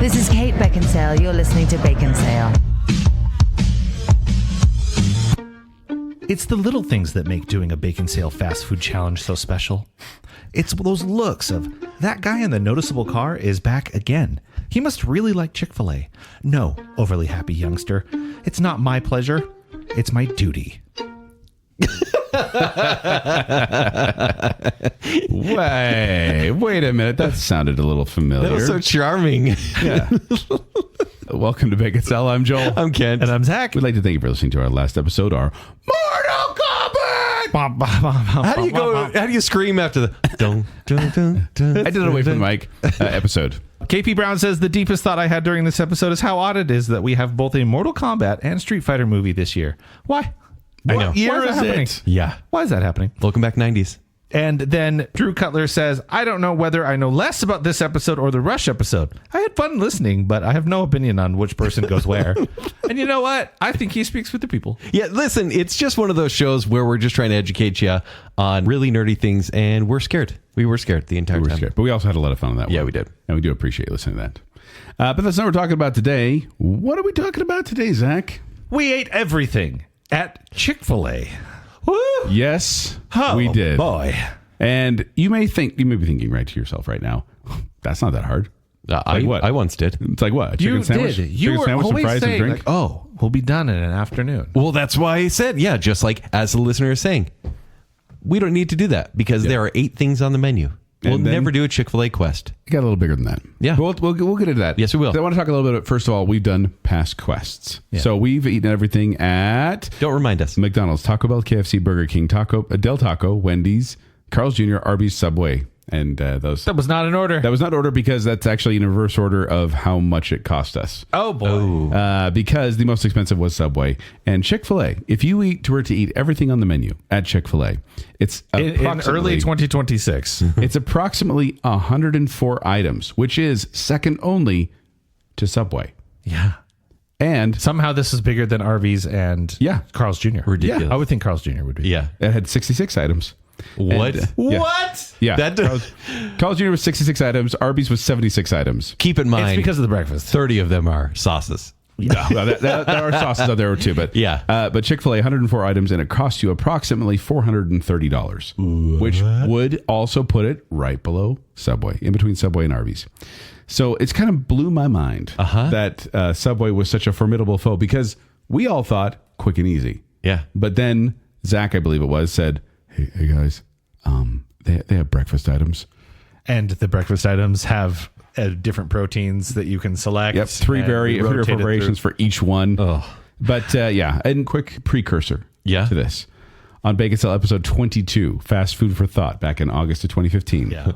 This is Kate Baconsale. You're listening to Baconsale. It's the little things that make doing a Baconsale fast food challenge so special. It's those looks of, that guy in the noticeable car is back again. He must really like Chick-fil-A. No, overly happy youngster. It's not my pleasure. It's my duty. Wait a minute. That sounded a little familiar. That was so charming. Yeah. Welcome to Baconsale. I'm Joel. I'm Kent. And I'm Zach. We'd like to thank you for listening to our last episode, our Mortal Kombat. How do you scream after the dun, dun, dun, dun, I did it away from the mic episode. KP Brown says the deepest thought I had during this episode is how odd it is that we have both a Mortal Kombat and Street Fighter movie this year. Why? I know. What year is that happening? Yeah. Why is that happening? Welcome back 90s. And then Drew Cutler says, I don't know whether I know less about this episode or the Rush episode. I had fun listening, but I have no opinion on which person goes where. And you know what? I think he speaks for the people. Yeah, listen, it's just one of those shows where we're just trying to educate you on really nerdy things, and we're scared. We were scared the entire time. But we also had a lot of fun on that one. Yeah, we did. And we do appreciate listening to that. But that's not what we're talking about today. What are we talking about today, Zach? We ate everything at Chick-fil-A. Woo! Yes, Oh, we did. Boy. And you may be thinking right to yourself right now, that's not that hard. I once did. It's like what? A chicken You sandwich? did. You Chicken were sandwich, some always fries, and saying, drink? like, oh, we'll be done in an afternoon. Well, that's why I said, yeah, just like as the listener is saying, we don't need to do that because there are 8 things on the menu. We'll And then- never do a Chick-fil-A quest. It got a little bigger than that. Yeah. But we'll get into that. Yes, we will. I want to talk a little bit, first of all, we've done past quests. Yeah. So we've eaten everything at Don't remind us. McDonald's, Taco Bell, KFC, Burger King, Del Taco, Wendy's, Carl's Jr., Arby's, Subway. And those... That was not in order. That was not order because that's actually in reverse order of how much it cost us. Oh, boy. Because the most expensive was Subway. And Chick-fil-A, if you were to eat everything on the menu at Chick-fil-A, it's In early 2026. it's approximately 104 items, which is second only to Subway. Yeah. And Somehow this is bigger than Arby's and Yeah. Carl's Jr. Ridiculous. I would think Carl's Jr. would be. Yeah. it had 66 items. What? And, yeah. What? Yeah. That Carl's Jr. was 66 items. Arby's was 76 items. Keep in mind, It's because of the breakfast. 30 of them are sauces. Yeah, well, there are sauces out there too, but Yeah. But Chick-fil-A 104 items, and it cost you approximately $430, which would also put it right below Subway, in between Subway and Arby's. So it's kind of blew my mind that Subway was such a formidable foe because we all thought quick and easy. Yeah. But then Zack, I believe it was, said, "Hey guys, they have breakfast items." And the breakfast items have different proteins that you can select. Yep, three and we rotate it variations through. for each one. Oh. But yeah, and quick precursor Yeah. to this. On Baconsale episode 22, Fast Food for Thought, back in August of 2015. Yeah.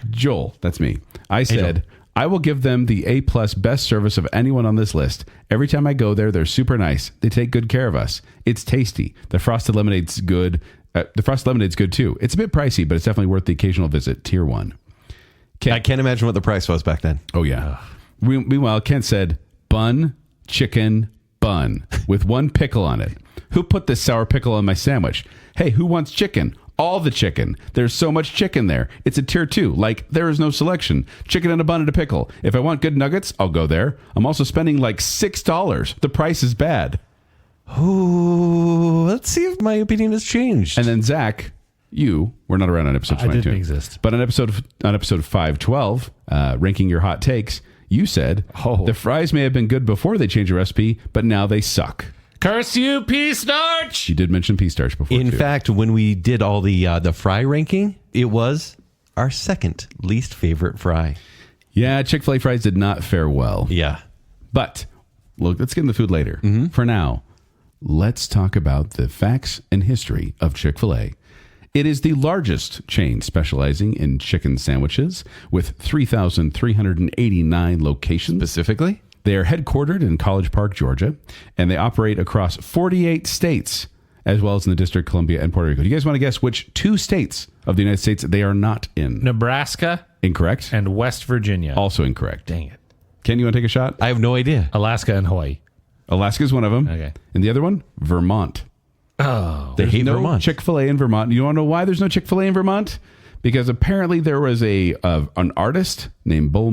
Joel, that's me. I said, Joel. I will give them the A+ best service of anyone on this list. Every time I go there, they're super nice. They take good care of us. It's tasty. The frosted lemonade's good. The frosted lemonade's good too. It's a bit pricey, but it's definitely worth the occasional visit. Tier 1. I can't imagine what the price was back then. Oh, yeah. Meanwhile, Kent said, bun, chicken, bun, with one pickle on it. Who put this sour pickle on my sandwich? Hey, who wants chicken? All the chicken. There's so much chicken there. It's a tier 2. Like, there is no selection. Chicken and a bun and a pickle. If I want good nuggets, I'll go there. I'm also spending like $6. The price is bad. Ooh, let's see if my opinion has changed. And then Zach, you were not around on episode 22. I didn't exist. But on episode 512, ranking your hot takes, you said, the fries may have been good before they changed the recipe, but now they suck. Curse you, pea starch! You did mention pea starch before, In too. fact, when we did all the fry ranking, it was our second least favorite fry. Yeah, Chick-fil-A fries did not fare well. Yeah. But, look, let's get into the food later. For now, let's talk about the facts and history of Chick-fil-A. It is the largest chain specializing in chicken sandwiches with 3,389 locations. Specifically? They are headquartered in College Park, Georgia, and they operate across 48 states, as well as in the District of Columbia and Puerto Rico. Do you guys want to guess which 2 states of the United States they are not in? Nebraska Incorrect. and West Virginia. Also incorrect. Dang it. Ken, you want to take a shot? I have no idea. Alaska and Hawaii. Alaska is one of them. Okay. And the other one, Vermont. Oh. They hate no Vermont. Chick-fil-A in Vermont. You want to know why there's no Chick-fil-A in Vermont? Because apparently there was an artist named Bull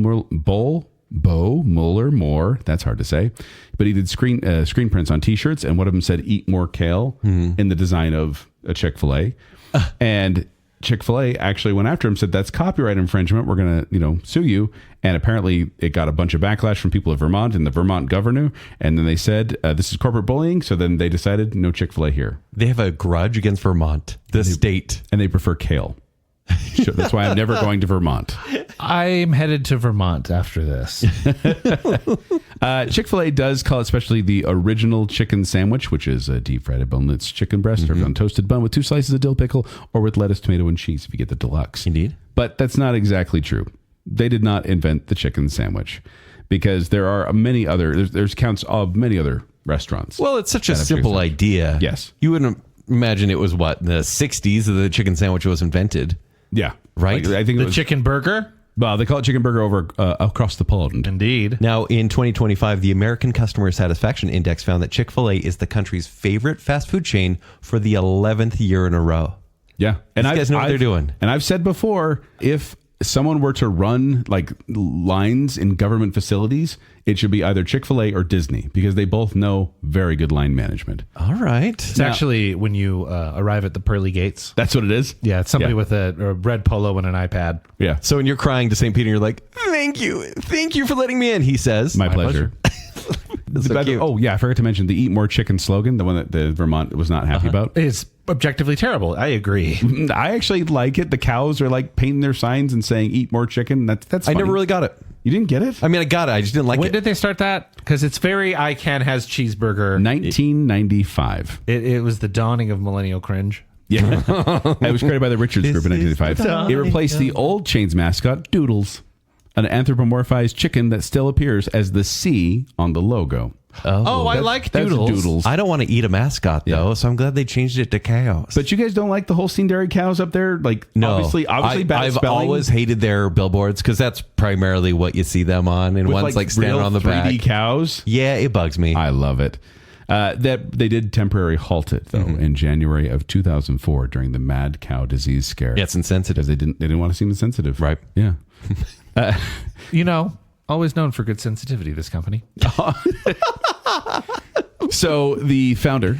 Bo Mueller Moore. That's hard to say. But he did screen prints on T-shirts, and one of them said "Eat More Kale" in the design of a Chick-fil-A. And Chick-fil-A actually went after him, said that's copyright infringement. We're going to, sue you. And apparently it got a bunch of backlash from people of Vermont and the Vermont governor. And then they said, this is corporate bullying. So then they decided no Chick-fil-A here. They have a grudge against Vermont, the state. And they prefer kale. So that's why I'm never going to Vermont. I'm headed to Vermont after this. Chick-fil-A does call it especially the original chicken sandwich, which is a deep fried boneless chicken breast served on toasted bun with 2 slices of dill pickle or with lettuce, tomato, and cheese if you get the deluxe. Indeed. But that's not exactly true. They did not invent the chicken sandwich because there are many other, there's counts of many other restaurants. Well, it's such a simple idea. Yes. You wouldn't imagine it was in the 60s that the chicken sandwich was invented. Yeah. Right? I think it The was, chicken burger? well, they call it chicken burger over across the pond. Indeed. Now, in 2025, the American Customer Satisfaction Index found that Chick-fil-A is the country's favorite fast food chain for the 11th year in a row. Yeah. And These guys know what they're doing. And I've said before, if someone were to run like lines in government facilities, it should be either Chick-fil-A or Disney because they both know very good line management. All right. It's actually when you arrive at the pearly gates. That's what it is? Yeah, it's somebody Yeah. with a red polo and an iPad. Yeah. So when you're crying to St. Peter, you're like, thank you for letting me in, he says. My pleasure. So cute. Oh, yeah. I forgot to mention the Eat More Chicken slogan, the one that the Vermont was not happy about. It's objectively terrible. I agree. I actually like it. The cows are like painting their signs and saying "Eat more chicken." That's I funny. never really got it. You didn't get it? I mean, I got it. I just didn't like When it. did they start that? Because it's very ICANN has cheeseburger. 1995. It was the dawning of millennial cringe. Yeah. It was created by the Richards Group in 1995. It replaced the old chain's mascot, Doodles, an anthropomorphized chicken that still appears as the C on the logo. Oh, I like That's Doodles. Doodles. I don't want to eat a mascot, though, so I'm glad they changed it to cows. But you guys don't like the Holstein dairy cows up there? Like, no, obviously bad I've spelling. always hated their billboards because that's primarily what you see them on, and With one's like standing real on the 3D back. cows. Yeah, it bugs me. I love it. That they did temporarily halt it though in January of 2004 during the mad cow disease scare. Yeah, it's insensitive. because they didn't want to seem insensitive. Right. Yeah. Always known for good sensitivity, this company. So the founder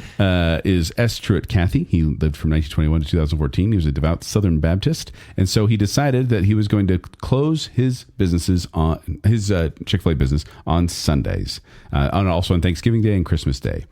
is S. Truett Cathy. He lived from 1921 to 2014. He was a devout Southern Baptist, and so he decided that he was going to close his businesses on his Chick-fil-A business on Sundays, also on Thanksgiving Day and Christmas Day.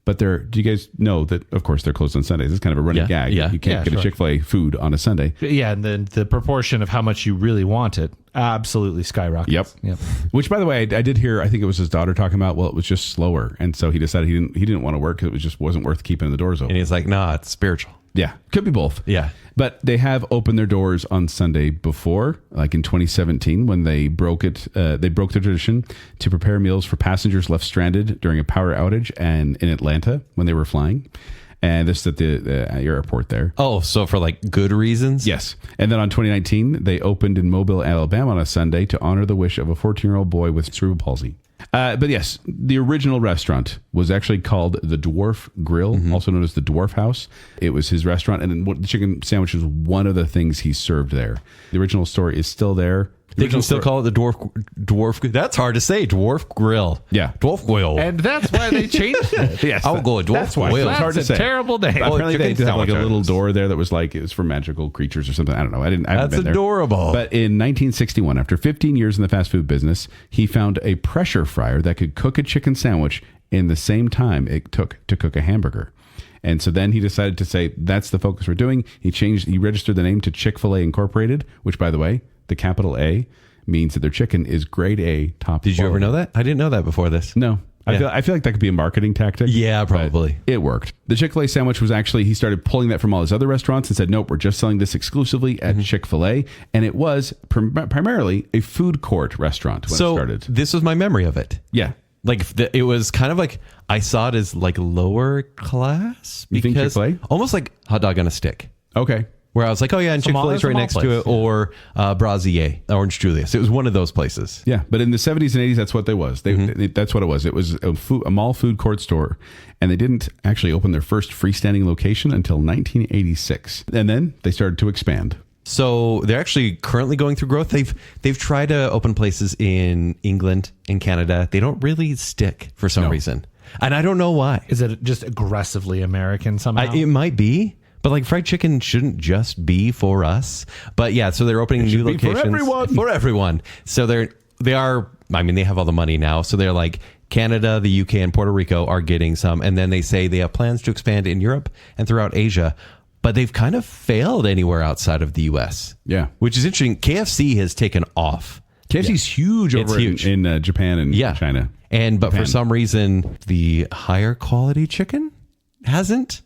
But do you guys know that, of course, they're closed on Sundays? It's kind of a running gag. Yeah. You can't get sure. a Chick-fil-A food on a Sunday. Yeah, and then the proportion of how much you really want it absolutely skyrockets. Yep. Which, by the way, I did hear. I think it was his daughter talking about. Well, it was just slower, and so he decided he didn't want to work because it just wasn't worth keeping the doors open. And he's like, nah, it's spiritual. Yeah, could be both. Yeah. But they have opened their doors on Sunday before, like in 2017, when they broke it. They broke the tradition to prepare meals for passengers left stranded during a power outage and in Atlanta when they were flying. And this is at the airport there. Oh, so for like good reasons? Yes. And then on 2019, they opened in Mobile, Alabama on a Sunday to honor the wish of a 14-year-old boy with cerebral palsy. But yes, the original restaurant was actually called the Dwarf Grill, also known as the Dwarf House. It was his restaurant, and the chicken sandwich was one of the things he served there. The original story is still there. They can still call it the dwarf. That's hard to say. Dwarf Grill. Yeah. Dwarf Grill. And that's why they changed it. Yes, I'll go with Dwarf that's why. Grill. It's hard to That's a say. terrible name. Apparently, they chicken did have like a sandwich little artist. door there that was like it was for magical creatures or something. I don't know. I haven't That's been there. adorable. But in 1961, after 15 years in the fast food business, he found a pressure fryer that could cook a chicken sandwich in the same time it took to cook a hamburger. And so then he decided to say, that's the focus we're doing. He registered the name to Chick-fil-A Incorporated, which, by the way, the capital A means that their chicken is grade A, top Did you ever quality. know that? I didn't know that before this. No. I feel like that could be a marketing tactic. Yeah, probably. but it worked. The Chick-fil-A sandwich was actually, he started pulling that from all his other restaurants and said, nope, we're just selling this exclusively at Chick-fil-A. And it was primarily a food court restaurant when it started. This was my memory of it. Yeah. Like it was kind of like I saw it as like lower class You think because Chick-fil-A? almost like hot dog on a stick. Okay. Where I was like, oh yeah, and Chick-fil-A's right next to it, or Brasier, Orange Julius. It was one of those places. Yeah, but in the 70s and 80s, that's what they was. That's what it was. It was a mall food court store, and they didn't actually open their first freestanding location until 1986. And then they started to expand. So they're actually currently going through growth. They've tried to open places in England and Canada. They don't really stick for some reason. And I don't know why. Is it just aggressively American somehow? It might be. But like fried chicken shouldn't just be for us. But yeah, so they're opening new locations for everyone. So they have all the money now. So they're like Canada, the UK, and Puerto Rico are getting some. And then they say they have plans to expand in Europe and throughout Asia. But they've kind of failed anywhere outside of the US. Yeah. Which is interesting. KFC has taken off. KFC's huge over in Japan and China. But for some reason, the higher quality chicken hasn't.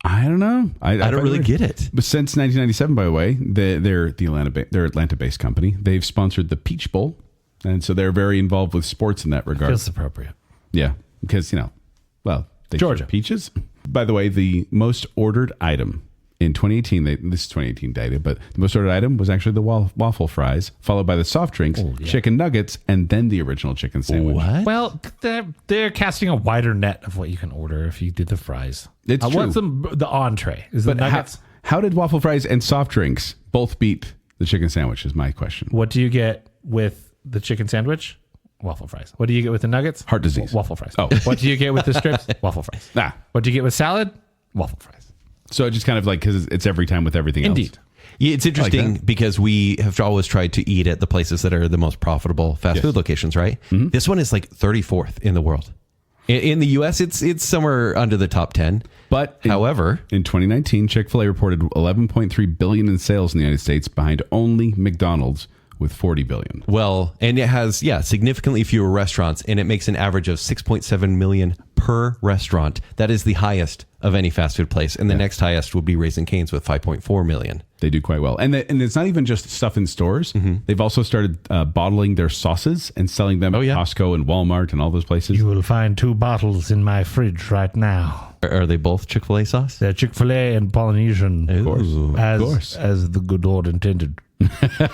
I don't know. I don't really get it. But since 1997, by the way, they're Atlanta-based company. They've sponsored the Peach Bowl, and so they're very involved with sports in that regard. Feels appropriate. Yeah, because they Georgia peaches. By the way, the most ordered item in 2018. This is 2018 data, but the most ordered item was actually the waffle fries, followed by the soft drinks, chicken nuggets, and then the original chicken sandwich. What? Well, they're casting a wider net of what you can order if you did the fries. It's true. What's the entree? Is the nuggets? How did waffle fries and soft drinks both beat the chicken sandwich? Is my question. What do you get with the chicken sandwich? Waffle fries. What do you get with the nuggets? Heart disease. Waffle fries. Oh. What do you get with the strips? Waffle fries. Nah. What do you get with salad? Waffle fries. So it just kind of like, because it's every time with everything else. Indeed. Yeah, it's interesting because we have always tried to eat at the places that are the most profitable fast food locations, right? Mm-hmm. This one is like 34th in the world. In the U.S., it's somewhere under the top 10. But however, in 2019, Chick-fil-A reported $11.3 billion in sales in the United States, behind only McDonald's with $40 billion. Well, and it has, significantly fewer restaurants, and it makes an average of $6.7 million per restaurant. That is the highest of any fast food place. And the next highest would be Raising Cane's with $5.4 million. They do quite well. And it's not even just stuff in stores. Mm-hmm. They've also started bottling their sauces and selling them at Costco and Walmart and all those places. You will find 2 bottles in my fridge right now. Are they both Chick-fil-A sauce? They're Chick-fil-A and Polynesian. Of course. As the good Lord intended.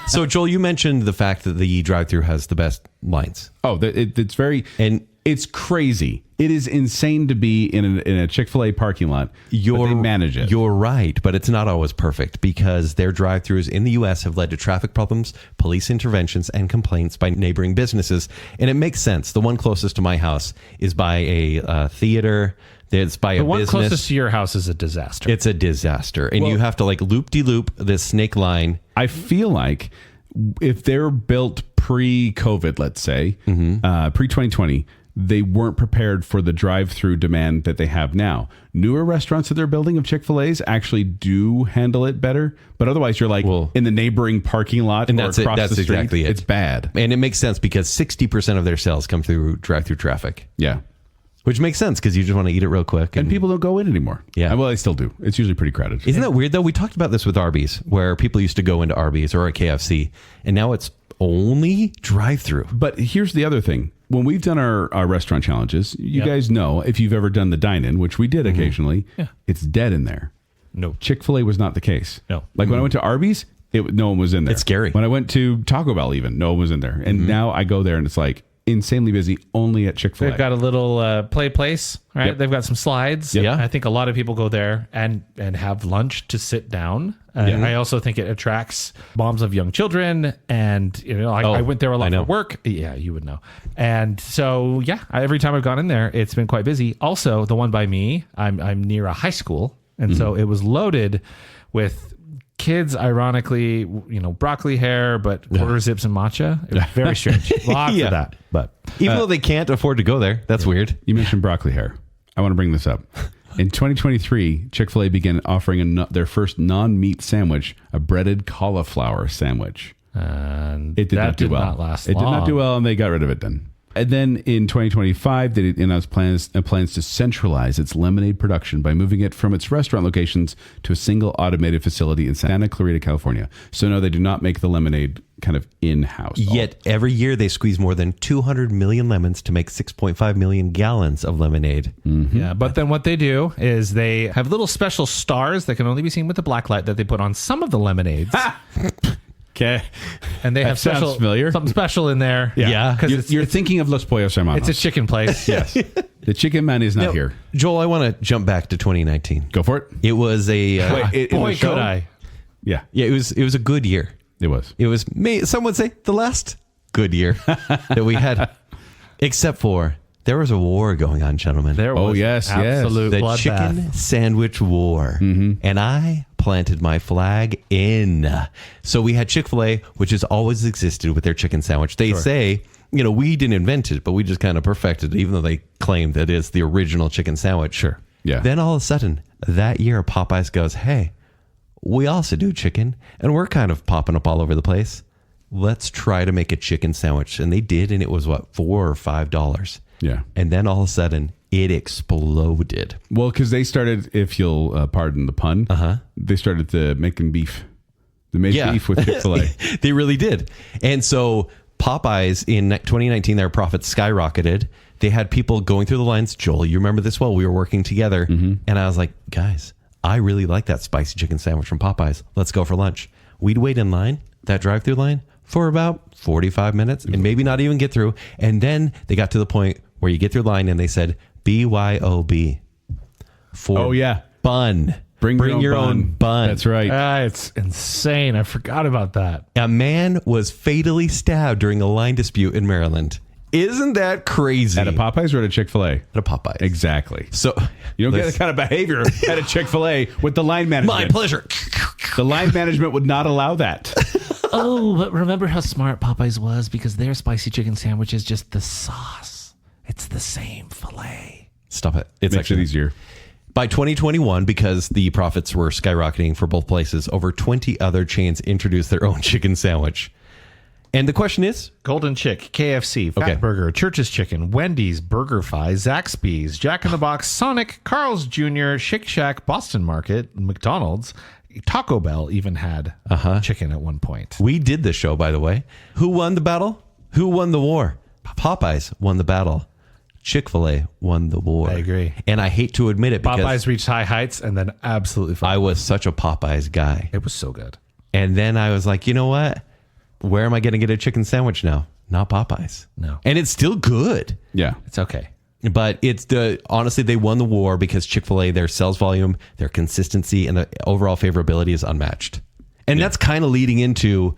So, Joel, you mentioned the fact that the drive-thru has the best lines. Oh, it's very... And it's crazy. It is insane to be in a Chick-fil-A parking lot. But they manage it. You're right, but it's not always perfect because their drive-thrus in the U.S. have led to traffic problems, police interventions, and complaints by neighboring businesses. And it makes sense. The one closest to my house is by a theater. It's by a business. The one closest to your house is a disaster. It's a disaster. And you have to like loop-de-loop this snake line. I feel like if they're built pre-COVID, let's say, pre-2020, they weren't prepared for the drive-through demand that they have now. Newer restaurants that they're building of Chick-fil-A's actually do handle it better, but otherwise you're like in the neighboring parking lot and or across the street. Exactly it. It's bad. And it makes sense because 60% of their sales come through drive-through traffic. Yeah. Which makes sense because you just want to eat it real quick. And people don't go in anymore. Yeah. Well, they still do. It's usually pretty crowded. Isn't that weird, though? We talked about this with Arby's, where people used to go into Arby's or a KFC, and now it's only drive-through. But here's the other thing. When we've done our restaurant challenges, you guys know, if you've ever done the dine-in, which we did occasionally, it's dead in there. No. Chick-fil-A was not the case. No. Like when I went to Arby's, no one was in there. It's scary. When I went to Taco Bell even, no one was in there. And now I go there and it's like insanely busy only at Chick-fil-A. They've got a little play place, right? Yep. They've got some slides. Yeah. I think a lot of people go there and have lunch to sit down. I also think it attracts moms of young children. And, I went there a lot for work. Yeah, you would know. And so, every time I've gone in there, it's been quite busy. Also, the one by me, I'm near a high school. And so it was loaded with kids, ironically, broccoli hair, but quarter zips and matcha. It was very strange. Lots of that. But even though they can't afford to go there, that's weird. You mentioned broccoli hair. I want to bring this up. In 2023, Chick-fil-A began offering their first non-meat sandwich, a breaded cauliflower sandwich. And it did not do well. Not last it long. did not do well, and they got rid of it then. And then in 2025, they announced plans to centralize its lemonade production by moving it from its restaurant locations to a single automated facility in Santa Clarita, California. So no, they do not make the lemonade kind of in-house. Yet every year they squeeze more than 200 million lemons to make 6.5 million gallons of lemonade. Mm-hmm. Yeah, but then what they do is they have little special stars that can only be seen with the black light that they put on some of the lemonades. Okay. And they have something special in there. Yeah. Because you're thinking of Los Pollos Hermanos. It's a chicken place. Yes. The chicken man is not here. Joel, I want to jump back to 2019. Go for it. It was a... Boy, could I. Yeah. Yeah, it was a good year. It was. It was, some would say, the last good year that we had. Except for, there was a war going on, gentlemen. There was absolute the bloodbath. chicken sandwich war. And I planted my flag in. So we had Chick-fil-A, which has always existed with their chicken sandwich. They say, we didn't invent it, but we just kind of perfected it, even though they claim that it's the original chicken sandwich. Sure. Yeah. Then all of a sudden, that year, Popeyes goes, hey, we also do chicken, and we're kind of popping up all over the place. Let's try to make a chicken sandwich. And they did, and it was, $4 or $5. Yeah. And then all of a sudden, it exploded. Well, because they started, if you'll pardon the pun, they started making beef. They made beef with Chick-fil-A. They really did. And so Popeyes, in 2019, their profits skyrocketed. They had people going through the lines. Joel, you remember this well. We were working together. And I was like, guys, I really like that spicy chicken sandwich from Popeyes. Let's go for lunch. We'd wait in line, that drive-thru line, for about 45 minutes and maybe not even get through. And then they got to the point where you get through the line and they said, BYOB. Bun. Bring your own bun. That's right. It's insane. I forgot about that. A man was fatally stabbed during a line dispute in Maryland. Isn't that crazy? At a Popeyes or at a Chick-fil-A? At a Popeyes. Exactly. So you don't get that kind of behavior at a Chick-fil-A with the line management. My pleasure. The line management would not allow that. Oh, but remember how smart Popeyes was, because their spicy chicken sandwich is just the sauce. It's the same filet. Stop it. It's Makes it easier. By 2021, because the profits were skyrocketing for both places, over 20 other chains introduced their own chicken sandwich. And the question is? Golden Chick, KFC, Fatburger, Church's Chicken, Wendy's, BurgerFi, Zaxby's, Jack in the Box, Sonic, Carl's Jr., Shake Shack, Boston Market, McDonald's, Taco Bell even had chicken at one point. We did this show, by the way. Who won the battle? Who won the war? Popeyes won the battle. Chick-fil-A won the war. I agree. And I hate to admit it because Popeyes reached high heights and then absolutely fell. I was such a Popeyes guy. It was so good. And then I was like, you know what? Where am I going to get a chicken sandwich now? Not Popeyes. No. And it's still good. Yeah. It's okay. But honestly, they won the war because Chick-fil-A, their sales volume, their consistency, and the overall favorability is unmatched. And that's kind of leading into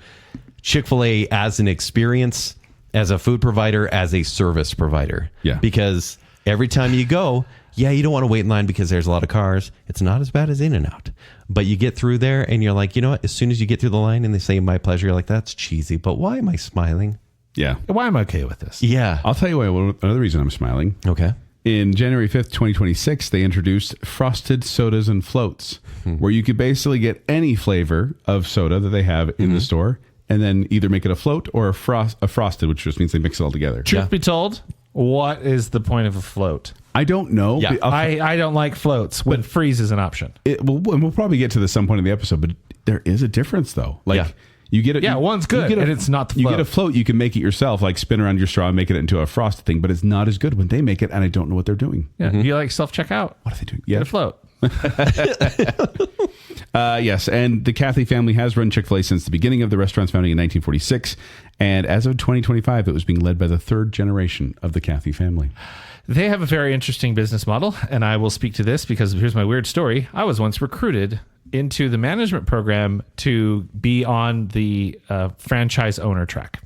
Chick-fil-A as an experience, as a food provider, as a service provider. Yeah. Because every time you go, you don't want to wait in line because there's a lot of cars. It's not as bad as In-N-Out. But you get through there and you're like, you know what? As soon as you get through the line and they say my pleasure, you're like, that's cheesy. But why am I smiling? Yeah. Why am I okay with this? Yeah. I'll tell you why. Another reason I'm smiling. Okay. In January 5th, 2026, they introduced frosted sodas and floats, where you could basically get any flavor of soda that they have in the store and then either make it a float or a frosted, which just means they mix it all together. Truth be told, what is the point of a float? I don't know. Yeah. I don't like floats when freeze is an option. We'll probably get to this some point in the episode, but there is a difference, though. You get it. Yeah, one's good, and it's not the float. You get a float, you can make it yourself, like spin around your straw and make it into a frosted thing, but it's not as good when they make it, and I don't know what they're doing. Yeah, you like self-checkout. What are they doing? Get a float. Yes, and the Cathy family has run Chick-fil-A since the beginning of the restaurant's founding in 1946, and as of 2025, it was being led by the third generation of the Cathy family. They have a very interesting business model, and I will speak to this because here's my weird story. I was once recruited into the management program to be on the franchise owner track.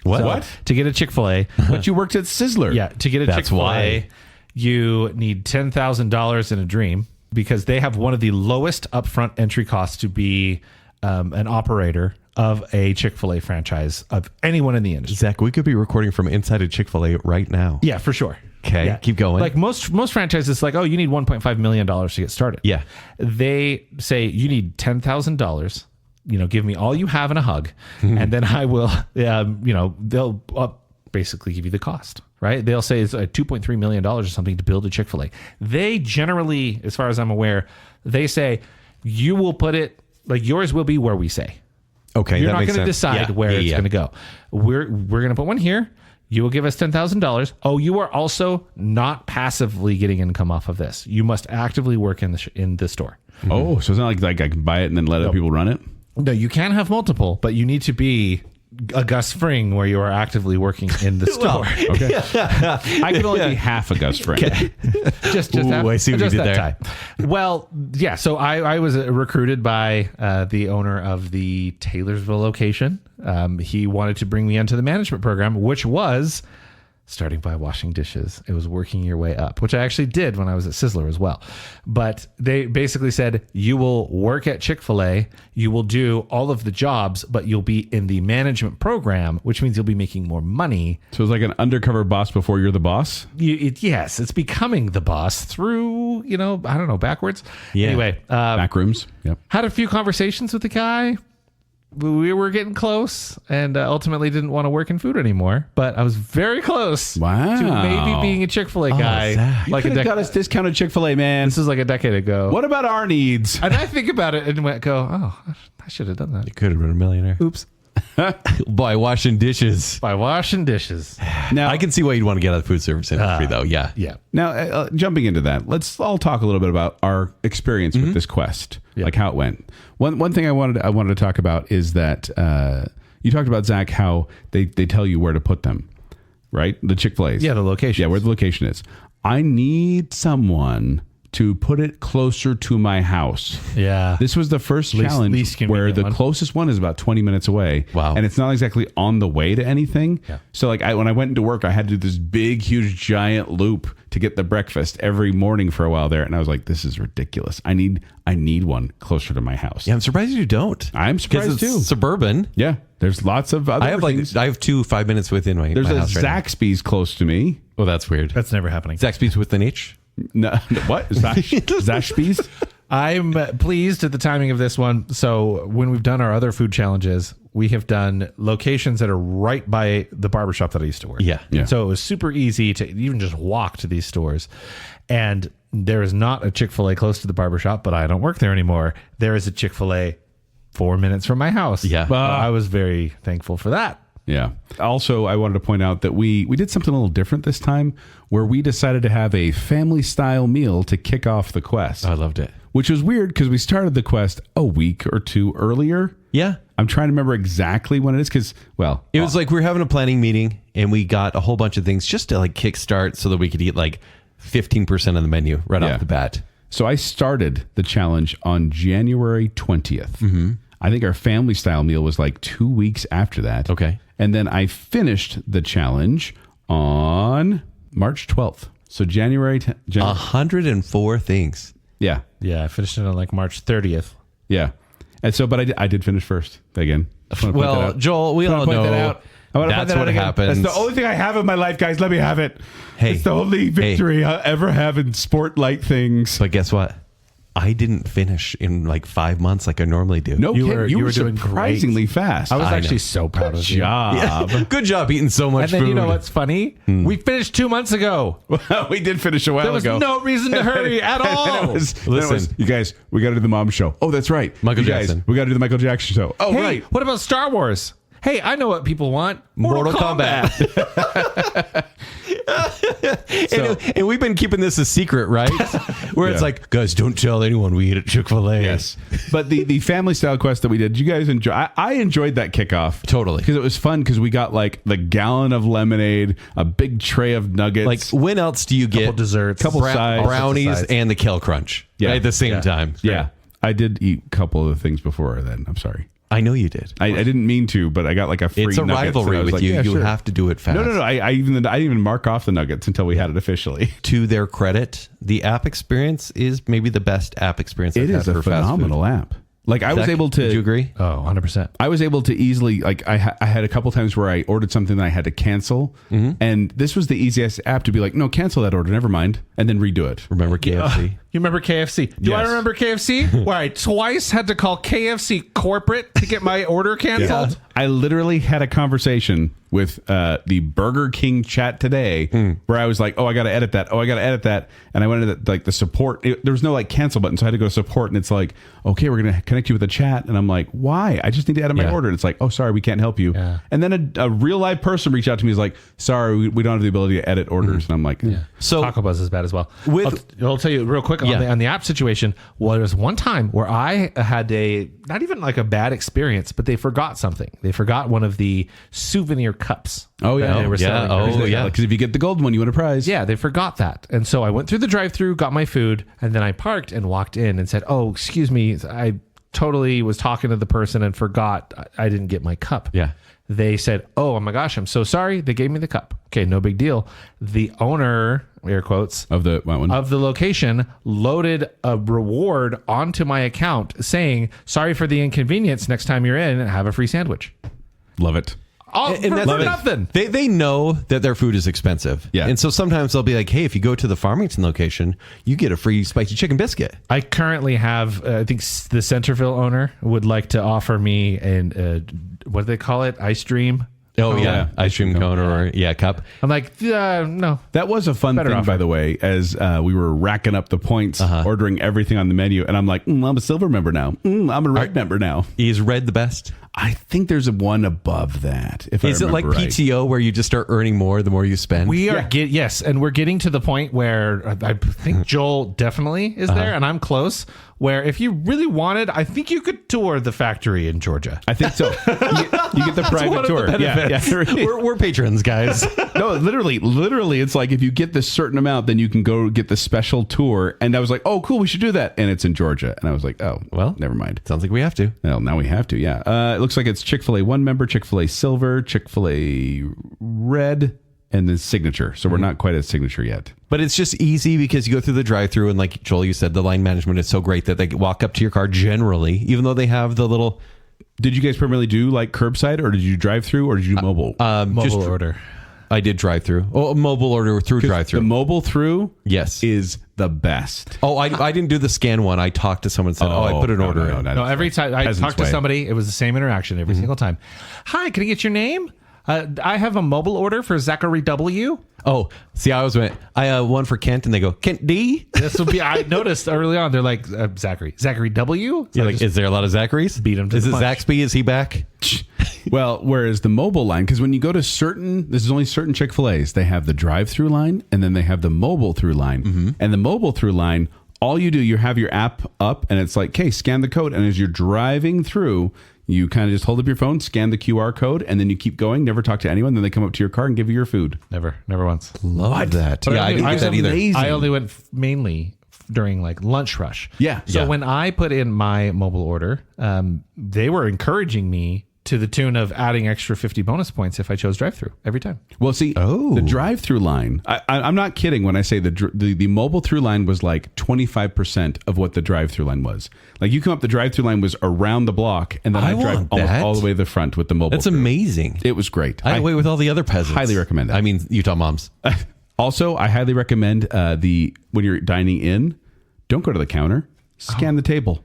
What? To get a Chick-fil-A. But you worked at Sizzler. Yeah, to get a That's Chick-fil-A, why. you need $10,000 in a dream because they have one of the lowest upfront entry costs to be an operator of a Chick-fil-A franchise of anyone in the industry. Zach, we could be recording from inside a Chick-fil-A right now. Yeah, for sure. Okay, Yeah. keep going. Like most franchises, like, oh, you need $1.5 million to get started. Yeah. They say you need $10,000. Give me all you have and a hug, and then I will. They'll basically give you the cost. Right? They'll say it's $2.3 million or something to build a Chick-fil-A. They generally, as far as I'm aware, they say you will put it like yours will be where we say. Okay, You're not going to decide where it's going to go. We're going to put one here. You will give us $10,000. Oh, you are also not passively getting income off of this. You must actively work in the store. Oh, so it's not like I can buy it and then let other people run it? No, you can have multiple, but you need to be a Gus Fring where you are actively working in the store. Okay. I can only be half a Gus Fring. just Ooh, have, I see what just you did that there. time. Well, yeah. So I was recruited by the owner of the Taylorsville location. He wanted to bring me into the management program, which was starting by washing dishes. It was working your way up, which I actually did when I was at Sizzler as well. But they basically said, you will work at Chick-fil-A, you will do all of the jobs, but you'll be in the management program, which means you'll be making more money. So it's like an undercover boss before you're the boss? Yes, it's becoming the boss through, I don't know, backwards. Yeah. Anyway. Back rooms. Yep. Had a few conversations with the guy. We were getting close and ultimately didn't want to work in food anymore, but I was very close to maybe being a Chick-fil-A guy. Zach. You could have got us discounted Chick-fil-A, man. This was like a decade ago. What about our needs? And I think about it and go, I should have done that. You could have been a millionaire. Oops. By washing dishes. By washing dishes. Now, I can see why you'd want to get out of the food service industry, though. Yeah. Yeah. Now, jumping into that, let's all talk a little bit about our experience with this quest, like how it went. One thing I wanted to talk about is that you talked about, Zach, how they tell you where to put them, right? The Chick-fil-A's. Yeah, the location. Yeah, where the location is. I need someone to put it closer to my house. Yeah. This was the first challenge least where the convenient one. closest one is about 20 minutes away. Wow. And it's not exactly on the way to anything. Yeah. So like when I went into work, I had to do this big, huge, giant loop to get the breakfast every morning for a while there. And I was like, this is ridiculous. I need one closer to my house. Yeah, I'm surprised you don't. I'm surprised Because it's too. suburban. Yeah. There's lots of other I have things. I have 5 minutes within my There's my a house right now. Zaxby's close to me. Oh, that's weird. That's never happening. Zaxby's with an H? No, what? Zaxby's? I'm pleased at the timing of this one. So when we've done our other food challenges, we have done locations that are right by the barbershop that I used to work. Yeah. Yeah. So it was super easy to even just walk to these stores. And there is not a Chick-fil-A close to the barbershop, but I don't work there anymore. There is a Chick-fil-A 4 minutes from my house. Yeah. I was very thankful for that. Yeah. Also, I wanted to point out that we did something a little different this time where we decided to have a family style meal to kick off the quest. I loved it. Which was weird because we started the quest a week or two earlier. Yeah. I'm trying to remember exactly when it is because, well, It was like we were having a planning meeting and we got a whole bunch of things just to like kickstart so that we could eat like 15% of the menu right Yeah. off the bat. So I started the challenge on January 20th. Mm-hmm. I think our family style meal was like 2 weeks after that. Okay. And then I finished the challenge on March 12th. So January 104 things. Yeah. Yeah, I finished it on like March 30th. Yeah. And so, but I did finish first again. I just wanna point that Well, out. Joel, we I all wanna point that know out. I wanna point that's that out what again. happens. That's the only thing I have in my life, guys. Let me have it. Hey. It's the only victory I'll ever have in sport-like things. But guess what? I didn't finish in like 5 months like I normally do. No, You you were were doing surprisingly great. fast. I was I actually know. so proud of you. job. Good job eating so much And then food. you know what's funny? We finished 2 months ago. We did finish a while There was ago. no reason to hurry at all. Listen. you guys, we got to do the mom show. Oh, that's right. Michael You guys, Jackson. we got to do the Michael Jackson show. Oh, Hey, right. what about Star Wars? Hey, I know what people want. Mortal Kombat. And we've been keeping this a secret, right? Where it's Yeah. like, guys, don't tell anyone we eat at Chick-fil-A. Yes. But the family style quest that we did you guys enjoy? I enjoyed that kickoff. Totally. Because it was fun because we got like the gallon of lemonade, a big tray of nuggets. Like, when else do you get Couple desserts. Couple sides. brownies sides. and the kale crunch Yeah. right at the same Yeah. time? yeah. I did eat a couple of the things before then. I'm sorry. I know you did. I didn't mean to, but I got like a free It's a nuggets, and rivalry I was with like, you. yeah, You sure. have to do it fast. No. I didn't even mark off the nuggets until we had it officially. To their credit, the app experience is maybe the best app experience I've It had is a for fast food. phenomenal app. Like I was Zach, able to. Did you agree? Oh, 100%. I was able to easily, like, I had a couple times where I ordered something that I had to cancel. And this was the easiest app to be like, no, cancel that order, never mind, and then redo it. Remember KFC? You remember KFC? Do I Yes. remember KFC? Where I twice had to call KFC corporate to get my order canceled? I literally had a conversation with the Burger King chat today where I was like, oh, I got to edit that. Oh, I got to edit that. And I went into like the support. There was no like cancel button. So I had to go to support and it's like, okay, we're going to connect you with the chat. And I'm like, why? I just need to edit my Yeah. order. And it's like, oh, sorry, we can't help you. Yeah. And then a real live person reached out to me. He's like, sorry, we don't have the ability to edit orders. And I'm like, So Taco Bell's is bad as well. With- I'll tell you real quick look on the app situation. Well, there was one time where I had not even like a bad experience, but they forgot something. They forgot one of the souvenir cups. Oh yeah, they were selling. Oh yeah, because if you get the gold one, you win a prize. Yeah, they forgot that, and so I went through the drive-thru, got my food, and then I parked and walked in and said, "Oh, excuse me, I totally was talking to the person and forgot I didn't get my cup." Yeah. They said, "Oh my gosh, I'm so sorry." They gave me the cup. Okay, no big deal. The owner, air quotes, of the location loaded a reward onto my account saying, "Sorry for the inconvenience. Next time you're in, have a free sandwich." Love it. And for nothing. They know that their food is expensive. Yeah. And so sometimes they'll be like, hey, if you go to the Farmington location, you get a free spicy chicken biscuit. I currently have, I think the Centerville owner would like to offer me what do they call it? Ice Dream. Oh, yeah. Ice cream cone or cup. I'm like, no. That was a fun thing, by the way, as we were racking up the points, ordering everything on the menu. And I'm like, I'm a silver member now. I'm a red member now. Is red the best? I think there's one above that. Is it like PTO where you just start earning more the more you spend? We are yes, and we're getting to the point where I think Joel definitely is there, and I'm close. Where if you really wanted, I think you could tour the factory in Georgia. I think so. You get the private tour. We're patrons, guys. No, literally, it's like if you get this certain amount, then you can go get the special tour. And I was like, oh, cool, we should do that. And it's in Georgia. And I was like, oh, well, never mind. Sounds like we have to. Well, now we have to. Yeah. It looks like it's Chick-fil-A 1 member, Chick-fil-A Silver, Chick-fil-A Red, and then Signature. So we're not quite at Signature yet. But it's just easy because you go through the drive-thru, and like Joel, you said, the line management is so great that they walk up to your car generally, even though they have the little... Did you guys primarily do like curbside, or did you drive-thru, or did you do mobile? Mobile order. I did drive-thru. Oh, mobile order through drive-thru. The mobile-thru is the best. Oh, I didn't do the scan one. I talked to someone and said, I put an order in. No, every time I talked to somebody, it was the same interaction every single time. Hi, can I get your name? I have a mobile order for Zachary W. Oh, see, I have one for Kent, and they go, Kent D? This will be, I noticed early on, they're like, Zachary W? So like, is there a lot of Zacharys? Beat him to Is the it punch. Zaxby? Is he back? Well, whereas the mobile line, because when you go to this is only certain Chick-fil-A's, they have the drive-thru line, and then they have the mobile-thru line. And the mobile-thru line, all you do, you have your app up, and it's like, okay, scan the code. And as you're driving through, you kind of just hold up your phone, scan the QR code, and then you keep going, never talk to anyone. Then they come up to your car and give you your food. Never once. Love that. But I didn't do that either. Amazing. I only went mainly during like lunch rush. Yeah. So when I put in my mobile order, they were encouraging me to the tune of adding extra 50 bonus points if I chose drive-thru every time. Well, see, the drive-thru line, I'm not kidding when I say the mobile-thru line was like 25% of what the drive-thru line was. Like you come up, the drive-thru line was around the block, and then I drive almost all the way to the front with the mobile. That's amazing. It was great. I wait with all the other peasants. Highly recommend it. I mean, Utah moms. Also, I highly recommend when you're dining in, don't go to the counter, scan the table.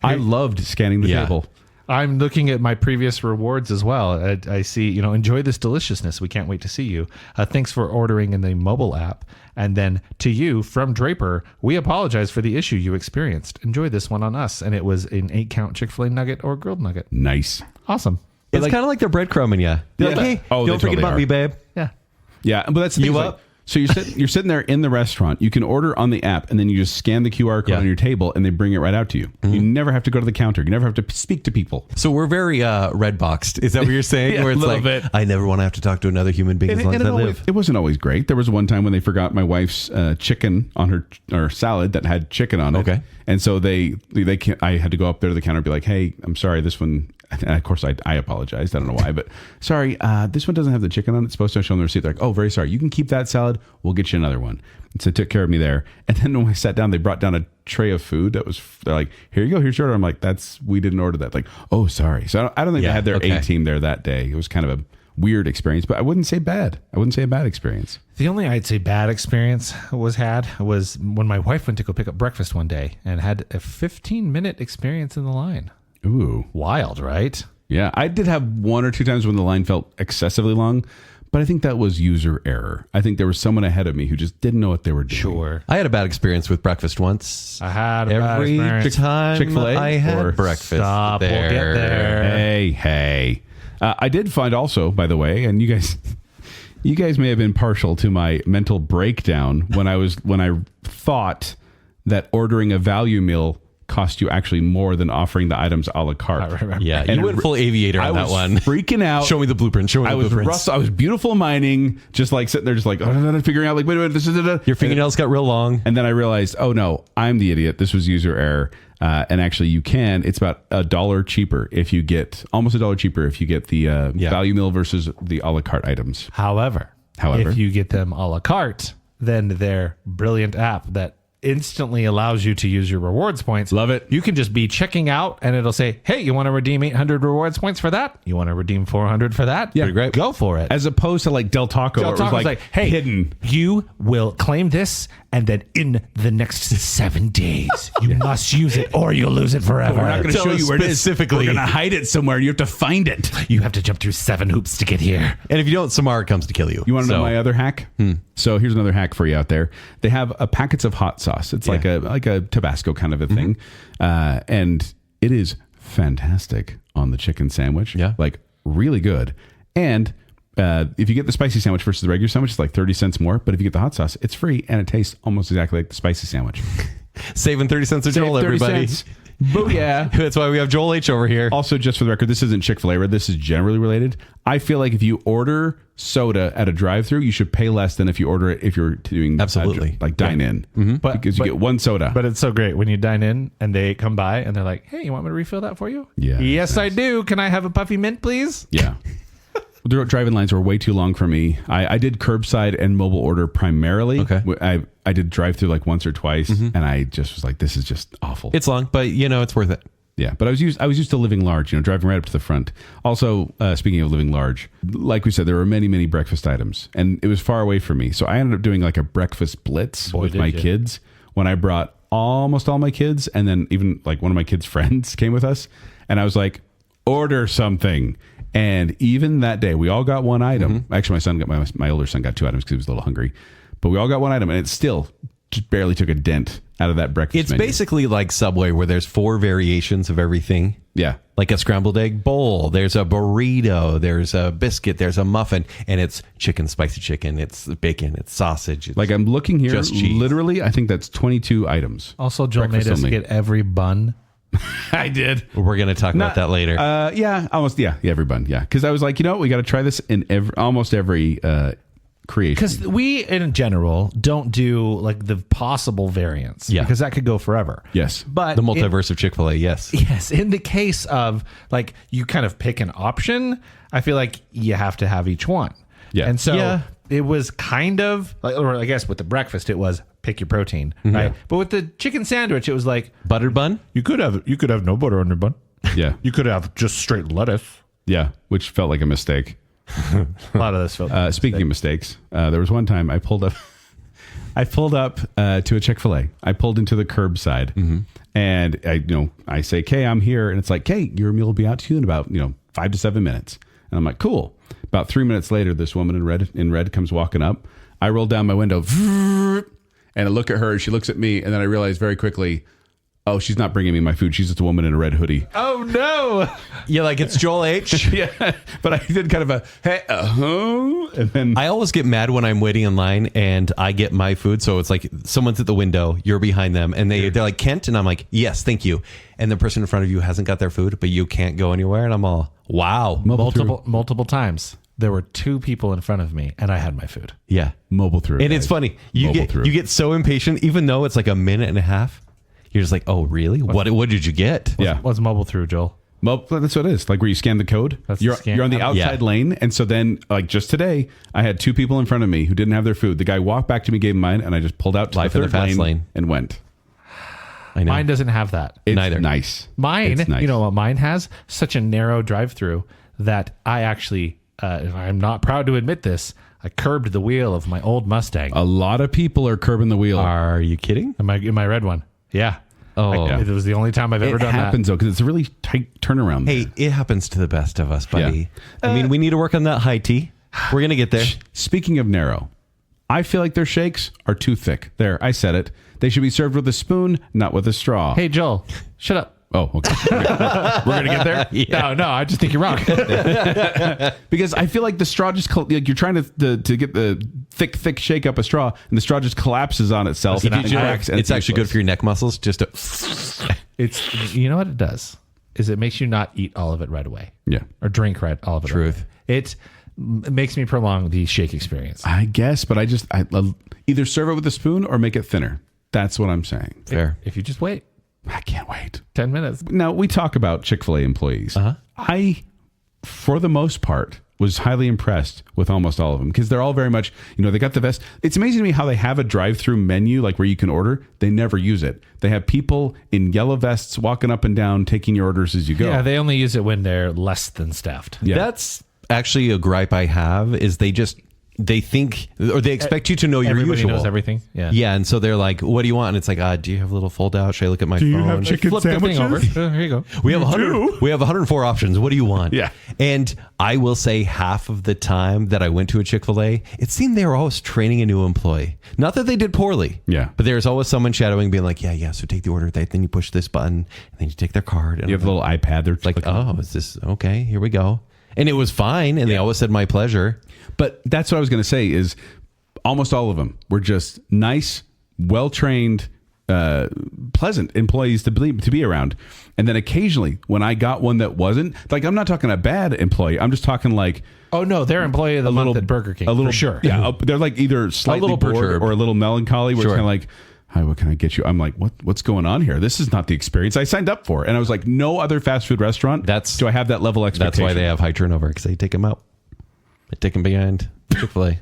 I loved scanning the table. I'm looking at my previous rewards as well. I see, enjoy this deliciousness. We can't wait to see you. Thanks for ordering in the mobile app. And then to you from Draper, we apologize for the issue you experienced. Enjoy this one on us. And it was an 8-count Chick-fil-A nugget or grilled nugget. Nice. Awesome. It's kind of like they're breadcrumbing you. They're like, hey, don't forget about me, babe. Yeah. Yeah. But that's the thing. Like, so you're sitting there in the restaurant. You can order on the app, and then you just scan the QR code on your table, and they bring it right out to you. You never have to go to the counter. You never have to speak to people. So we're very red boxed. Is that what you're saying? Where it's like, I never want to have to talk to another human being as long as I live. It wasn't always great. There was one time when they forgot my wife's chicken on her salad that had chicken on it. Okay. And so I had to go up there to the counter and be like, hey, I'm sorry, this one. And of course, I apologized. I don't know why, but sorry, this one doesn't have the chicken on it. It's supposed to show them the receipt. They're like, oh, very sorry. You can keep that salad. We'll get you another one. And so they took care of me there. And then when I sat down, they brought down a tray of food they're like, here you go. Here's your order. I'm like, we didn't order that. Like, oh, sorry. So I don't think they had their A team there that day. It was kind of a weird experience, but I wouldn't say bad. I wouldn't say a bad experience. The only I'd say bad experience was when my wife went to go pick up breakfast one day and had a 15-minute experience in the line. Ooh. Wild, right? Yeah, I did have one or two times when the line felt excessively long, but I think that was user error. I think there was someone ahead of me who just didn't know what they were doing. Sure. I had a bad experience with breakfast once. I had a bad experience. Every time Chick-fil-A I had breakfast Stop, there. we'll get there. Hey. I did find also, by the way, and you guys may have been partial to my mental breakdown when I thought that ordering a value meal cost you actually more than offering the items a la carte. I remember. Yeah, And you went full aviator on that one. Freaking out. Show me the blueprint. Show me the blueprints. I was beautiful mining, just like sitting there, just like figuring out, like, wait a minute, this is Your fingernails got real long. And then I realized, oh no, I'm the idiot. This was user error. And actually, it's about $1 cheaper if you get almost $1 cheaper if you get the value meal versus the a la carte items. However, if you get them a la carte, then their brilliant app that instantly allows you to use your rewards points. Love it. You can just be checking out and it'll say, hey, you want to redeem 800 rewards points for that? You want to redeem 400 for that? Yeah. Pretty great. Go for it. As opposed to like Del Taco, where it was like hey, hidden. You will claim this and then in the next 7 days, you must use it or you'll lose it forever. We're not going to show you where it is. Specifically. We're going to hide it somewhere and you have to find it. You have to jump through 7 hoops to get here. And if you don't, Samara comes to kill you. You want to know my other hack? So here's another hack for you out there. They have packets of hot sauce. It's like a Tabasco kind of a thing. And it is fantastic on the chicken sandwich. Yeah. Like really good. And if you get the spicy sandwich versus the regular sandwich, it's like 30 cents more. But if you get the hot sauce, it's free and it tastes almost exactly like the spicy sandwich. Saving 30 cents a Joel, everybody. Booyah. That's why we have Joel H over here. Also, just for the record, this isn't Chick-fil-A, but this is generally related. I feel like if you order soda at a drive-thru, you should pay less than if you order it if you're doing Absolutely. like dine-in. Because you get one soda. But it's so great when you dine in and they come by and they're like, hey, you want me to refill that for you? Yeah, Yes, nice. I do. Can I have a puffy mint, please? Yeah. The drive-in lines were way too long for me. I did curbside and mobile order primarily. Okay. I did drive-thru like once or twice, and I just was like, this is just awful. It's long, but it's worth it. Yeah, but I was used to living large, driving right up to the front. Also, speaking of living large, like we said, there were many, many breakfast items, and it was far away from me. So I ended up doing like a breakfast blitz with my kids when I brought almost all my kids, and then even like one of my kids' friends came with us, and I was like, order something. And even that day, we all got one item. Actually, my older son got 2 items because he was a little hungry, but we all got one item, and it still just barely took a dent out of that breakfast It's menu. basically like Subway where there's 4 variations of everything. Yeah. Like a scrambled egg bowl, there's a burrito, there's a biscuit, there's a muffin, and it's chicken, spicy chicken, it's bacon, it's sausage. It's Like I'm looking here, just cheese. literally, I think that's 22 items. Also, Joel Breakfast made us only. get every bun. I did. We're going to talk about that later. Almost. Yeah, every bun. Yeah, because I was like, we got to try this in almost every creation. Because we, in general, don't do like the possible variants. Yeah. Because that could go forever. Yes. But The multiverse of Chick-fil-A, yes. Yes, in the case of like you kind of pick an option, I feel like you have to have each one. Yeah. And so Yeah. it was kind of like, or I guess with the breakfast, it was pick your protein, right? But with the chicken sandwich, it was like Buttered bun? you could have no butter on your bun. Yeah. You could have just straight lettuce. Yeah, which felt like a mistake. A lot of this felt. Speaking of mistakes, there was one time I pulled up to a Chick-fil-A. I pulled into the curbside, and I say, "Okay, I'm here," and it's like, "Okay, your meal will be out to you in about 5 to 7 minutes." And I'm like, "Cool." About 3 minutes later, this woman in red comes walking up. I roll down my window, and I look at her. She looks at me, and then I realize very quickly, oh, she's not bringing me my food. She's just a woman in a red hoodie. Oh no! Yeah, like it's Joel H. Yeah, but I did kind of a hey, and then I always get mad when I'm waiting in line and I get my food. So it's like someone's at the window, you're behind them, and they're like, Kent? And I'm like, yes, thank you. And the person in front of you hasn't got their food, but you can't go anywhere. And I'm all, wow. Multiple times. There were 2 people in front of me, and I had my food. Yeah. mobile-thru. And it's funny. You get so impatient, even though it's like a minute and a half. You're just like, oh, really? What did you get? Yeah. What's mobile-thru, Joel? That's what it is. Like where you scan the code. That's You're the scan. on the outside lane. And so then, like just today, I had 2 people in front of me who didn't have their food. The guy walked back to me, gave him mine, and I just pulled out to Life the in third the fast lane. and went. I know. Mine doesn't have that. It's Neither. nice. Mine, It's nice. you know what mine has? Such a narrow drive-through that I actually, I'm not proud to admit this, I curbed the wheel of my old Mustang. A lot of people are curbing the wheel. Are you kidding? In my red one. Yeah. Oh. It was the only time I've ever It done happens though because it's a really tight turnaround. Hey, it happens to the best of us, buddy. Yeah. I mean, we need to work on that high tea. We're going to get there. Speaking of narrow, I feel like their shakes are too thick. There, I said it. They should be served with a spoon, not with a straw. Hey, Joel, shut up. Oh, okay. We're going to get there? Yeah. No, I just think you're wrong. Because I feel like the straw just, like you're trying to get the thick shake up a straw, and the straw just collapses on itself. It's actually good for your neck muscles. Just to It's, you know what it does is it makes you not eat all of it right away. Yeah. Or drink all of it. Truth. Right away. It makes me prolong the shake experience. I guess, but I either serve it with a spoon or make it thinner. That's what I'm saying. fair. If you just wait I can't wait. 10 minutes. Now, we talk about Chick-fil-A employees. I, for the most part, was highly impressed with almost all of them because they're all very much, they got the best. It's amazing to me how they have a drive-thru menu, like where you can order. They never use it. They have people in yellow vests walking up and down, taking your orders as you go. Yeah, they only use it when they're less than staffed. Yeah. That's actually a gripe I have is they think or they expect you to know your Everybody usual. knows everything. Yeah. Yeah, and so they're like, "What do you want?" And it's like, "Do you have a little fold out? Should I look at my phone?" you have chicken Flip the thing sandwiches? over. Here you go. We have 104 options. What do you want? Yeah. And I will say half of the time that I went to a Chick-fil-A, it seemed they were always training a new employee. Not that they did poorly. Yeah. But there's always someone shadowing being like, yeah, so take the order. Then you push this button and then you take their card. And You have a little iPad. They're like, is this okay? Here we go. And it was fine. And they always said my pleasure. But that's what I was going to say is almost all of them were just nice, well-trained, pleasant employees to be around. And then occasionally when I got one that wasn't, like I'm not talking a bad employee. I'm just talking like, Oh, no, they're employee of the month at Burger King. a little, for sure. Yeah, they're like either slightly bored perturbed. or a little melancholy where Sure. it's kind of like, hi, what can I get you? I'm like, what's going on here? This is not the experience I signed up for. And I was like, no other fast food restaurant. Do I have that level of expectation? That's why they have high turnover because they take them out. They take them behind Chick-fil-A.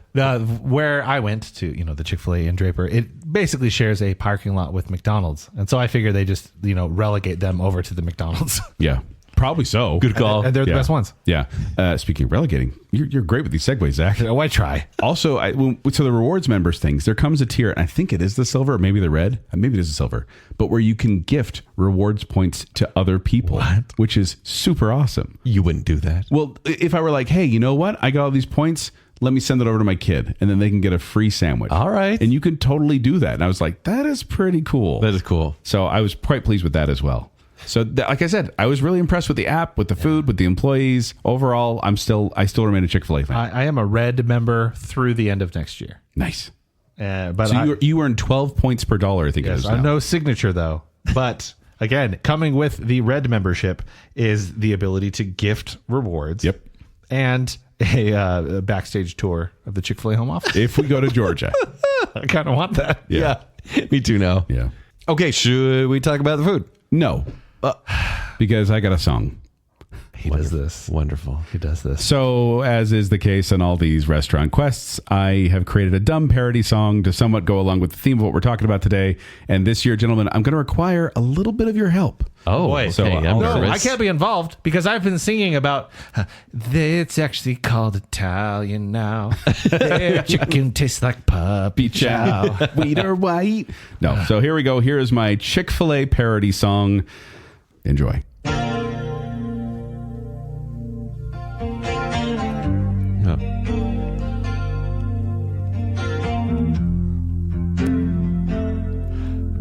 Where I went to, the Chick-fil-A in Draper, it basically shares a parking lot with McDonald's. And so I figure they just, relegate them over to the McDonald's. Yeah, probably so. Good call. And they're the best ones. Yeah. Speaking of relegating, you're great with these segues, Zach. Oh, I try. Also, so the rewards members things, there comes a tier, and I think it is the silver, or maybe the red, maybe it is the silver, but where you can gift rewards points to other people, which is super awesome. You wouldn't do that. Well, if I were like, hey, you know what? I got all these points. Let me send it over to my kid, and then they can get a free sandwich. All right. And you can totally do that. And I was like, that is pretty cool. That is cool. So I was quite pleased with that as well. So like I said, I was really impressed with the app, with the food, with the employees. Overall, I still remain a Chick-fil-A fan. I am a red member through the end of next year. Nice. But So you earn 12 points per dollar, I think it is now. No signature, though. But again, coming with the red membership is the ability to gift rewards. Yep. And a backstage tour of the Chick-fil-A home office. If we go to Georgia. I kind of want that. Yeah. Me too now. Yeah. Okay, should we talk about the food? No. Because I got a song. He does this. Wonderful. He does this. So, as is the case on all these restaurant quests, I have created a dumb parody song to somewhat go along with the theme of what we're talking about today. And this year, gentlemen, I'm going to require a little bit of your help. Oh, boy. So, okay. I'll- No, nervous. I can't be involved because I've been singing about it's actually called Italian now. Their chicken tastes like puppy chow. Wheat or white? No. So here we go. Here is my Chick-fil-A parody song. Enjoy.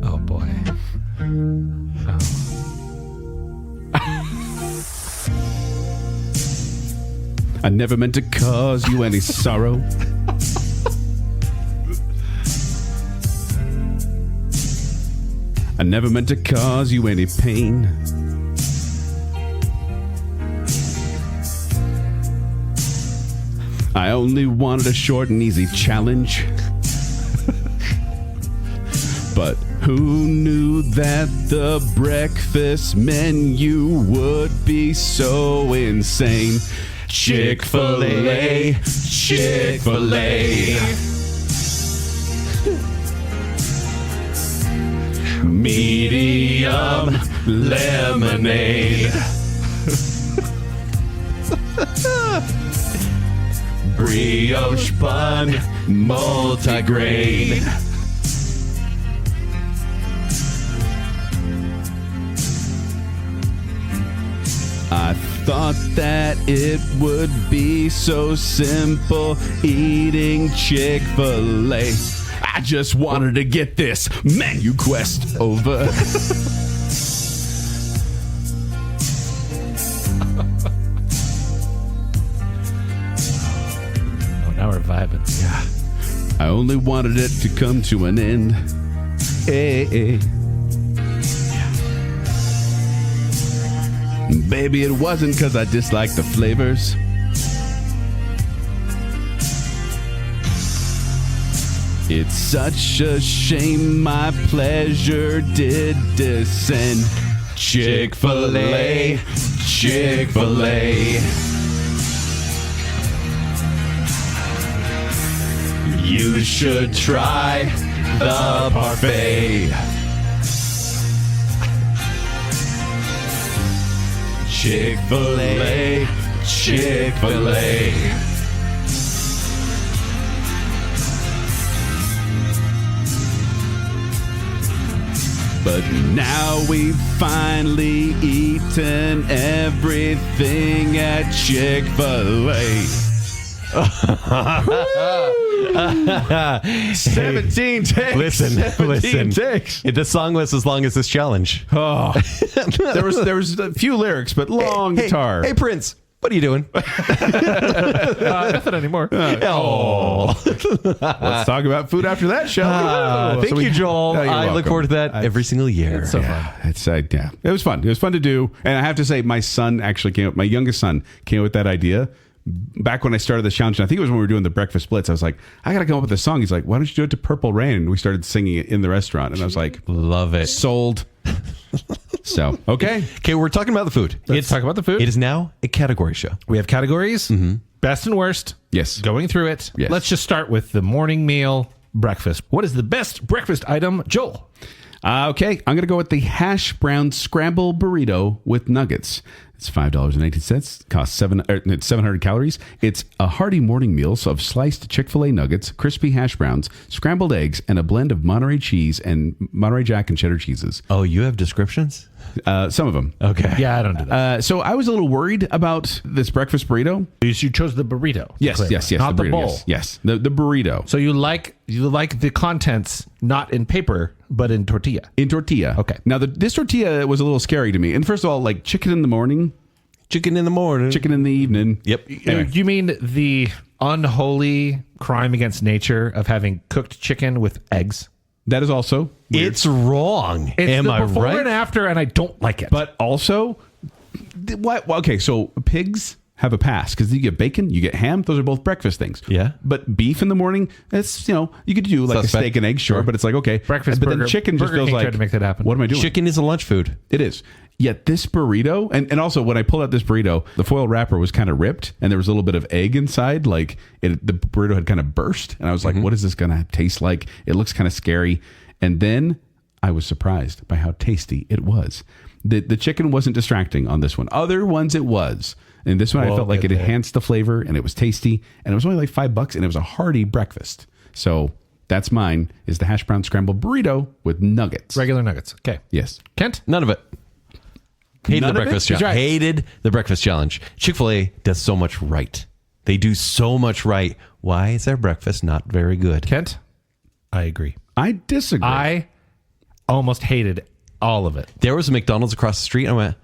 Oh boy. I never meant to cause you any sorrow. I never meant to cause you any pain. I only wanted a short and easy challenge. But who knew that the breakfast menu would be so insane? Chick-fil-A, Chick-fil-A. Medium lemonade. Brioche bun, multigrain. I thought that it would be so simple eating Chick-fil-A. I just wanted to get this menu quest over. I only wanted it to come to an end. Hey. Baby, it wasn't because I disliked the flavors. It's such a shame my pleasure did descend. Chick-fil-A, Chick-fil-A. You should try the parfait. Chick-fil-A, Chick-fil-A. But now we've finally eaten everything at Chick-fil-A. 17 takes. Listen. Takes. The song was as long as this challenge. Oh, there was a few lyrics, but long guitar. Hey, Prince. What are you doing? Nothing anymore. Let's talk about food after that, shall we? Thank you, Joel. You're I welcome. look forward to that every single year. It's so fun. It was fun. It was fun to do, and I have to say, my son actually came up. My youngest son came up with that idea back when I started this challenge. And I think it was when we were doing the breakfast splits. I was like, I got to come up with a song. He's like, why don't you do it to Purple Rain? And we started singing it in the restaurant, and I was like, love it. Sold. So, okay, we're talking about the food. Let's talk about the food. It is now a category show. We have categories, best and worst. Yes. Going through it. Yes. Let's just start with the morning meal, breakfast. What is the best breakfast item, Joel? Okay, I'm going to go with the hash brown scramble burrito with nuggets. It's $5.19. Costs 700 calories. It's a hearty morning meal of sliced Chick-fil-A nuggets, crispy hash browns, scrambled eggs, and a blend of Monterey cheese and Monterey Jack and cheddar cheeses. Oh, you have descriptions? Some of them. Okay. Yeah, I don't do that. So I was a little worried about this breakfast burrito. You chose the burrito. Yes. Not the burrito, bowl. Yes. The burrito. So you like the contents not in paper, but in tortilla. In tortilla. Okay. Now, this tortilla was a little scary to me. And first of all, like chicken in the morning, Chicken in the morning. chicken in the evening. Yep. Anyway. You mean the unholy crime against nature of having cooked chicken with eggs? That is also weird. It's wrong. It's Am the I before right? and after, and I don't like it. But also, what? Well, okay, so pigs have a pass because you get bacon, you get ham. Those are both breakfast things. Yeah. But beef in the morning, it's, you could do like Suspect. a steak and eggs, sure. But it's like, okay. Breakfast But burger- then chicken just Burger feels King like, tried to make that happen. What am I doing? Chicken is a lunch food. It is. Yet this burrito, and also when I pulled out this burrito, the foil wrapper was kind of ripped and there was a little bit of egg inside. Like the burrito had kind of burst. And I was like, what is this going to taste like? It looks kind of scary. And then I was surprised by how tasty it was. The chicken wasn't distracting on this one. Other ones it was. And this one I felt like it enhanced the flavor and it was tasty. And it was only like $5 and it was a hearty breakfast. So that's mine, is the hash brown scrambled burrito with nuggets. regular nuggets. Okay. Yes. Kent? None of it. Hated None the of it? breakfast He's challenge. right. Hated the breakfast challenge. Chick-fil-A does so much right. They do so much right. Why is their breakfast not very good? Kent? I agree. I disagree. I almost hated all of it. There was a McDonald's across the street. And I went,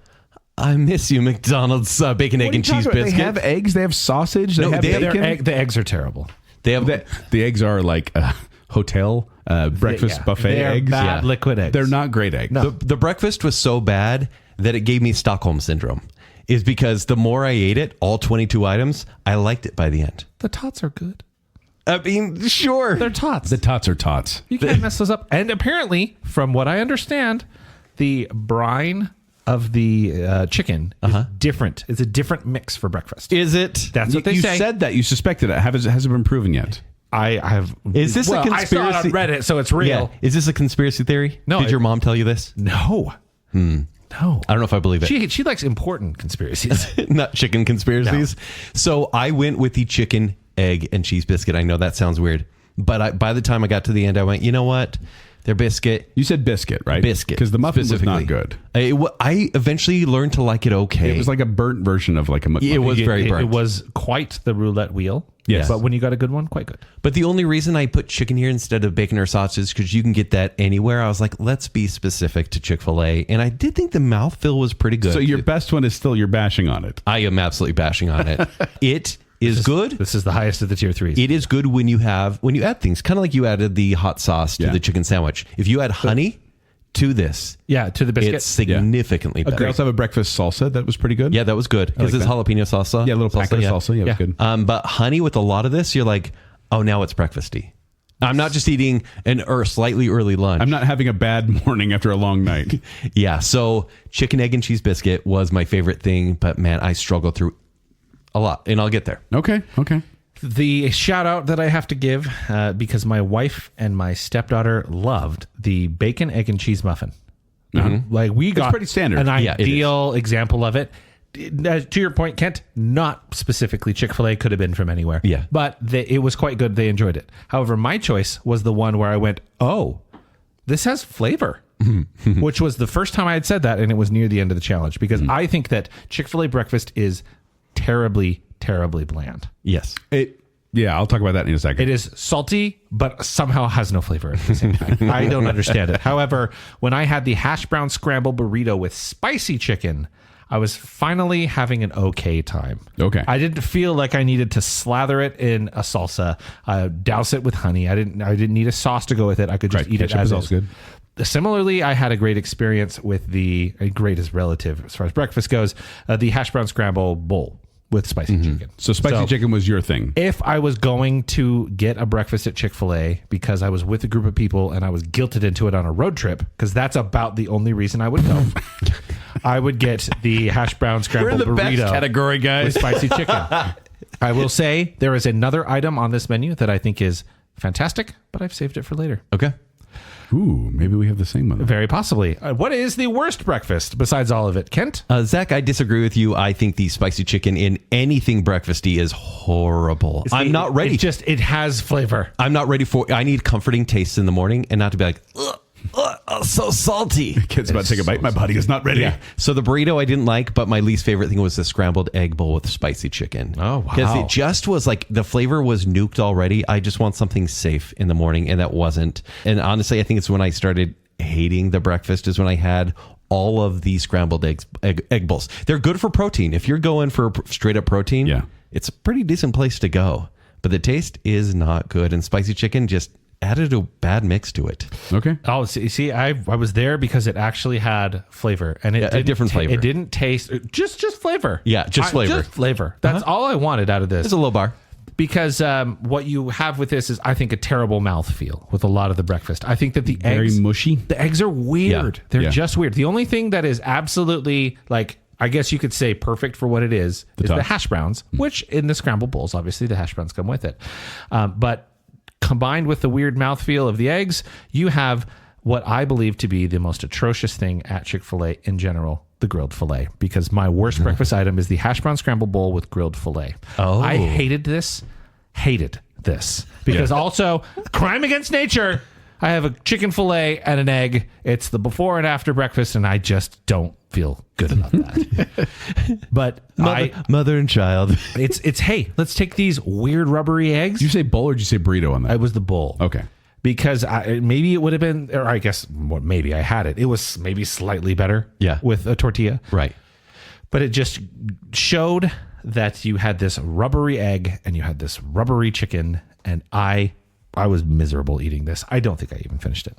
I miss you, McDonald's bacon, egg, and cheese biscuit. They have eggs. They have sausage. They have bacon. The eggs are terrible. They have The eggs are like hotel breakfast buffet They're eggs. bad liquid eggs. They're not great eggs. the breakfast was so bad that it gave me Stockholm syndrome. Is because the more I ate it, all 22 items, I liked it by the end. The tots are good. I mean, sure. They're tots. The tots are tots. You can't mess those up. And apparently, from what I understand, the brine of the chicken is different. It's a different mix for breakfast. Is it? That's what they you say. said that. You suspected it. Hasn't been proven yet. I have. Is this a I saw it conspiracy? on Reddit, so it's real. Yeah. Is this a conspiracy theory? No, Did your mom tell you this? No. No. I don't know if I believe it. She likes important conspiracies. Not chicken conspiracies. So I went with the chicken, egg, and cheese biscuit. I know that sounds weird, but by the time I got to the end, I went, you know what? Their biscuit. You said biscuit, right? Biscuit. Because the muffin was specifically. not good. I eventually learned to like it okay. It was like a burnt version of like a muffin. It was very It burnt. was quite the roulette wheel. Yes. But when you got a good one, quite good. But the only reason I put chicken here instead of bacon or sausage is because you can get that anywhere. I was like, let's be specific to Chick-fil-A. And I did think the mouthfeel was pretty good. So your best one is still you're bashing on it. I am absolutely bashing on it. It is good. This is the highest of the tier 3s. It is good when you add things, kind of like you added the hot sauce to the chicken sandwich. If you add honey to this, to the biscuit, it's significantly better. They also have a breakfast salsa that was pretty good. Yeah, that was good because it's jalapeno salsa. Yeah, a little packet of salsa. Yeah, it was good. But honey with a lot of this, you're like, oh, now it's breakfasty. I'm not just eating an slightly early lunch. I'm not having a bad morning after a long night. Yeah, so chicken, egg, and cheese biscuit was my favorite thing, but man, I struggled through a lot, and I'll get there. Okay. The shout out that I have to give, because my wife and my stepdaughter loved the bacon, egg, and cheese muffin. Like we got pretty standard. an ideal example of it. To your point, Kent, not specifically Chick-fil-A, could have been from anywhere. Yeah. But it was quite good. They enjoyed it. However, my choice was the one where I went, oh, this has flavor, which was the first time I had said that. And it was near the end of the challenge because I think that Chick-fil-A breakfast is terribly, terribly bland. Yes. Yeah, I'll talk about that in a second. It is salty, but somehow has no flavor at the same time. I don't understand it. However, when I had the hash brown scramble burrito with spicy chicken, I was finally having an okay time. Okay. I didn't feel like I needed to slather it in a salsa, douse it with honey. I didn't need a sauce to go with it. I could just eat it as is. Good. Similarly, I had a great experience with great is relative as far as breakfast goes, the hash brown scramble bowl with spicy chicken. So spicy chicken was your thing. If I was going to get a breakfast at Chick-fil-A because I was with a group of people and I was guilted into it on a road trip, because that's about the only reason I would go, I would get the hash brown scrambled We're in the burrito best category, guys. with spicy chicken. I will say there is another item on this menu that I think is fantastic, but I've saved it for later. Okay. Ooh, maybe we have the same one. Very possibly. What is the worst breakfast besides all of it, Kent? Zach, I disagree with you. I think the spicy chicken in anything breakfasty is horrible. I'm not ready. It has flavor. I'm not ready for. I need comforting tastes in the morning and not to be like, so salty. Kid's about to take a bite. My body is not ready. Yeah. So the burrito I didn't like, but my least favorite thing was the scrambled egg bowl with spicy chicken. Oh, wow. Because it just was like the flavor was nuked already. I just want something safe in the morning, and that wasn't. And honestly, I think it's when I started hating the breakfast is when I had all of the scrambled egg bowls. They're good for protein. If you're going for straight up protein, it's a pretty decent place to go. But the taste is not good, and spicy chicken just added a bad mix to it. Okay. Oh, see, I was there because it actually had flavor, and it a different flavor. It didn't taste just flavor. Yeah, just flavor. Just flavor. That's all I wanted out of this. It's a low bar. Because what you have with this is, I think, a terrible mouthfeel with a lot of the breakfast. I think that the eggs, very mushy. The eggs are weird. Yeah. They're just weird. The only thing that is absolutely, like, I guess you could say perfect for what it is the hash browns, which in the scrambled bowls, obviously the hash browns come with it. But combined with the weird mouthfeel of the eggs, you have what I believe to be the most atrocious thing at Chick-fil-A in general, the grilled filet. Because my worst breakfast item is the hash brown scramble bowl with grilled filet. Oh. I hated this. Because also, crime against nature, I have a chicken filet and an egg. It's the before and after breakfast, and I just don't feel good about that. But mother and child. It's hey, let's take these weird rubbery eggs. Did you say bowl or did you say burrito on that? It was the bowl. Okay. Because maybe it would have been, or I guess maybe I had it. It was maybe slightly better with a tortilla. Right. But it just showed that you had this rubbery egg and you had this rubbery chicken, and I was miserable eating this. I don't think I even finished it.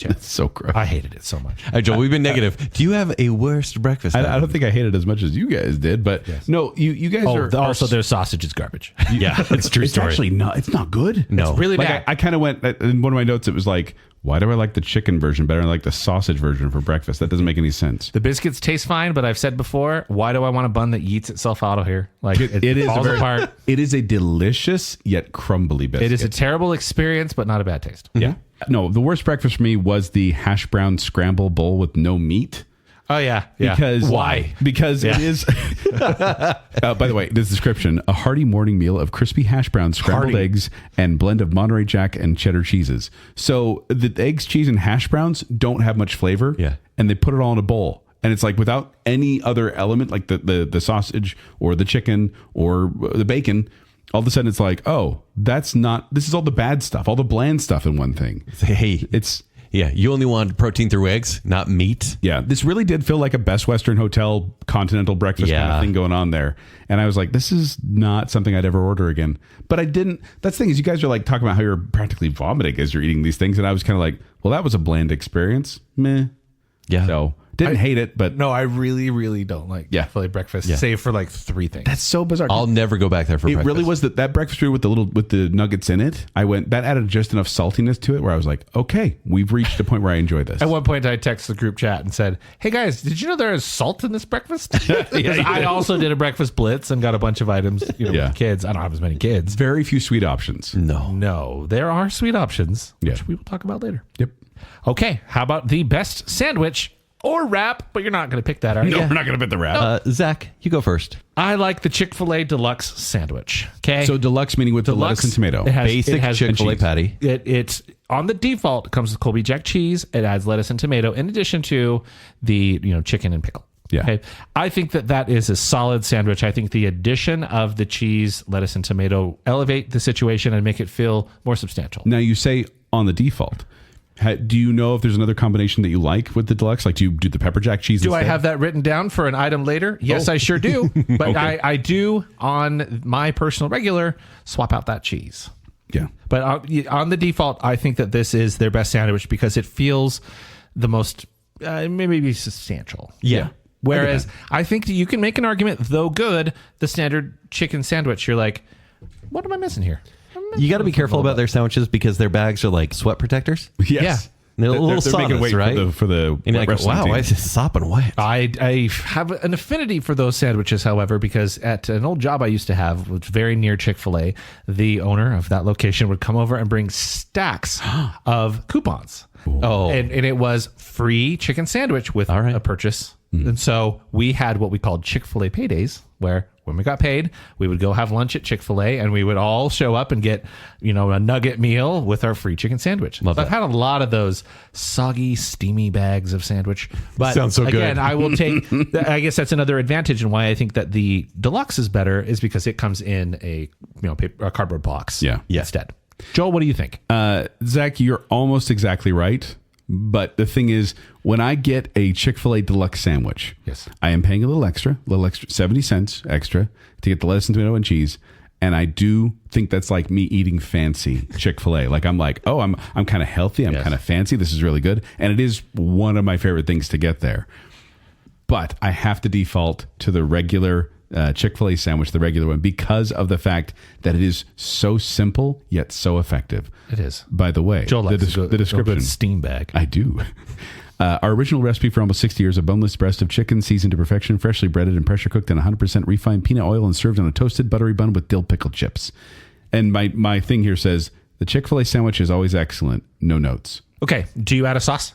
It's so gross. I hated it so much. All right, Joel, we've been negative. Do you have a worst breakfast? I don't think I hate it as much as you guys did, but no, you guys are also their sausage is garbage. Yeah, it's true It's story. actually not. It's not good. No. It's really Like bad. I kind of went in one of my notes. It was like, why do I like the chicken version better than I like the sausage version for breakfast? That doesn't make any sense. The biscuits taste fine, but I've said before, why do I want a bun that yeets itself out of here? Like it falls apart. It is a delicious yet crumbly biscuit. It is a terrible experience, but not a bad taste. Yeah. No, the worst breakfast for me was the hash brown scramble bowl with no meat. Oh, yeah. Because why? Because it is. By the way, this description: a hearty morning meal of crispy hash browns, scrambled eggs, and blend of Monterey Jack and cheddar cheeses. So the eggs, cheese, and hash browns don't have much flavor. Yeah. And they put it all in a bowl, and it's like without any other element, like the sausage or the chicken or the bacon. All of a sudden, it's like, oh, this is all the bad stuff, all the bland stuff in one thing. Hey, Yeah, you only want protein through eggs, not meat. Yeah, this really did feel like a Best Western Hotel continental breakfast kind of thing going on there. And I was like, this is not something I'd ever order again. But I didn't. That's the thing is you guys are like talking about how you're practically vomiting as you're eating these things. And I was kind of like, well, that was a bland experience. Meh. Yeah. So didn't hate it, but No, I really, really don't like Chick-fil-A breakfast, save for like 3 things. that's so bizarre. I'll never go back there for breakfast. It really was that breakfast food with the nuggets in it. That added just enough saltiness to it where I was like, okay, we've reached a point where I enjoy this. At one point, I texted the group chat and said, "Hey guys, did you know there is salt in this breakfast?" Because I also did a breakfast blitz and got a bunch of items. With kids. I don't have as many kids. Very few sweet options. No, there are sweet options, which we will talk about later. Yep. Okay, how about the best sandwich or wrap? But you're not going to pick that, are you? No, we're not going to pick the wrap. Zach, you go first. I like the Chick-fil-A deluxe sandwich. Okay, So deluxe meaning with the lettuce and tomato. Basic Chick-fil-A patty. It's on the default. It comes with Colby Jack cheese. It adds lettuce and tomato in addition to the chicken and pickle. Yeah. Okay. I think that is a solid sandwich. I think the addition of the cheese, lettuce, and tomato elevate the situation and make it feel more substantial. Now you say on the default. Do you know if there's another combination that you like with the deluxe? Like, do you do the pepper jack cheese? Do instead? I have that written down for an item later? Yes, I sure do. But Okay. I do on my personal regular swap out that cheese. Yeah. But on the default, I think that this is their best sandwich because it feels the most maybe substantial. Yeah. Whereas I think that you can make an argument, though good, the standard chicken sandwich. You're like, what am I missing here? You got to be careful about their sandwiches because their bags are like sweat protectors. Yes. Yeah. They're a little they're making sawdust, weight right? for the And you're like, wrestling wow, team. why is it sopping wet? I have an affinity for those sandwiches, however, because at an old job I used to have, which was very near Chick-fil-A, the owner of that location would come over and bring stacks of coupons. Oh. And it was free chicken sandwich with All right. a purchase. And so we had what we called Chick-fil-A paydays, where when we got paid, we would go have lunch at Chick-fil-A and we would all show up and get, a nugget meal with our free chicken sandwich. Love So I've that. had a lot of those soggy, steamy bags of sandwich. But Sounds so again, good. I will take, I guess that's another advantage and why I think that the deluxe is better is because it comes in a cardboard box instead. Joel, what do you think? Zach, you're almost exactly right. But the thing is, when I get a Chick-fil-A deluxe sandwich, Yes. I am paying a little extra, 70 cents extra to get the lettuce and tomato and cheese. And I do think that's like me eating fancy Chick-fil-A. Like I'm like, oh, I'm kind of healthy. I'm kind of fancy. This is really good. And it is one of my favorite things to get there. But I have to default to the regular Chick-fil-A sandwich, the regular one, because of the fact that it is so simple yet so effective. It is. By the way, Joel likes the description. steam bag. I do. Our original recipe for almost 60 years, a boneless breast of chicken seasoned to perfection, freshly breaded and pressure cooked in 100% refined peanut oil and served on a toasted buttery bun with dill pickle chips. And my thing here says, the Chick-fil-A sandwich is always excellent. No notes. Okay. Do you add a sauce?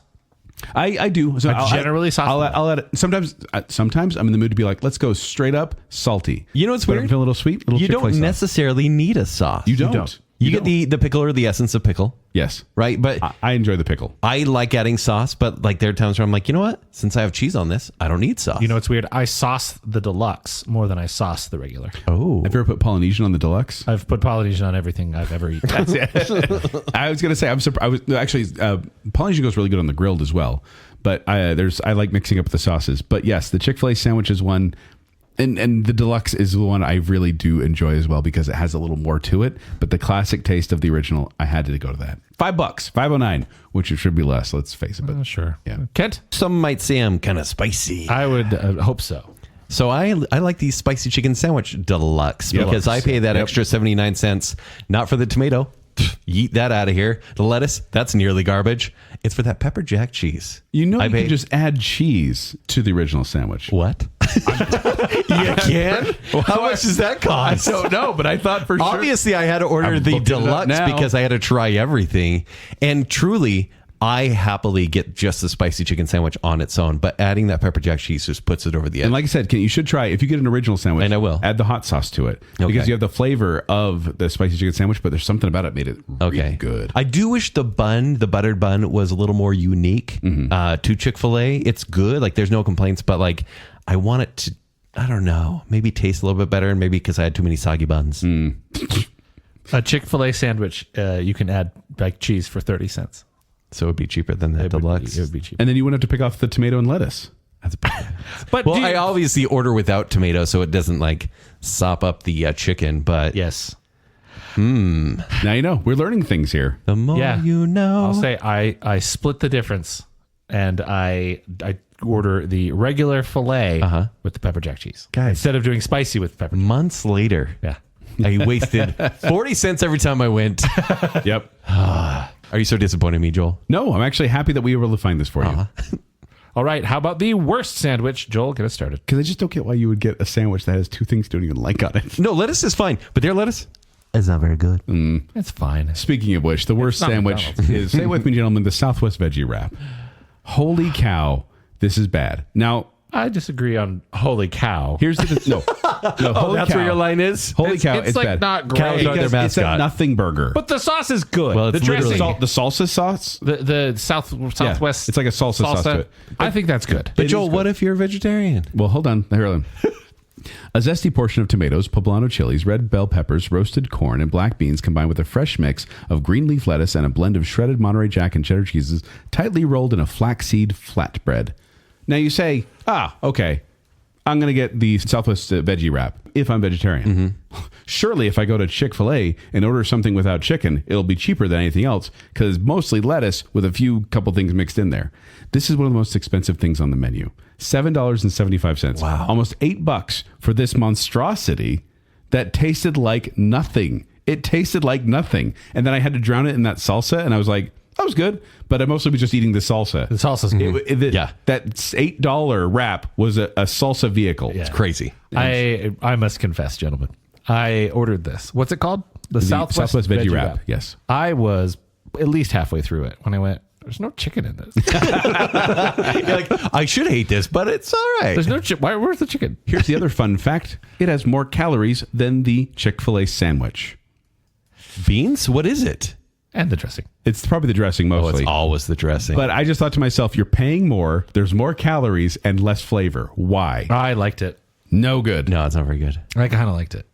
I do. So generally sauce. I'll add it. Sometimes I'm in the mood to be like, let's go straight up salty. You know what's But weird? I'm feeling a little sweet. Little You Chick-fil-A don't sauce. necessarily need a sauce. You don't. You get the pickle or the essence of pickle, Yes. right? But I enjoy the pickle. I like adding sauce, but like there are times where I'm like, you know what? Since I have cheese on this, I don't need sauce. You know, it's weird. I sauce the deluxe more than I sauce the regular. Oh. Have you ever put Polynesian on the deluxe? I've put Polynesian on everything I've ever eaten. I was gonna say I'm surprised. Polynesian goes really good on the grilled as well. But I like mixing up the sauces. But yes, the Chick-fil-A sandwich is one, and the deluxe is the one I really do enjoy as well because it has a little more to it. But the classic taste of the original, I had to go to that. $5, $5.09, which it should be less. Let's face it. But Sure. Yeah. Kent? Some might say I'm kind of spicy. I would hope so. So I like the spicy chicken sandwich deluxe because I pay that extra 79 cents, not for the tomato. Yeet that out of here. The lettuce, that's nearly garbage. It's for that pepper jack cheese. you I can just add cheese to the original sandwich. What? You can? How much does that cost? I don't know, but I thought for sure. Obviously, I had to order I'm the looking it up deluxe now. because I had to try everything. And truly, I happily get just the spicy chicken sandwich on its own, but adding that pepper jack cheese just puts it over the edge. And like I said, you should try, if you get an original sandwich, And I will. add the hot sauce to it. Okay. Because you have the flavor of the spicy chicken sandwich, but there's something about it made it really good. I do wish the buttered bun, was a little more unique to Chick-fil-A. It's good. Like, there's no complaints, but like, I want it to, I don't know, maybe taste a little bit better, and maybe because I had too many soggy buns. A Chick-fil-A sandwich, you can add like cheese for 30 cents. So it would be cheaper than the deluxe. It would be cheaper. And then you wouldn't have to pick off the tomato and lettuce. But Well, I obviously order without tomato, so it doesn't like sop up the chicken. But yes. Now you know. We're learning things here. the more you know. I'll say I split the difference, and I order the regular filet with the pepper jack cheese instead of doing spicy with pepper. Months later, Yeah. I wasted 40 cents every time I went. Yep. Are you so disappointed in me, Joel? No, I'm actually happy that we were able to find this for you. All right. How about the worst sandwich? Joel, get us started. Because I just don't get why you would get a sandwich that has two things you don't even like on it. No, lettuce is fine, but their lettuce is not very good. It's fine. Speaking of which, the worst not sandwich McDonald's. is, say with me, gentlemen, the Southwest Veggie Wrap. Holy cow, this is bad. Now, I disagree on holy cow. here's the no. Holy That's cow. where your line is? Holy cow, it's it's like bad. not great. Cows are their Because it's a mascot. nothing burger. But the sauce is good. Well, the it's dressing, literally- the salsa sauce. the Southwest. it's like a salsa sauce to it. I think that's good. But Joel, what if you're a vegetarian? Well, hold on. Here, hold on. A zesty portion of tomatoes, poblano chilies, red bell peppers, roasted corn, and black beans combined with a fresh mix of green leaf lettuce and a blend of shredded Monterey Jack and cheddar cheeses tightly rolled in a flaxseed flatbread. Now you say, okay, I'm going to get the Southwest Veggie Wrap if I'm vegetarian. Surely if I go to Chick-fil-A and order something without chicken, it'll be cheaper than anything else because mostly lettuce with a few couple things mixed in there. This is one of the most expensive things on the menu. $7.75. Wow. Almost $8 for this monstrosity that tasted like nothing. It tasted like nothing. And then I had to drown it in that salsa and I was like, that was good, but I mostly was just eating the salsa. The salsa's good. Yeah. That $8 wrap was a salsa vehicle. It's crazy. I must confess, gentlemen, I ordered this. What's it called? The Southwest Veggie Wrap. Yes. I was at least halfway through it when I went, there's no chicken in this. You're like, I should hate this, but it's all right. There's no chicken. Where's the chicken? Here's the other fun fact. It has more calories than the Chick-fil-A sandwich. Beans? What is it? And the dressing. It's probably the dressing Oh, mostly. it's always the dressing. But I just thought to myself, you're paying more, there's more calories, and less flavor. Why? I liked it. No good. no, it's not very good. I kind of liked it.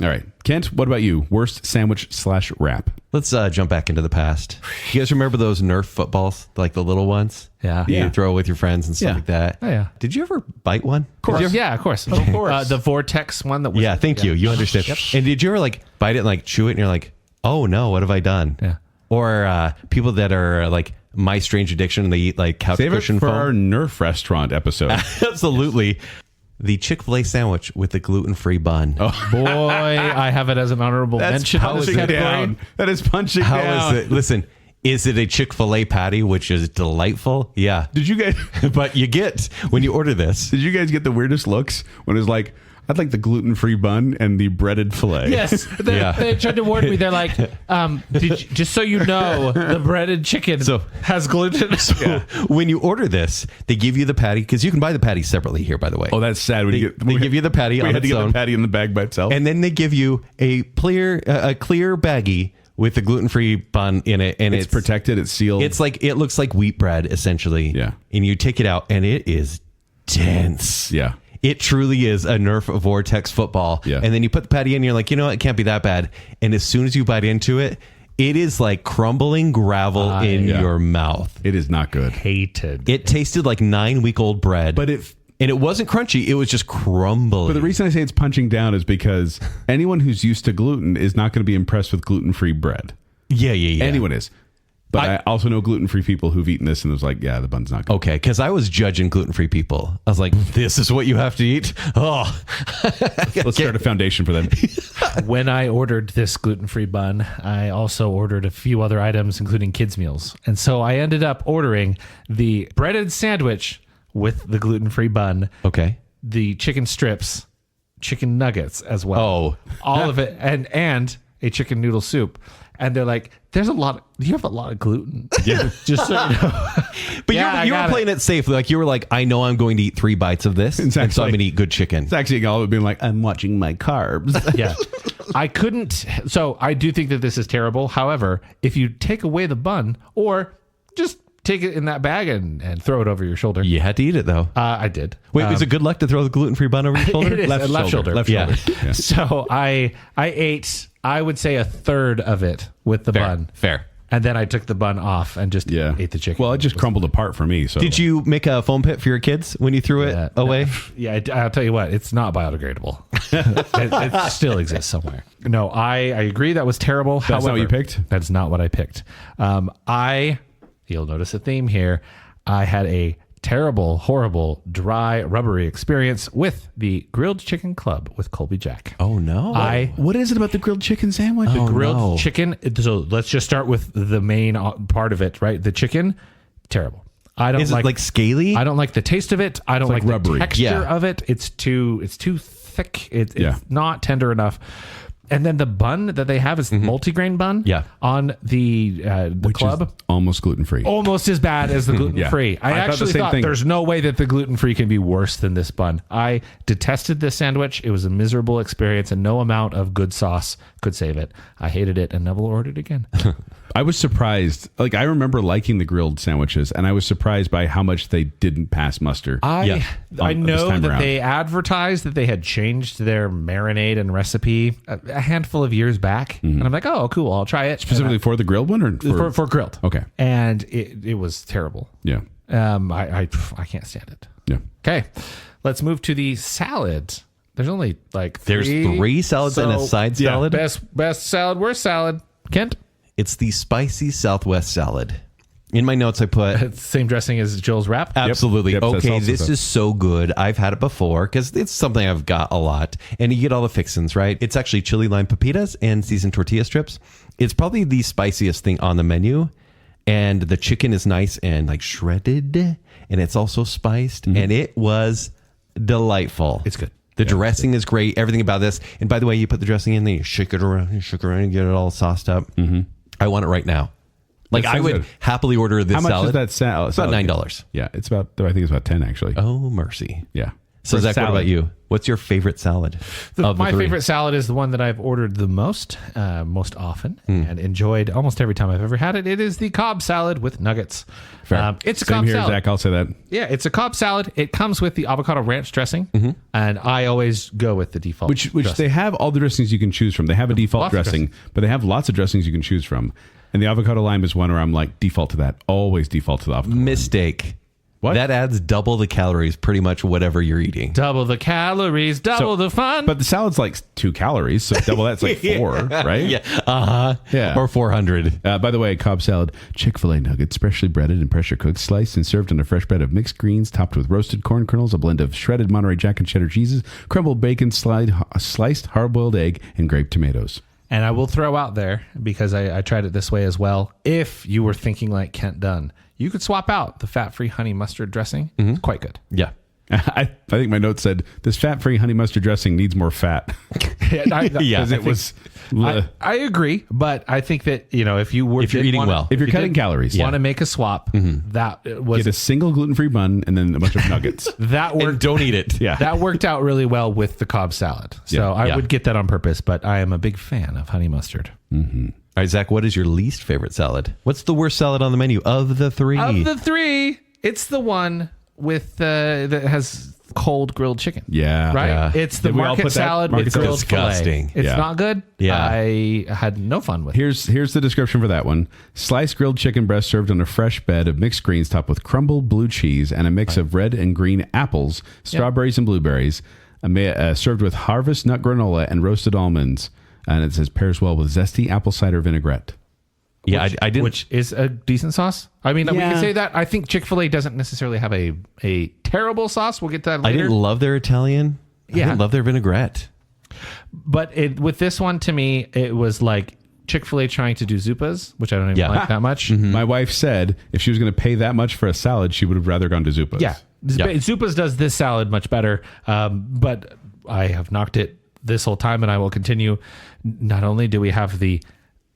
All right. Kent, what about you? Worst sandwich / wrap? Let's jump back into the past. You guys remember those Nerf footballs, like the little ones? Yeah. You throw with your friends and stuff Yeah. like that. Oh, yeah. Did you ever bite one? Of course. Yeah, of course. Of course. The Vortex one that was. Yeah, thank you. You understand. And did you ever like bite it and like chew it and you're like, oh no, what have I done? Yeah. Or people that are like My Strange Addiction and they eat like couch Save it cushion for foam. our Nerf restaurant episode. Absolutely. The Chick-fil-A sandwich with the gluten-free bun. Oh, Boy, I have it as an honorable mention. How is it down? That is punching How down. is it? Listen, is it a Chick-fil-A patty, which is delightful? Yeah. Did you guys But you get, when you order this, Did you guys get the weirdest looks when it was like, I'd like the gluten-free bun and the breaded filet? Yes, they tried to warn me. They're like, just so you know, the breaded chicken has gluten. when you order this, they give you the patty, because you can buy the patty separately here, by the way. Oh, that's sad. When They give you the patty we on had to its get own. the patty in the bag by itself. And then they give you a clear baggie with the gluten-free bun in it. And it's protected. It's sealed. It's like, it looks like wheat bread, essentially. Yeah. And you take it out, and it is dense. Yeah. It truly is a Nerf Vortex football. Yeah. And then you put the patty in, and you're like, you know what? It can't be that bad. And as soon as you bite into it, it is like crumbling gravel in your mouth. It is not good. Hated. It tasted like 9-week-old bread. But and it wasn't crunchy. It was just crumbling. But the reason I say it's punching down is because anyone who's used to gluten is not going to be impressed with gluten-free bread. Yeah. Anyone is. But I also know gluten-free people who've eaten this and was like, yeah, the bun's not good. Okay, because I was judging gluten-free people. I was like, this is what you have to eat? Oh. Let's start a foundation for them. When I ordered this gluten-free bun, I also ordered a few other items, including kids' meals. And so I ended up ordering the breaded sandwich with the gluten-free bun, Okay. the chicken strips, chicken nuggets as well. Oh. All of it, and a chicken noodle soup. And they're like, you have a lot of gluten. Yeah. Just so you know. But Yeah, you were I got playing it safe. Like, you were like, I know I'm going to eat 3 bites of this, and so I'm actually- going to eat good chicken. It's actually all being like, I'm watching my carbs. Yeah. I couldn't. So I do think that this is terrible. However, if you take away the bun or just take it in that bag and throw it over your shoulder. You had to eat it, though. I did. Wait, was it good luck to throw the gluten-free bun over your shoulder? It is. Left shoulder. Left Yeah. shoulder. Yeah. So I ate, I would say, a third of it with the bun. Fair. And then I took the bun off and just ate the chicken. Well, it just crumbled apart for me. So did you make a foam pit for your kids when you threw it away? Yeah, I'll tell you what, it's not biodegradable. it still exists somewhere. No, I agree that was terrible. That's not what you picked? That's not what I picked. You'll notice a theme here. I had a terrible, horrible, dry, rubbery experience with the Grilled Chicken Club with Colby Jack. Oh, no. What is it about the grilled chicken sandwich? The grilled chicken. So let's just start with the main part of it, right? The chicken, terrible. I don't Is it like scaly? I don't like the taste of it. I don't like rubbery. the texture of it. It's too thick. It's not tender enough. And then the bun that they have is multigrain bun on the Which club. Is almost gluten-free. Almost as bad as the gluten-free. I actually thought there's no way that the gluten-free can be worse than this bun. I detested this sandwich. It was a miserable experience, and no amount of good sauce could save it. I hated it and never ordered again. I was surprised. Like, I remember liking the grilled sandwiches, and I was surprised by how much they didn't pass muster. I know that they advertised that they had changed their marinade and recipe a handful of years back, and I'm like, oh, cool, I'll try it. Specifically for the grilled one, or for grilled? Okay, and it was terrible. Yeah, I can't stand it. Yeah. Okay, let's move to the salad. There's only like there's three salads and a side salad. Best salad, worst salad. Kent. It's the spicy Southwest salad. In my notes, I put same dressing as Jill's wrap. Absolutely. Yep, okay, this is so good. I've had it before because it's something I've got a lot. And you get all the fixins, right? It's actually chili lime pepitas and seasoned tortilla strips. It's probably the spiciest thing on the menu. And the chicken is nice and like shredded. And it's also spiced. And it was delightful. It's good. The dressing is great. Everything about this. And by the way, you put the dressing in, then you shake it around, and get it all sauced up. I want it right now. Like, I would happily order this salad. How much is that salad? It's about $9. Yeah, it's about, I think it's about 10 actually. Oh, mercy. Yeah. So, Zach, what about you? What's your favorite salad? My favorite salad is the one that I've ordered the most often and enjoyed almost every time I've ever had it. It is the Cobb salad with nuggets. Fair. It's a Same Cobb here, salad. Zach, I'll say that. Yeah, it's a Cobb salad. It comes with the avocado ranch dressing, and I always go with the default. Which dressing. they have all the dressings you can choose from. They have a default dressing, but they have lots of dressings you can choose from. And the avocado lime is one where I'm like, default to that. Always default to the avocado Mistake. What? That adds double the calories, pretty much whatever you're eating. Double the calories, double the fun. But the salad's like 2 calories, so double that's like 4, right? Yeah. Yeah. Or 400. By the way, Cobb salad, Chick-fil-A nuggets, freshly breaded and pressure cooked, sliced and served on a fresh bed of mixed greens, topped with roasted corn kernels, a blend of shredded Monterey Jack and cheddar cheeses, crumbled bacon, sliced hard-boiled egg, and grape tomatoes. And I will throw out there, because I tried it this way as well, if you were thinking like Kent Dunn, you could swap out the fat-free honey mustard dressing. It's quite good. Yeah. I think my note said, this fat-free honey mustard dressing needs more fat. Yeah. It was... I agree, but I think that, if you're eating well, if you're cutting calories, want to make a swap, that was get a single gluten-free bun and then a bunch of nuggets. that worked. And don't eat it. Yeah, that worked out really well with the Cobb salad. So I would get that on purpose, but I am a big fan of honey mustard. All right, Zach, what is your least favorite salad? What's the worst salad on the menu of the three? Of the three, it's the one with that has cold grilled chicken. Yeah. Right? Yeah. It's the Did we all market put that- salad market with salad? grilled Disgusting. filet. It's Yeah. not good. Yeah. I had no fun with it. Here's the description for that one. Sliced grilled chicken breast served on a fresh bed of mixed greens topped with crumbled blue cheese and a mix of red and green apples, strawberries and blueberries, served with harvest nut granola and roasted almonds. And it says pairs well with zesty apple cider vinaigrette. Yeah, I didn't. Which is a decent sauce. I mean, we can say that. I think Chick-fil-A doesn't necessarily have a terrible sauce. We'll get to that later. I didn't love their Italian. I didn't love their vinaigrette. But with this one, to me, it was like Chick-fil-A trying to do Zupas, which I don't even like that much. My wife said if she was going to pay that much for a salad, she would have rather gone to Zupa's. Yeah. Zupas does this salad much better. But I have knocked it this whole time, and I will continue. Not only do we have the,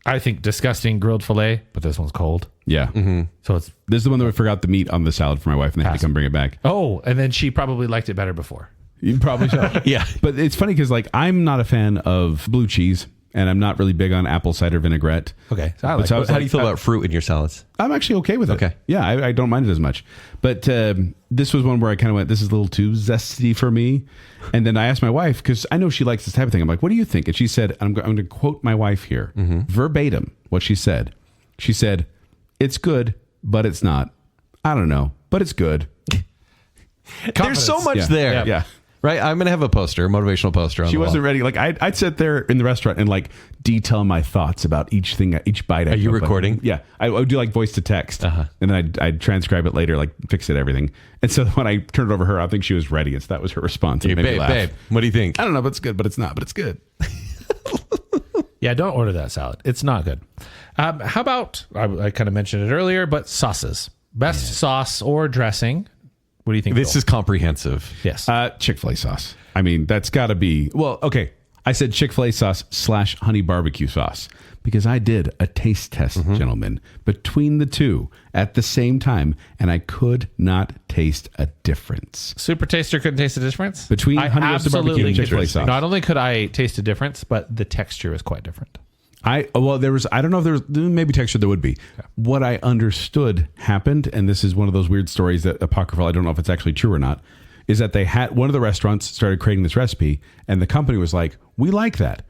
I think, disgusting grilled filet, but this one's cold. Yeah. So it's... This is the one that we forgot the meat on the salad for my wife, and they had to come bring it back. Oh, and then she probably liked it better before. You probably should. Yeah. But it's funny because, like, I'm not a fan of blue cheese, and I'm not really big on apple cider vinaigrette. Okay. So But How do you feel about fruit in your salads? I'm actually okay with it. Okay. Yeah, I don't mind it as much. But this was one where I kind of went, this is a little too zesty for me. And then I asked my wife, because I know she likes this type of thing. I'm like, what do you think? And she said, I'm going to quote my wife here, verbatim, what she said. She said, "It's good, but it's not. I don't know, but it's good." There's so much there. Yeah. Right? I'm going to have a motivational poster on She the wasn't wall. ready. Like I'd sit there in the restaurant and like detail my thoughts about each thing, each bite. Are you recording? Yeah. I would do like voice to text and then I'd transcribe it later, like fix it, everything. And so when I turned it over to her, I think she was ready. And so that was her response. It made me laugh. Babe, what do you think? I don't know, but it's good, but it's not, but it's good. Yeah, don't order that salad. It's not good. How about, I kind of mentioned it earlier, but sauces. Best sauce or dressing. What do you think? This is comprehensive. Yes. Chick-fil-A sauce. I mean, that's got to be, well, okay. I said Chick-fil-A sauce / honey barbecue sauce because I did a taste test, gentlemen, between the two at the same time, and I could not taste a difference. Super taster couldn't taste the difference? Between honey roasted barbecue and Chick-fil-A sauce. Not only could I taste a difference, but the texture is quite different. I don't know if there was maybe texture there would be. Yeah. What I understood happened, and this is one of those weird stories that apocryphal, I don't know if it's actually true or not, is that they had one of the restaurants started creating this recipe, and the company was like, "We like that.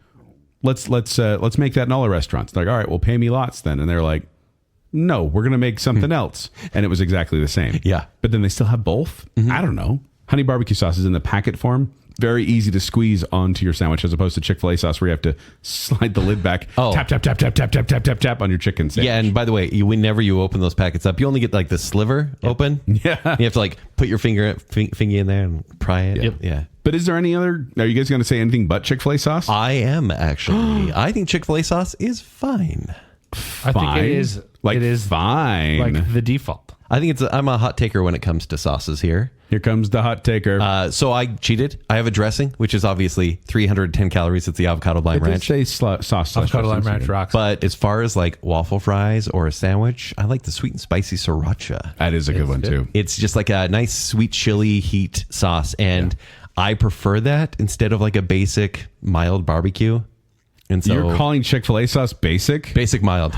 Let's make that in all the restaurants." They're like, "All right, well, pay me lots then." And they're like, "No, we're gonna make something else," and it was exactly the same. Yeah, but then they still have both. I don't know. Honey barbecue sauce is in the packet form. Very easy to squeeze onto your sandwich as opposed to Chick-fil-A sauce where you have to slide the lid back, tap, tap, tap, tap, tap, tap, tap, tap, tap on your chicken sandwich. Yeah, and by the way, whenever you open those packets up, you only get like the sliver open. Yeah. You have to like put your finger in there and pry it. Yep. Yeah. But is there any other, are you guys going to say anything but Chick-fil-A sauce? I am actually. I think Chick-fil-A sauce is fine. I think it is. Like, it is fine. like the default. I think I'm a hot taker when it comes to sauces here. Here comes the hot taker. So I cheated. I have a dressing, which is obviously 310 calories. It's the avocado lime ranch. Say sauce. Avocado lime ranch rocks. But as far as like waffle fries or a sandwich, I like the sweet and spicy sriracha. That is a good one too. It's just like a nice sweet chili heat sauce. And I prefer that instead of like a basic mild barbecue. And so You're calling Chick-fil-A sauce basic? Basic mild.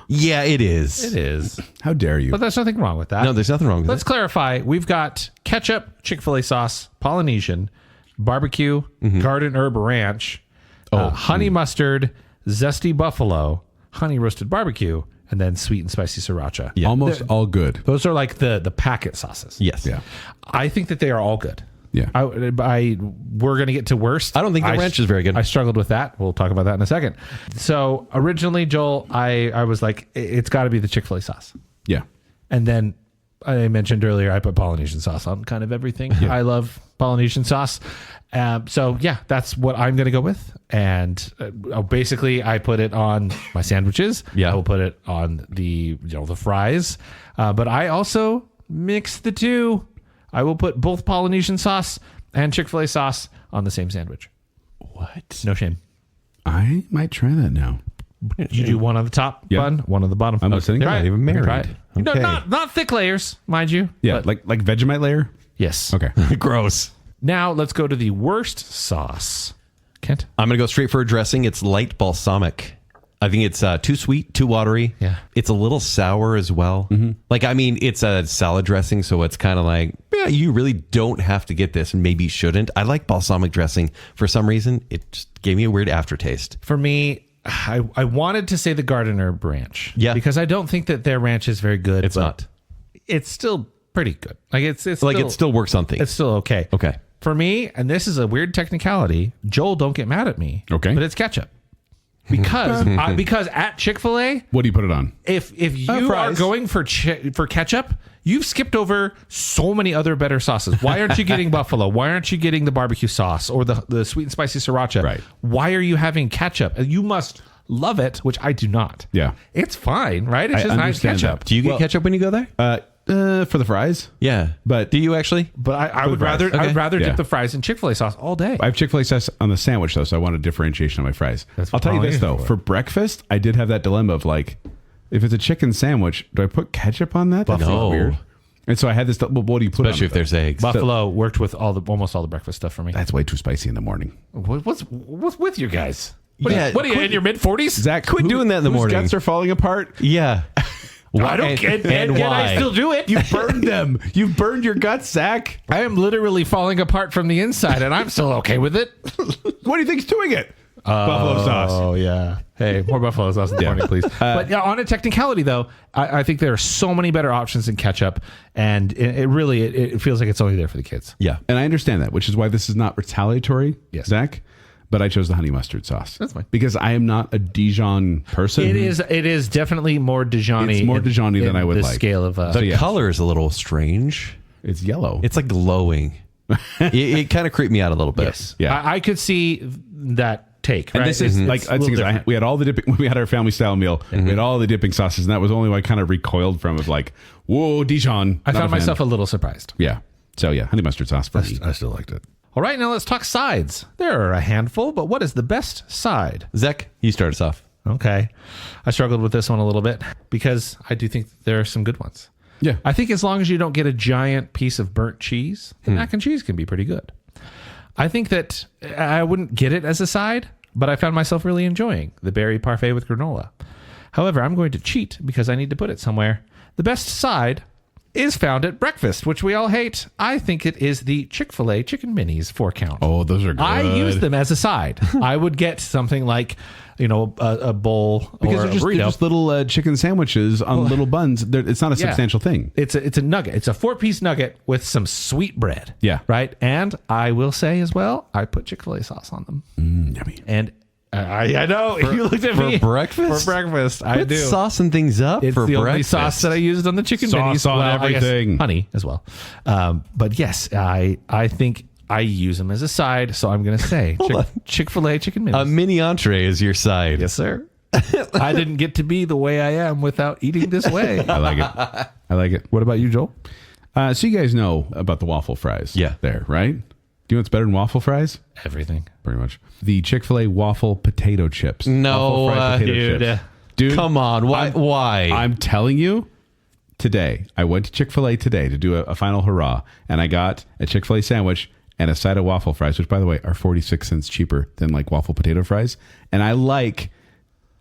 Yeah, it is. It is. How dare you? But there's nothing wrong with that. No, there's nothing wrong with Let's it. clarify. We've got ketchup, Chick-fil-A sauce, Polynesian, barbecue, garden herb ranch, honey mustard, zesty buffalo, honey roasted barbecue, and then sweet and spicy sriracha. Yeah. Almost all good. Those are like the packet sauces. Yes. Yeah. I think that they are all good. Yeah. We're going to get to worst. I don't think the ranch is very good. I struggled with that. We'll talk about that in a second. So originally, Joel, I was like, it's got to be the Chick-fil-A sauce. Yeah. And then I mentioned earlier, I put Polynesian sauce on kind of everything. I love Polynesian sauce. So yeah, that's what I'm going to go with. And basically I put it on my sandwiches. Yeah. I will put it on the fries. But I also mix the two. I will put both Polynesian sauce and Chick-fil-A sauce on the same sandwich. What? No shame. I might try that now. You do one on the top bun, one on the bottom. I'm listening. They're not even married. Right. Okay. Not thick layers, mind you. Yeah, but like Vegemite layer? yes. Okay. Gross. Now let's go to the worst sauce. Kent? I'm going to go straight for a dressing. It's light balsamic. I think it's too sweet, too watery. Yeah. It's a little sour as well. Like, I mean, it's a salad dressing, so it's kind of like, yeah, you really don't have to get this and maybe shouldn't. I like balsamic dressing. For some reason, it just gave me a weird aftertaste. For me, I wanted to say the garden herb ranch. Yeah. Because I don't think that their ranch is very good. It's but not. It's still pretty good. Like it's Like, still, it still works on things. it's still okay. Okay. For me, and this is a weird technicality, Joel, don't get mad at me. Okay. But it's ketchup. Because at Chick-fil-A, What do you put it on? if you are fries. going for ketchup, you've skipped over so many other better sauces. Why aren't you getting buffalo? Why aren't you getting the barbecue sauce or the sweet and spicy sriracha? Right. Why are you having ketchup? You must love it, which I do not. Yeah. It's fine, right? It's I just nice understand ketchup. that. Do you get ketchup when you go there? For the fries? Yeah. But do you actually? But I would fries. rather I would rather Yeah. dip the fries in Chick-fil-A sauce all day. I have Chick-fil-A sauce on the sandwich, though, so I want a differentiation on my fries. I'll tell you this, though. For breakfast, I did have that dilemma of, like, if it's a chicken sandwich, do I put ketchup on that? That feels No. weird. And so I had this, well, what do you put Especially on if there's eggs. Buffalo worked with almost all the breakfast stuff for me. That's way too spicy in the morning. What's with you guys? What Yeah, are you in your mid-40s? Zach, Quit doing that in the whose morning. guts are falling apart? Yeah. I don't get and I still do it. You burned them. You burned your guts, Zach. I am literally falling apart from the inside, and I'm still okay with it. What do you think's doing it? Buffalo sauce. Oh, yeah. Hey, more buffalo sauce in the morning, please. But yeah, on a technicality, though, I think there are so many better options than ketchup, and it really feels like it's only there for the kids. Yeah. And I understand that, which is why this is not retaliatory, Zach. But I chose the honey mustard sauce. That's fine. Because I am not a Dijon person. It is definitely more Dijon-y. It's more Dijon-y than I would like. Scale of the color is a little strange. It's yellow. It's like glowing. it kind of creeped me out a little bit. Yes. Yeah. I could see that take. And right? this is like we had all the dipping. When we had our family style meal, we had all the dipping sauces, and that was only what I kind of recoiled from. Of like, whoa, Dijon. I found myself a little surprised. Yeah. So yeah, honey mustard sauce for me. I still liked it. All right, now let's talk sides. There are a handful, but what is the best side? Zach, you start us off. Okay. I struggled with this one a little bit because I do think there are some good ones. Yeah. I think as long as you don't get a giant piece of burnt cheese, the mac and cheese can be pretty good. I think that I wouldn't get it as a side, but I found myself really enjoying the berry parfait with granola. However, I'm going to cheat because I need to put it somewhere. The best side is found at breakfast, which we all hate. I think it is the Chick-fil-A chicken minis 4-count. Oh, those are good. I use them as a side. I would get something like, a bowl because or they're just little chicken sandwiches on little buns. It's not a substantial thing. It's a nugget. It's a 4-piece nugget with some sweet bread. Yeah. Right? And I will say as well, I put Chick-fil-A sauce on them. Yummy. And I know. You looked at me. For breakfast? For breakfast. I Put do. saucing things up It's for the breakfast. only sauce that I used on the chicken minis. Sauce on I guess everything. honey as well. But yes, I think I use them as a side. So I'm going to say Chick-fil-A chicken minis. A mini entree is your side. Yes, sir. I didn't get to be the way I am without eating this way. I like it. What about you, Joel? So you guys know about the waffle fries. Yeah. There, right? Do you know what's better than waffle fries? Everything. Pretty much. The Chick-fil-A waffle potato chips. No, Waffle fried potato chips. Dude, come on. Why? I'm telling you, today, I went to Chick-fil-A today to do a final hurrah, and I got a Chick-fil-A sandwich and a side of waffle fries, which, by the way, are 46 cents cheaper than like waffle potato fries. And I like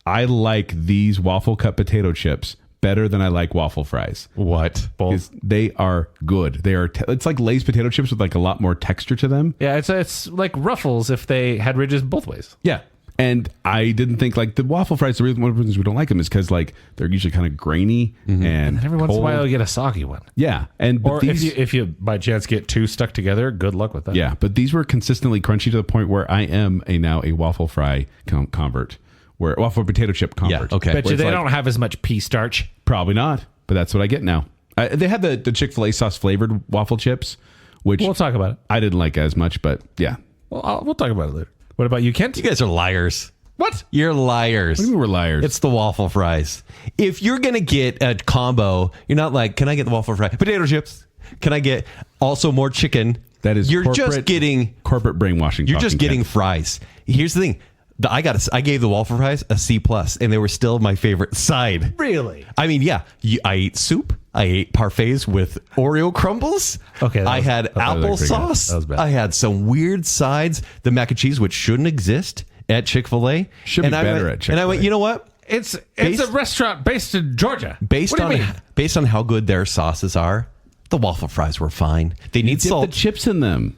these waffle cut potato chips better than I like waffle fries. What? Because they are good. They are. It's like Lay's potato chips with like a lot more texture to them. Yeah, it's like Ruffles if they had ridges both ways. Yeah. And I didn't think like the waffle fries, the reason one of the reasons we don't like them is because like they're usually kind of grainy and every once in a while you'll get a soggy one. Yeah. Or these, if you by chance get two stuck together, good luck with that. Yeah. But these were consistently crunchy to the point where I am now a waffle fry convert. Where waffle potato chip convert. Yeah, okay. Bet you they don't have as much pea starch. Probably not, but that's what I get now. They had the Chick-fil-A sauce flavored waffle chips, which we'll talk about it. I didn't like as much, but yeah. Well, we'll talk about it later. What about you, Kent? You guys are liars. What? You're liars. What do you mean we're liars? It's the waffle fries. If you're going to get a combo, you're not like, can I get the waffle fry? Potato chips. Can I get also more chicken? That is you're just getting corporate brainwashing. You're just getting fries. Here's the thing. I gave the waffle fries a C+, and they were still my favorite side. Really? I mean, yeah. I ate soup. I ate parfaits with Oreo crumbles. Okay. I had applesauce. That was bad. I had some weird sides. The mac and cheese, which shouldn't exist at Chick-fil-A. Should be better at Chick-fil-A. And I went, you know what? It's a restaurant based in Georgia. Based on how good their sauces are, the waffle fries were fine. They need dip salt. the chips in them.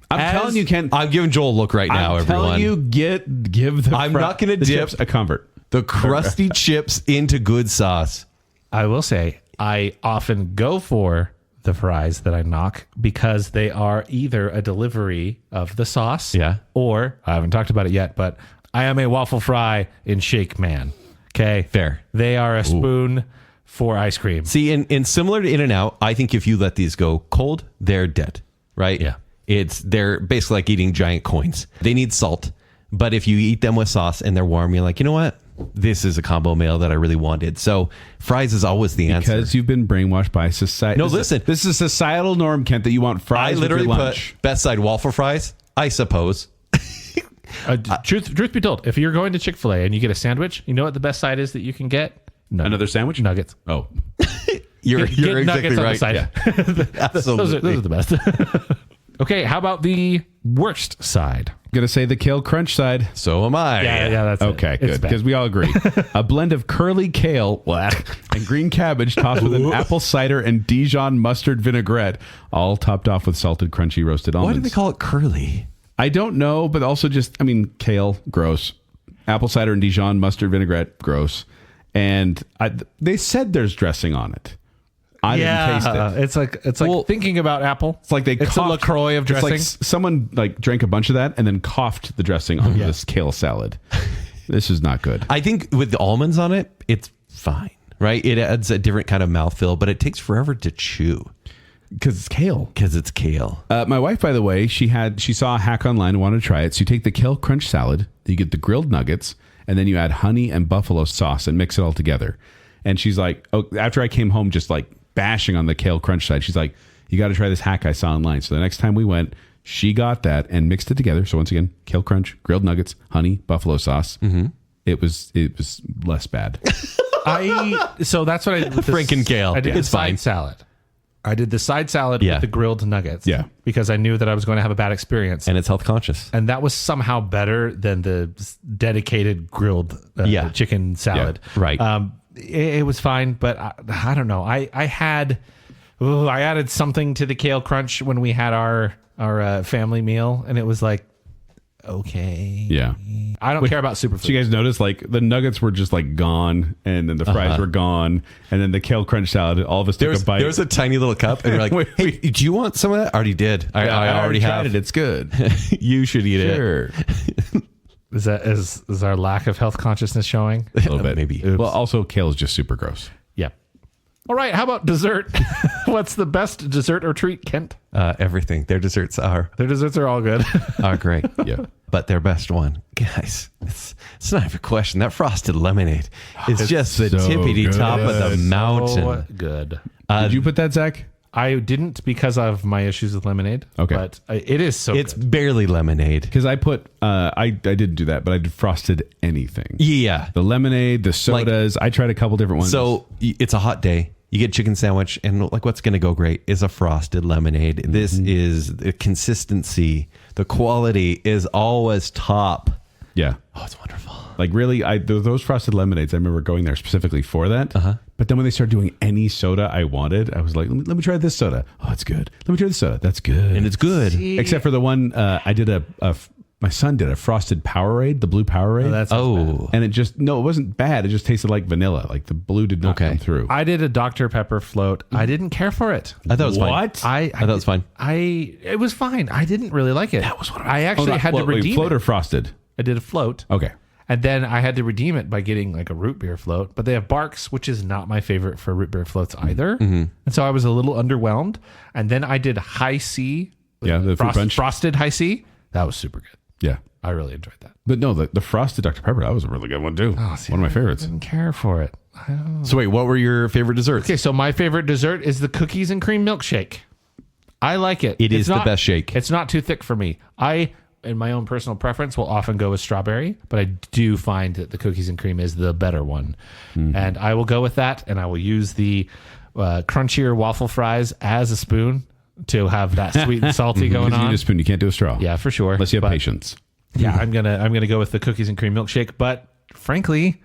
I'm telling you, Ken. I'm giving Joel a look right now, I'm everyone. telling you, give the. I'm not going to dip chips a convert. The crusty chips into good sauce. I will say, I often go for the fries that I knock because they are either a delivery of the sauce, or I haven't talked about it yet, but I am a waffle fry in Shake Man. Okay, fair. They are a spoon for ice cream. See, in similar to In-N-Out, I think if you let these go cold, they're dead. Right? Yeah. They're basically like eating giant coins. They need salt, but if you eat them with sauce and they're warm, you're like, you know what? This is a combo meal that I really wanted. So fries is always the answer. Because you've been brainwashed by society. No, listen. This is a societal norm, Kent, that you want fries with your lunch. Put best side waffle fries, I suppose. Truth be told, if you're going to Chick-fil-A and you get a sandwich, you know what the best side is that you can get? Another sandwich? Nuggets. Oh. You're exactly right. Yeah. Absolutely. Those are the best. Okay, how about the worst side? Gonna say the kale crunch side. So am I. Yeah, that's okay. It. Good, because we all agree. A blend of curly kale and green cabbage tossed with an apple cider and Dijon mustard vinaigrette, all topped off with salted, crunchy roasted almonds. Why do they call it curly? I don't know, but also kale, gross. Apple cider and Dijon mustard vinaigrette, gross. And they said there's dressing on it. I didn't taste it. It's like thinking about apple. It's like it's a LaCroix of dressing. It's like someone drank a bunch of that and then coughed the dressing on this kale salad. This is not good. I think with the almonds on it, it's fine, right? It adds a different kind of mouthfeel, but it takes forever to chew. Because it's kale. My wife, by the way, she saw a hack online and wanted to try it. So you take the kale crunch salad, you get the grilled nuggets, and then you add honey and buffalo sauce and mix it all together. And she's like, after I came home just bashing on the kale crunch side, she's like, you got to try this hack I saw online. So the next time we went, she got that and mixed it together. So once again, kale crunch, grilled nuggets, honey, buffalo sauce. Mm-hmm. It was less bad. So that's what I did with Franken kale. I did It's side fine. salad. I did the side salad with the grilled nuggets. Yeah. Because I knew that I was going to have a bad experience. And it's health conscious. And that was somehow better than the dedicated grilled chicken salad. Yeah, right. It was fine, but I don't know. I added something to the kale crunch when we had our family meal, and it was like, okay. Yeah. I don't care about superfood. So you guys notice the nuggets were just gone, and then the fries were gone, and then the kale crunch salad, all of us took a bite. There was a tiny little cup, and you're like, hey, do you want some of that? I already did. I already tried have it. It's good. You should eat Sure. it. Is our lack of health consciousness showing? A little bit. Maybe. Well, also kale is just super gross. Yeah. All right. How about dessert? What's the best dessert or treat, Kent? Everything. Their desserts are all good. great. Yeah. But their best one, guys, it's not even a question. That frosted lemonade is just the so tippity good. top of the mountain. So good. Did you put that, Zach? I didn't because of my issues with lemonade. Okay. But it is so It's good. barely lemonade. Because I put, I didn't do that, but I did frosted anything. Yeah. The lemonade, the sodas. I tried a couple different ones. So it's a hot day. You get chicken sandwich, and what's going to go great is a frosted lemonade. This is the consistency. The quality is always top. yeah. Oh, it's wonderful. Really, those frosted lemonades, I remember going there specifically for that. But then when they started doing any soda I wanted, I was like, let me try this soda. Oh, it's good. Let me try this soda. That's good. And it's good. Except for the one I did my son did a frosted Powerade, the blue Powerade. And it wasn't bad. It just tasted like vanilla. The blue did not come through. I did a Dr. Pepper float. I didn't care for it. I thought it was fine. What? I thought it was fine. It was fine. I didn't really like it. That was what I actually had to redeem float it. or frosted? I did a float. Okay. And then I had to redeem it by getting a root beer float. But they have Barks, which is not my favorite for root beer floats either. And so I was a little underwhelmed. And then I did High C. Yeah, the fruit punch. Frosted High C. That was super good. Yeah. I really enjoyed that. But no, the frosted Dr. Pepper, that was a really good one too. One of my favorites. I didn't care for it. So wait, what were your favorite desserts? Okay, so my favorite dessert is the cookies and cream milkshake. I like it. It is the best shake. It's not too thick for me. I, in my own personal preference, will often go with strawberry, but I do find that the cookies and cream is the better one. And I will go with that, and I will use the crunchier waffle fries as a spoon to have that sweet and salty going You on. need a spoon. You can't do a straw. Yeah, for sure. Unless you have patience. Yeah, I'm gonna go with the cookies and cream milkshake. But frankly,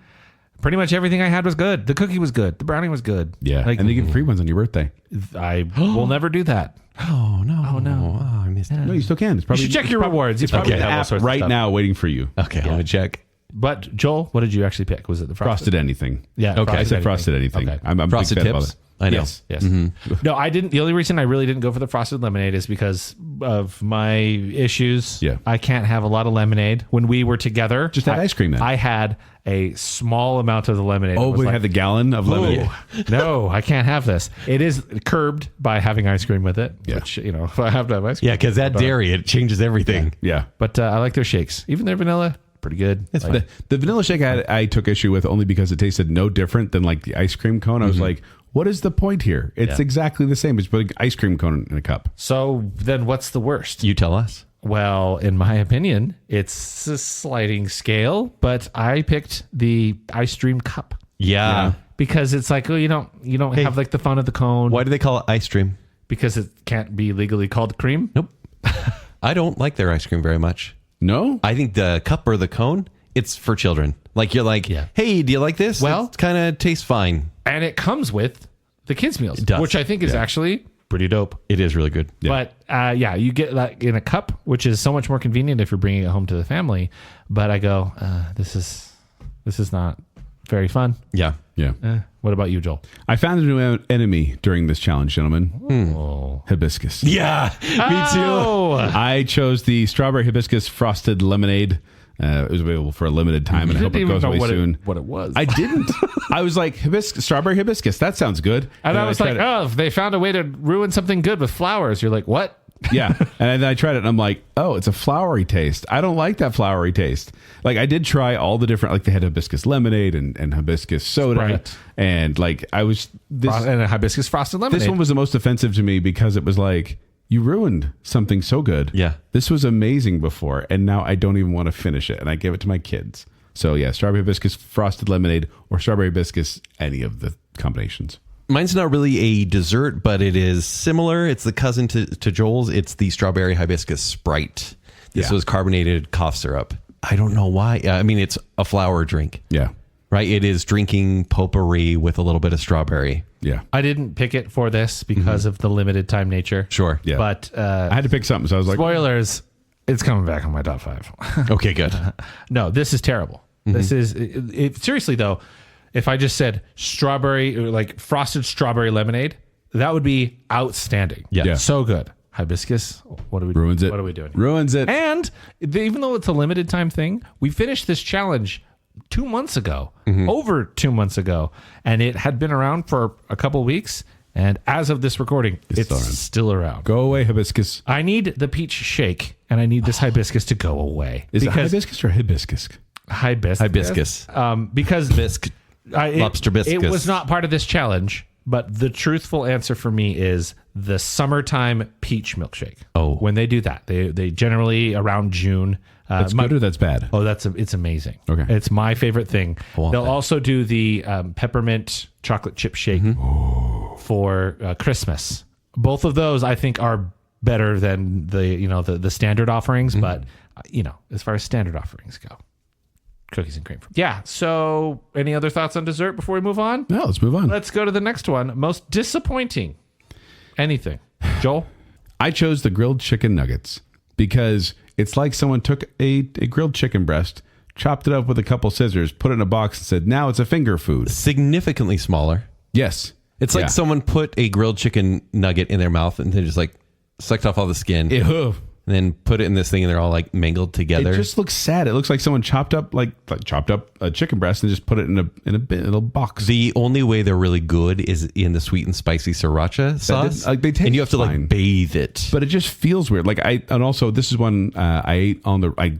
pretty much everything I had was good. The cookie was good. The brownie was good. Yeah. And they give free ones on your birthday. I will never do that. Oh, no. Oh, no. Oh, I missed it. No, you still can. It's probably, You should check your rewards. You probably It's have all app sorts of right stuff. now waiting for you. Okay, I'm going to check. But Joel, what did you actually pick? Was it the Frosted anything. Yeah. Okay. I said frosted anything. Okay. I'm Frosted big fan of tips? it. I know. Yes. No, I didn't. The only reason I really didn't go for the frosted lemonade is because of my issues. Yeah. I can't have a lot of lemonade. When we were together, Just add ice cream then. I had a small amount of the lemonade. Oh, It was we like, had the gallon of lemonade. "Ooh, no, I can't have this. It is curbed by having ice cream with it. Yeah. Which, if I have to have ice cream. Yeah, because that dairy, it changes everything. Yeah. But I like their shakes. Even their vanilla, pretty good. Like, The vanilla shake I took issue with only because it tasted no different than the ice cream cone. I was like, what is the point here? It's exactly the same as putting ice cream cone in a cup. so then what's the worst? You tell us. Well, in my opinion, it's a sliding scale, but I picked the ice cream cup Yeah. because it's you don't have the fun of the cone. Why do they call it ice cream? Because it can't be legally called cream. Nope. I don't like their ice cream very much. No? I think the cup or the cone, it's for children. You're like, hey, do you like this? Well- it kind of tastes fine. And it comes with the kids' meals, does. which I think is actually pretty dope. It is really good. Yeah. But you get that in a cup, which is so much more convenient if you're bringing it home to the family. But I go, this is not very fun. Yeah. What about you, Joel? I found a new enemy during this challenge, gentlemen. Hibiscus. Yeah, me too. I chose the strawberry hibiscus frosted lemonade. It was available for a limited time, and I hope it goes away soon. What it was? I didn't. I was like, strawberry hibiscus. That sounds good. And I was like, if they found a way to ruin something good with flowers, you're like, what? Yeah. And then I tried it and I'm like, oh, it's a flowery taste. I don't like that flowery taste. Like I did try all the different, like they had hibiscus lemonade and hibiscus soda. Right. And like and a hibiscus frosted lemonade. This one was the most offensive to me because it was like, you ruined something so good. Yeah. This was amazing before. And now I don't even want to finish it. And I gave it to my kids. So yeah, strawberry hibiscus frosted lemonade or strawberry hibiscus, any of the combinations. Mine's not really a dessert, but it is similar. It's the cousin to Joel's. It's the strawberry hibiscus Sprite. This was carbonated cough syrup. I don't know why. I mean, it's a flower drink. Yeah. Right? It is drinking potpourri with a little bit of strawberry. Yeah. I didn't pick it for this because of the limited time nature. Sure. Yeah. But I had to pick something, so I was like, spoilers, it's coming back on my top 5. Okay, good. No, this is terrible. This is seriously though. If I just said strawberry, like frosted strawberry lemonade, that would be outstanding. Yeah. So good. Hibiscus, what are we ruins it. What are we doing? Ruins it. And even though it's a limited time thing, we finished this challenge 2 months ago, over 2 months ago, and it had been around for a couple weeks. And as of this recording, it's still around. Go away, hibiscus. I need the peach shake, and I need this hibiscus to go away. Is it hibiscus or hibiscus? Hibiscus. Because Lobster biscuits. It was not part of this challenge, but the truthful answer for me is the summertime peach milkshake. Oh. When they do that, they generally around June. That's good or that's bad? Oh, it's amazing. Okay. It's my favorite thing. They'll also do the peppermint chocolate chip shake for Christmas. Both of those I think are better than the standard offerings, but as far as standard offerings go. Cookies and cream. Yeah. So any other thoughts on dessert before we move on? No, let's move on. Let's go to the next one. Most disappointing anything. Joel? I chose the grilled chicken nuggets because it's like someone took a grilled chicken breast, chopped it up with a couple scissors, put it in a box and said, now it's a finger food. Significantly smaller. Yes. It's like someone put a grilled chicken nugget in their mouth and then just like sucked off all the skin. Ew. And then put it in this thing and they're all like mangled together. It just looks sad. It looks like someone chopped up a chicken breast and just put it in a little box. The only way they're really good is in the sweet and spicy sriracha sauce. They taste and you have to fine. like bathe it. But it just feels weird. And also this is one I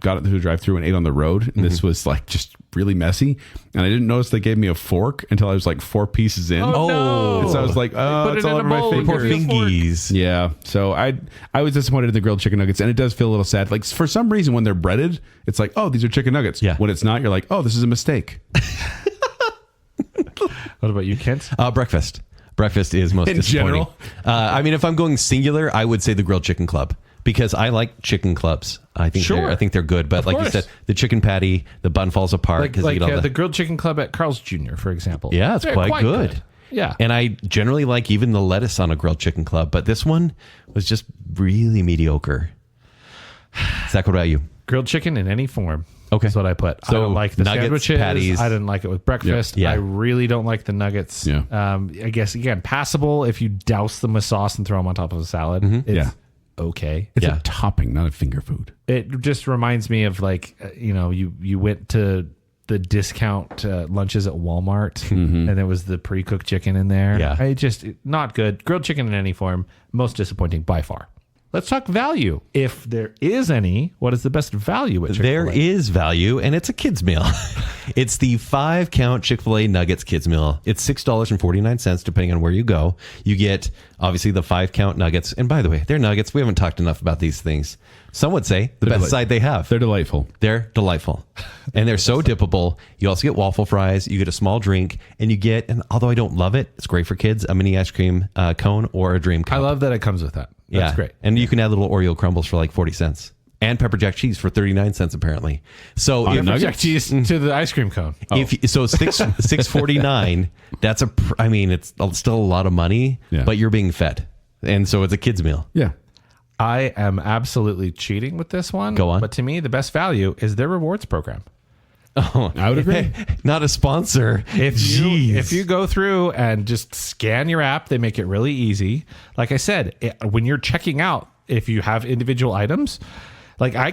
got it through the drive-thru and ate on the road. And this was like just really messy. And I didn't notice they gave me a fork until I was like 4 pieces in. Oh, no. And so I was like, it's all over my fingers. Poor fingies. Yeah. So I was disappointed in the grilled chicken nuggets, and it does feel a little sad. Like for some reason when they're breaded, it's like, oh, these are chicken nuggets. Yeah. When it's not, you're like, oh, this is a mistake. What about you, Kent? Breakfast. Breakfast is most In disappointing. general? I mean, if I'm going singular, I would say the grilled chicken club because I like chicken clubs. I think they're good. But like you said, the chicken patty, the bun falls apart because you get all the grilled chicken club at Carl's Jr., for example. Yeah, it's quite good. Yeah. And I generally like even the lettuce on a grilled chicken club, but this one was just really mediocre. Zach, what about you? Grilled chicken in any form. Okay. That's what I put. So I don't like the nuggets, sandwiches. patties. I didn't like it with breakfast. Yeah. I really don't like the nuggets. Yeah. I guess, again, passable if you douse them with sauce and throw them on top of a salad. It's okay. It's Yeah. a topping, not a finger food. It just reminds me of like, you went to the discount lunches at Walmart and there was the pre-cooked chicken in there. Yeah. Not good. Grilled chicken in any form, most disappointing by far. Let's talk value. If there is any, what is the best value at Chick-fil-A? There is value, and it's a kid's meal. It's the 5-count Chick-fil-A Nuggets kids meal. It's $6.49, depending on where you go. You get, obviously, the 5-count nuggets. And by the way, they're nuggets. We haven't talked enough about these things. Some would say the best side they have. They're delightful. They're delightful. And they're so dippable. You also get waffle fries. You get a small drink. And you get, and although I don't love it, it's great for kids, a mini ice cream cone or a dream cup. I love that it comes with that. That's great. And you can add little Oreo crumbles for like 40 cents. And pepper jack cheese for 39 cents, apparently. So Pepper jack cheese to the ice cream cone. So $6.49. That's it's still a lot of money, but you're being fed. And so it's a kid's meal. Yeah. I am absolutely cheating with this one. Go on. But to me, the best value is their rewards program. Oh, I would agree. Not a sponsor. If you go through and just scan your app, they make it really easy. Like I said, when you're checking out, if you have individual items, like I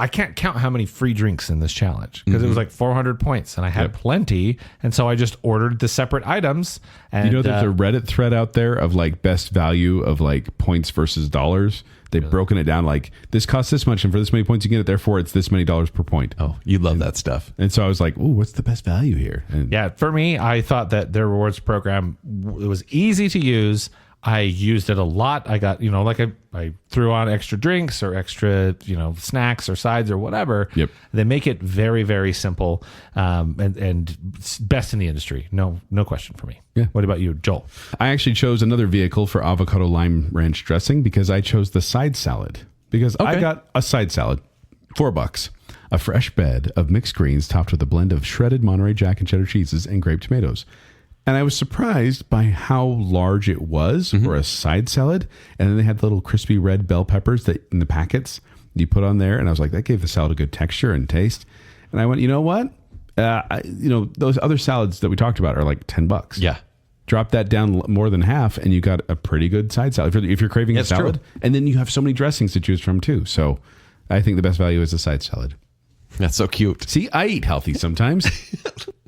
can't count how many free drinks in this challenge because it was like 400 points and I had plenty. And so I just ordered the separate items. And there's a Reddit thread out there of like best value of like points versus dollars. They've broken it down like this costs this much and for this many points you get it. Therefore, it's this many dollars per point. Oh, you love that stuff. And so I was like, ooh, what's the best value here? And yeah, for me, I thought that their rewards program, it was easy to use. I used it a lot. I got, like I threw on extra drinks or extra, snacks or sides or whatever. Yep. They make it very, very simple and best in the industry. No question for me. Yeah. What about you, Joel? I actually chose another vehicle for avocado lime ranch dressing because I chose the side salad. Because I got a side salad, $4, a fresh bed of mixed greens topped with a blend of shredded Monterey Jack and cheddar cheeses and grape tomatoes. And I was surprised by how large it was for a side salad. And then they had little crispy red bell peppers that in the packets you put on there. And I was like, that gave the salad a good texture and taste. And I went, you know what? Those other salads that we talked about are like $10. Yeah. Drop that down more than half and you got a pretty good side salad if you're craving a salad. True. And then you have so many dressings to choose from too. So I think the best value is a side salad. That's so cute. See, I eat healthy sometimes.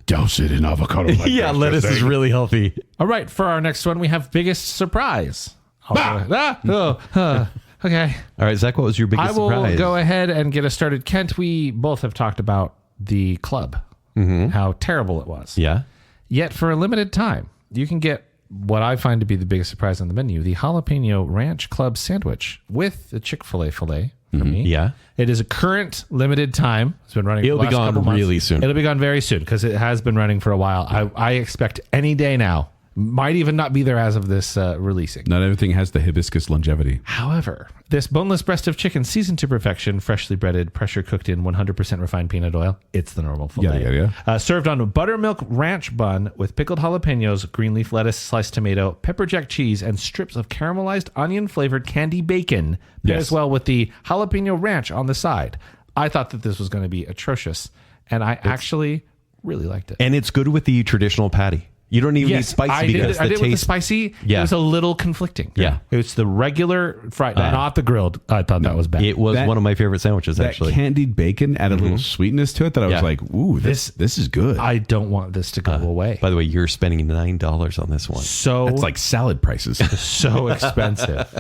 Douse it in avocado. Yeah, lettuce is really healthy. All right, for our next one, we have biggest surprise. Okay. All right, Zach, what was your biggest surprise? I will go ahead and get us started. Kent, we both have talked about the club, how terrible it was. Yeah. Yet for a limited time, you can get what I find to be the biggest surprise on the menu, the jalapeno ranch club sandwich with the Chick-fil-A filet. For me. Yeah. It is a current limited time. It's been running. It'll be gone really soon. It'll be gone very soon because it has been running for a while. I expect any day now. Might even not be there as of this releasing. Not everything has the hibiscus longevity. However, this boneless breast of chicken seasoned to perfection, freshly breaded, pressure cooked in 100% refined peanut oil. It's the normal filet. Yeah. Served on a buttermilk ranch bun with pickled jalapenos, green leaf lettuce, sliced tomato, pepper jack cheese, and strips of caramelized onion flavored candy bacon. Pairs well with the jalapeno ranch on the side. I thought that this was going to be atrocious, and I actually really liked it. And it's good with the traditional patty. You don't even need spicy because I did taste. With the spicy. Yeah. It was a little conflicting. Yeah. It's the regular fried, not the grilled. I thought that was bad. It was one of my favorite sandwiches, That actually. candied bacon added a little sweetness to it that I was like, ooh, this is good. I don't want this to go away. By the way, you're spending $9 on this one. So That's like salad prices. so expensive.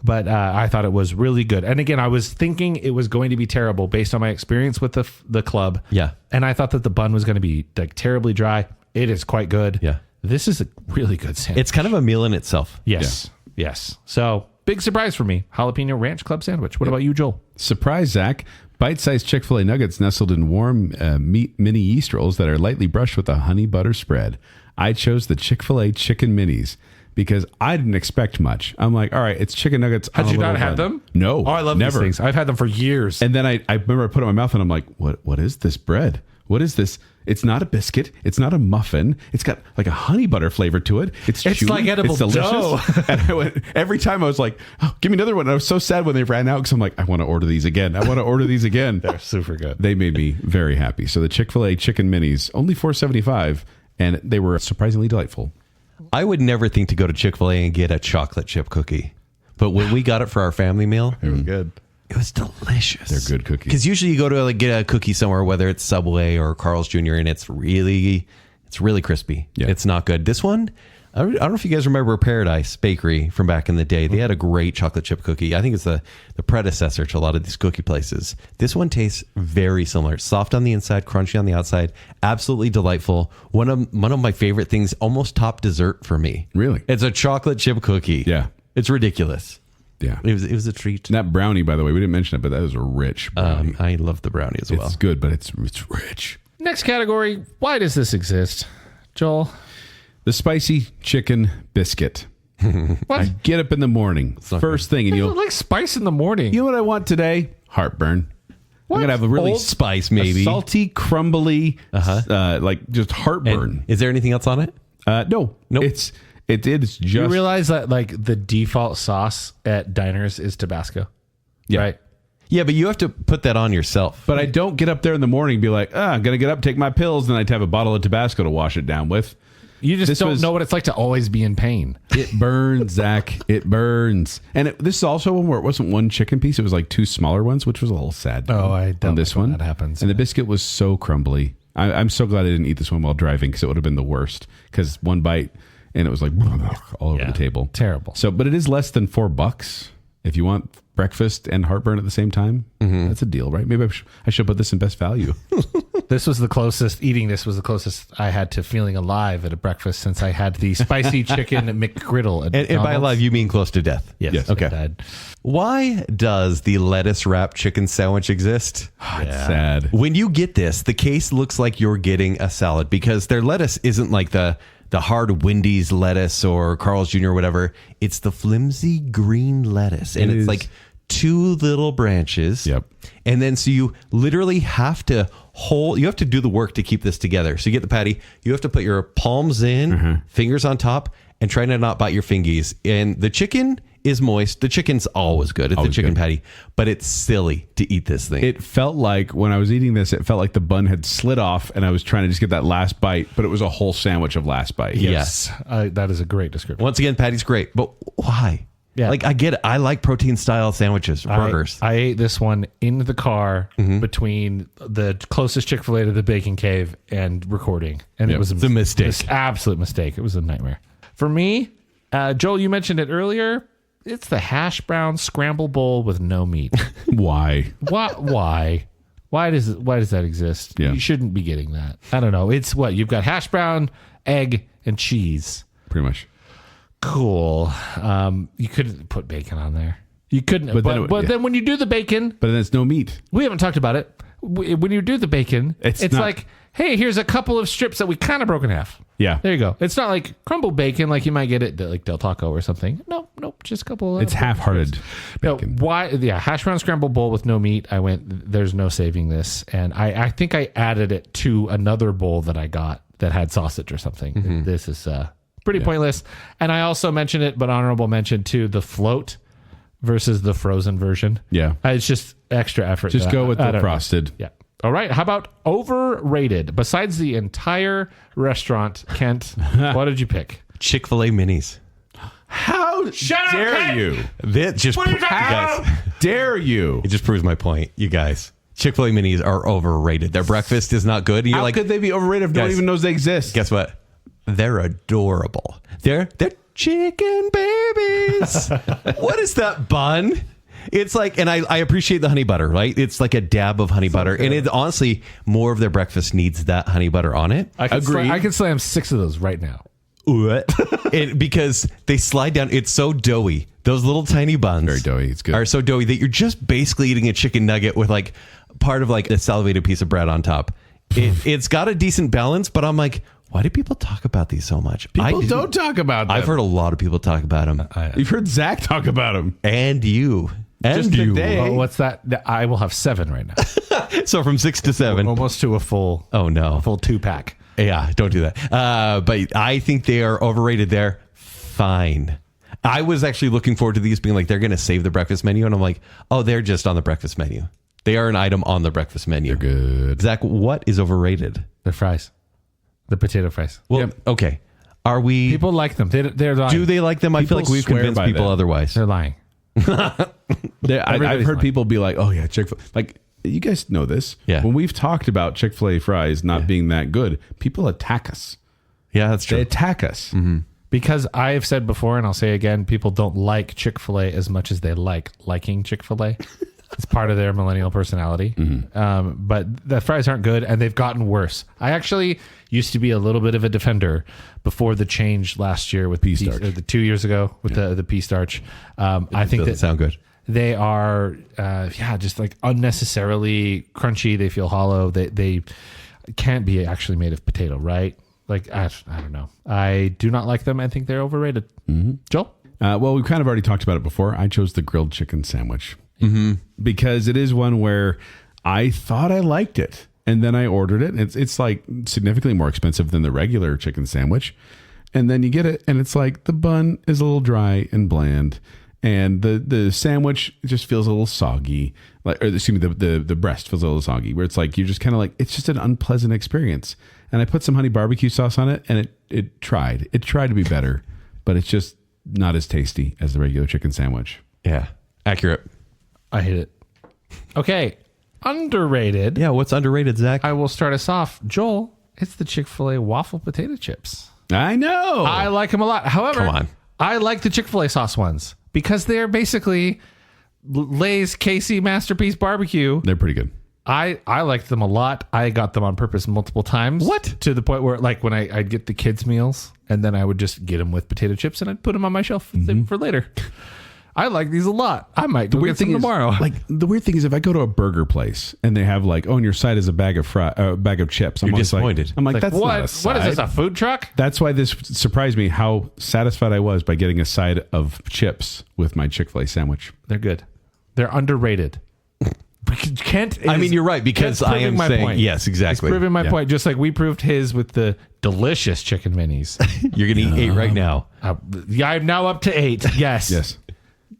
But I thought it was really good. And again, I was thinking it was going to be terrible based on my experience with the club. Yeah. And I thought that the bun was going to be like terribly dry. It is quite good. Yeah. This is a really good sandwich. It's kind of a meal in itself. Yes. Yeah. Yes. So big surprise for me. Jalapeno ranch club sandwich. What about you, Joel? Surprise, Zach. Bite-sized Chick-fil-A nuggets nestled in warm meat mini yeast rolls that are lightly brushed with a honey butter spread. I chose the Chick-fil-A chicken minis because I didn't expect much. I'm like, all right, it's chicken nuggets. Had you not had them? No. Oh, I love never. these things. I've had them for years. And then I remember I put it in my mouth and I'm like, what is this bread? What is this? It's not a biscuit. It's not a muffin. It's got like a honey butter flavor to it. It's chewy. like edible it's delicious. dough. And I went, every time I was like, oh, give me another one. And I was so sad when they ran out because I'm like, I want to order these again. They're super good. They made me very happy. So the Chick-fil-A chicken minis, only $4.75, and they were surprisingly delightful. I would never think to go to Chick-fil-A and get a chocolate chip cookie. But when we got it for our family meal, It was good. it was delicious. They're good cookies. Because usually you go to get a cookie somewhere, whether it's Subway or Carl's Jr., and it's really crispy. Yeah. It's not good. This one, I don't know if you guys remember Paradise Bakery from back in the day. They had a great chocolate chip cookie. I think it's the predecessor to a lot of these cookie places. This one tastes very similar. Soft on the inside, crunchy on the outside. Absolutely delightful. One of my favorite things, almost top dessert for me. Really? It's a chocolate chip cookie. Yeah. It's ridiculous. Yeah. It was a treat. And that brownie, by the way, we didn't mention it, but that is a rich brownie. I love the brownie as well. It's good, but it's rich. Next category. Why does this exist? Joel? The spicy chicken biscuit. What? I get up in the morning, first thing, and You like spice in the morning. you know what I want today? Heartburn. What? I'm gonna have a really Old Spice, maybe. a salty, crumbly, like just heartburn. And is there anything else on it? No, Nope. It's just. You realize that like the default sauce at diners is Tabasco, right? Yeah, but you have to put that on yourself. But I don't get up there in the morning and be like, I'm going to get up, take my pills, and I'd have a bottle of Tabasco to wash it down with. You just don't know what it's like to always be in pain. It burns, Zach. It burns. And this is also one where it wasn't one chicken piece. It was like 2 smaller ones, which was a little sad. Oh, I don't on this one. That happens. And the biscuit was so crumbly. I'm so glad I didn't eat this one while driving because it would have been the worst. Because one bite and it was like all over the table. Terrible. So, but it is less than $4 if you want breakfast and heartburn at the same time. That's a deal, right? Maybe I should put this in best value. This was the closest, eating this was the closest I had to feeling alive at a breakfast since I had the spicy chicken McGriddle at and by alive, you mean close to death? Yes. Okay. Why does the lettuce wrapped chicken sandwich exist? It's sad. When you get this, the case looks like you're getting a salad because their lettuce isn't like the hard Wendy's lettuce or Carl's Jr. or whatever. It's the flimsy green lettuce. And it's like 2 little branches. Yep. And then so you literally have to you have to do the work to keep this together. So you get the patty, you have to put your palms in, fingers on top, and try to not bite your fingies. And the chicken is moist. The chicken's always good. It's the chicken patty, but it's silly to eat this thing. It felt like when I was eating this, it felt like the bun had slid off and I was trying to just get that last bite, but it was a whole sandwich of last bite. Yes. That is a great description. Once again, patty's great, but why? Yeah. Like, I get it. I like protein style sandwiches, burgers. I ate this one in the car between the closest Chick-fil-A to the Bacon Cave and recording. And it was a mistake. Absolute mistake. It was a nightmare. For me, Joel, you mentioned it earlier. It's the hash brown scramble bowl with no meat. Why? Why? Why does that exist? Yeah. You shouldn't be getting that. I don't know. It's what? You've got hash brown, egg, and cheese. Pretty much. Cool. You couldn't put bacon on there. You couldn't. But then when you do the bacon, but then it's no meat. We haven't talked about it. When you do the bacon, it's like, hey, here's a couple of strips that we kind of broke in half. Yeah. There you go. It's not like crumbled bacon like you might get it like Del Taco or something. Nope. Just a couple. It's half-hearted bacon. No, why? Yeah, hash brown scrambled bowl with no meat. I went, there's no saving this. And I think I added it to another bowl that I got that had sausage or something. This is pretty pointless. And I also mentioned it, but honorable mention to the float versus the frozen version. Yeah. It's just extra effort. Just go with the frosted. Yeah. All right. How about overrated? Besides the entire restaurant, Kent, what did you pick? Chick-fil-A minis. How dare you? That just How dare you? It just proves my point, you guys. Chick-fil-A minis are overrated. Their breakfast is not good. And How could they be overrated if no one even knows they exist? Guess what? They're adorable. They're chicken babies. What is that bun? It's like, and I appreciate the honey butter, right? It's like a dab of honey butter. And it honestly, more of their breakfast needs that honey butter on it. I can slam 6 of those right now. Because they slide down. It's so doughy. Those little tiny buns. Very doughy. It's good. Are so doughy that you're just basically eating a chicken nugget with like part of like a salivated piece of bread on top. It's got a decent balance, but I'm like, why do people talk about these so much? People don't talk about them. I've heard a lot of people talk about them. You've heard Zack talk about them. And you. And you. Oh, what's that? I will have 7 right now. So from 6 to 7. Almost to a full. Oh, no. A full 2-pack. Yeah, don't do that. But I think they are overrated there. Fine. I was actually looking forward to these being like, they're going to save the breakfast menu. And I'm like, oh, they're just on the breakfast menu. They are an item on the breakfast menu. They're good. Zach, what is overrated? The fries. The potato fries. Well, okay. Are we... People like them. They're lying. Do they like them? I feel like we've convinced people otherwise. They're lying. I've heard people be like, oh, yeah, Chick-fil-A. Like, you guys know this. Yeah. When we've talked about Chick-fil-A fries not being that good, people attack us. Yeah, that's true. They attack us. Mm-hmm. Because I have said before, and I'll say again, people don't like Chick-fil-A as much as they like liking Chick-fil-A. It's part of their millennial personality. Mm-hmm. But the fries aren't good, and they've gotten worse. I actually used to be a little bit of a defender before the change last year with P-starch. the 2 years ago with the P-starch. I think doesn't sound good. They are, just like unnecessarily crunchy. They feel hollow. They can't be actually made of potato, right? Like, I don't know. I do not like them. I think they're overrated. Mm-hmm. Joel? Well, we've kind of already talked about it before. I chose the grilled chicken sandwich because it is one where I thought I liked it. And then I ordered it. It's like significantly more expensive than the regular chicken sandwich. And then you get it, and it's like the bun is a little dry and bland, and the sandwich just feels a little soggy. Like, or excuse me, the breast feels a little soggy. Where it's like you're just kind of like it's just an unpleasant experience. And I put some honey barbecue sauce on it, and it tried to be better, but it's just not as tasty as the regular chicken sandwich. Yeah, accurate. I hate it. Okay, underrated. Yeah, what's underrated, Zach? I will start us off. Joel, it's the Chick-fil-A waffle potato chips. I know. I like them a lot. However, Come on. I like the Chick-fil-A sauce ones because they're basically Lay's KC Masterpiece Barbecue. They're pretty good. I liked them a lot. I got them on purpose multiple times. What? To the point where, like, when I'd get the kids' meals and then I would just get them with potato chips and I'd put them on my shelf for later. I like these a lot. I might go get some tomorrow. The weird thing is, if I go to a burger place and they have like, on your side is a bag of chips, I'm You're always disappointed. I'm like, that's what? not a side. What is this? A food truck? That's why this surprised me how satisfied I was by getting a side of chips with my Chick-fil-A sandwich. They're good. They're underrated. Kent I mean, you're right, because I am saying point. yes, exactly. He's proving my point, just like we proved his with the delicious chicken minis. You're gonna eat 8 right now. Yeah, I'm now up to 8. Yes. Yes.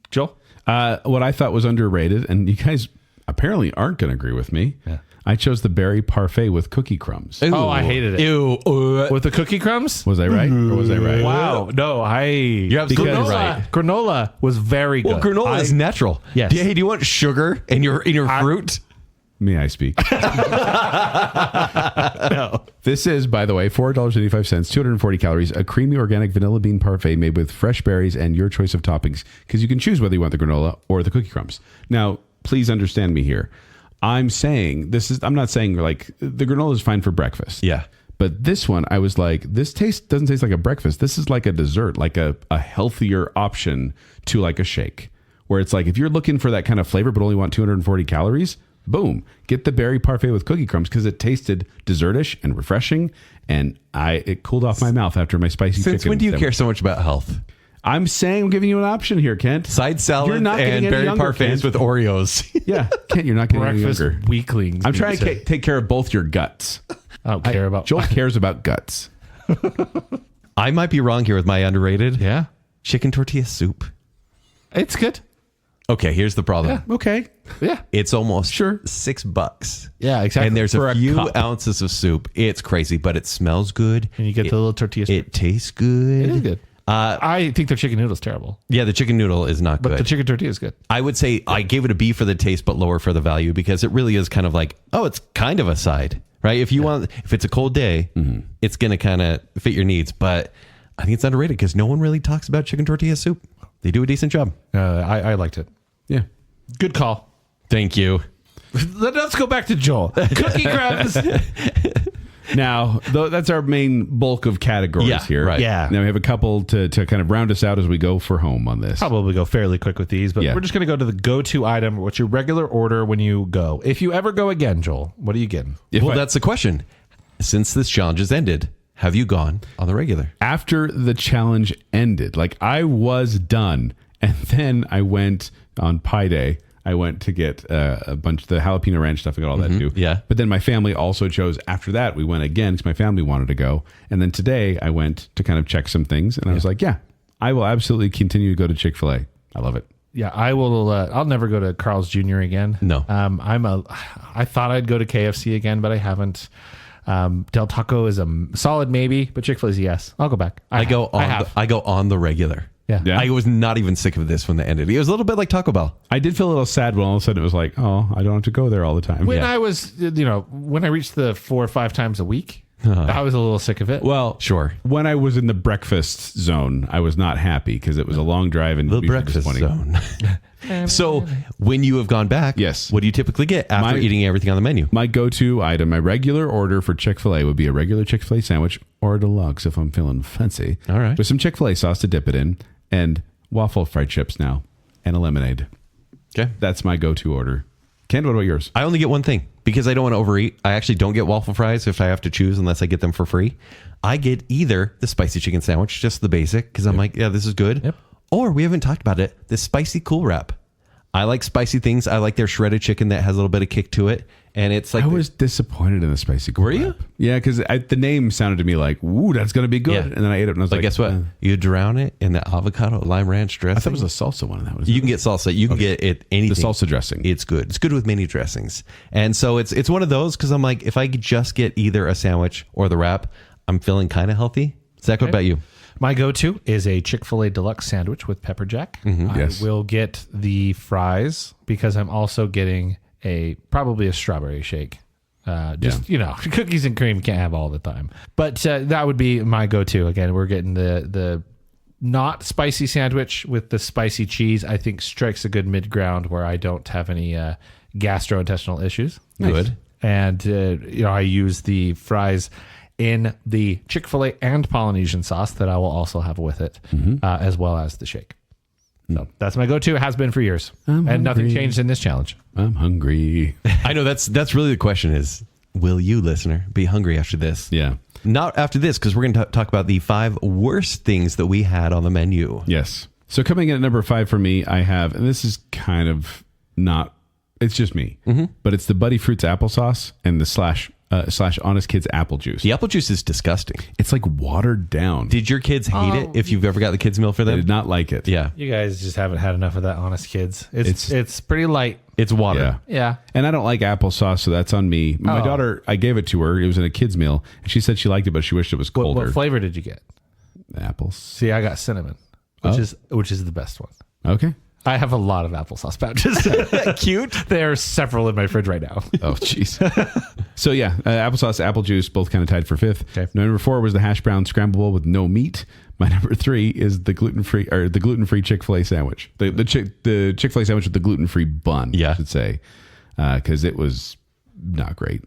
Joel? What I thought was underrated, and you guys apparently aren't going to agree with me. Yeah. I chose the berry parfait with cookie crumbs. Ew. Oh, I hated it. Ew. With the cookie crumbs? Was I right? Or was I right? Wow. No, You're absolutely granola, right. Granola was very good. Well, granola is natural. Yes. Hey, do you want sugar in your fruit? May I speak? No. This is, by the way, $4.85, 240 calories, a creamy organic vanilla bean parfait made with fresh berries and your choice of toppings, because you can choose whether you want the granola or the cookie crumbs. Now, please understand me here. I'm not saying like the granola is fine for breakfast. Yeah. But this one, I was like, this doesn't taste like a breakfast. This is like a dessert, like a healthier option to like a shake, where it's like, if you're looking for that kind of flavor but only want 240 calories, boom, get the berry parfait with cookie crumbs, because it tasted dessertish and refreshing, and it cooled off my mouth after my spicy chicken. Since when do you care so much about health? I'm saying I'm giving you an option here, Kent. Side salad You're not and getting any berry younger, parfaits Kent. with Oreos. Yeah, Kent, you're not getting any Breakfast younger. weaklings. I'm trying to take care of both your guts. I don't care about Joel cares about guts. I might be wrong here with my underrated. Yeah. Chicken tortilla soup. It's good. Okay, here's the problem. Okay. Yeah. It's almost Sure. $6. Yeah, exactly. And there's For a a few cup. ounces of soup. It's crazy, but it smells good. And you get the little tortilla. It tastes good. It is good. I think their chicken noodle's terrible, Yeah, the chicken noodle is not but good. the chicken tortilla is good. I would say I gave it a B for the taste, but lower for the value, because it really is kind of like, oh, it's kind of a side, right? If it's a cold day, it's going to kind of fit your needs. But I think it's underrated because no one really talks about chicken tortilla soup. They do a decent job. I liked it. Yeah. Good call. Thank you. Let's go back to Joel. Cookie crumbs. Now, that's our main bulk of categories here. Right. Yeah. Now we have a couple to kind of round us out as we go for home on this. Probably go fairly quick with these, but Yeah. we're just going to go to the go-to item. What's your regular order when you go? If you ever go again, Joel, what are you getting? That's the question. Since this challenge has ended, have you gone on the regular? After the challenge ended, like I was done, and then I went on Pie Day. I went to get a bunch of the jalapeno ranch stuff. I got all that too. Yeah. But then my family also chose after that. We went again because my family wanted to go. And then today I went to kind of check some things. And I was like, yeah, I will absolutely continue to go to Chick-fil-A. I love it. Yeah, I will. I'll never go to Carl's Jr. again. No. I thought I'd go to KFC again, but I haven't. Del Taco is a solid maybe, but Chick-fil-A's a yes. I'll go back. I go on the regular. Yeah. I was not even sick of this when it ended. It was a little bit like Taco Bell. I did feel a little sad when all of a sudden it was like, oh, I don't have to go there all the time. When I was, when I reached the 4 or 5 times a week, I was a little sick of it. Well, Sure. When I was in the breakfast zone, I was not happy because it was a long drive and The usually breakfast disappointing. zone. So when you have gone back, Yes. what do you typically get after eating everything on the menu? My go-to item, my regular order for Chick-fil-A would be a regular Chick-fil-A sandwich or a deluxe if I'm feeling fancy. All right. With some Chick-fil-A sauce to dip it in and waffle fried chips now and a lemonade. Okay. That's my go-to order. Ken, what about yours? I only get one thing because I don't want to overeat. I actually don't get waffle fries if I have to choose unless I get them for free. I get either the spicy chicken sandwich, just the basic, because I'm like, yeah, this is good. Yep. Or we haven't talked about it, the spicy cool wrap. I like spicy things. I like their shredded chicken that has a little bit of kick to it. And it's like I was disappointed in the spicy Cool Were you? Whip. Yeah, because the name sounded to me like, ooh, that's going to be good. Yeah. And then I ate it and I was like, guess what? You drown it in the avocado lime ranch dressing. I thought it was a salsa one. That was You can get salsa. You can get it anything. the salsa dressing. It's good. It's good with many dressings. And so it's one of those because I'm like, if I could just get either a sandwich or the wrap, I'm feeling kind of healthy. Zach, what about you? My go-to is a Chick-fil-A deluxe sandwich with pepper jack. Yes. I will get the fries because I'm also getting probably a strawberry shake. Cookies and cream can't have all the time. But that would be my go-to. Again, we're getting the not spicy sandwich with the spicy cheese. I think strikes a good mid-ground where I don't have any gastrointestinal issues. Good. And I use the fries in the Chick-fil-A and Polynesian sauce that I will also have with it, as well as the shake. So that's my go-to. It has been for years. And nothing changed in this challenge. I'm hungry. I know that's really the question is, will you, listener, be hungry after this? Yeah. Not after this, because we're going to talk about the 5 worst things that we had on the menu. Yes. So coming in at number 5 for me, I have, and this is kind of not, it's just me, but it's the Buddy Fruits applesauce and the slash Honest Kids apple juice. The apple juice is disgusting. It's like watered down. Did your kids hate it if you've ever got the kids' meal for I them? did not like it. Yeah. You guys just haven't had enough of that Honest Kids. It's pretty light. It's water. Yeah. Yeah. And I don't like applesauce, so that's on me. My daughter, I gave it to her. It was in a kid's meal, and she said she liked it, but she wished it was colder. What flavor did you get? Apples. See, I got cinnamon, which is the best one. Okay. I have a lot of applesauce pouches. Cute. There are several in my fridge right now. Oh, jeez. So yeah, applesauce, apple juice, both kind of tied for 5th. Okay. Number 4 was the hash brown scramble bowl with no meat. My number 3 is the gluten-free Chick-fil-A sandwich. The Chick-fil-A sandwich with the gluten-free bun, I should say, because it was not great.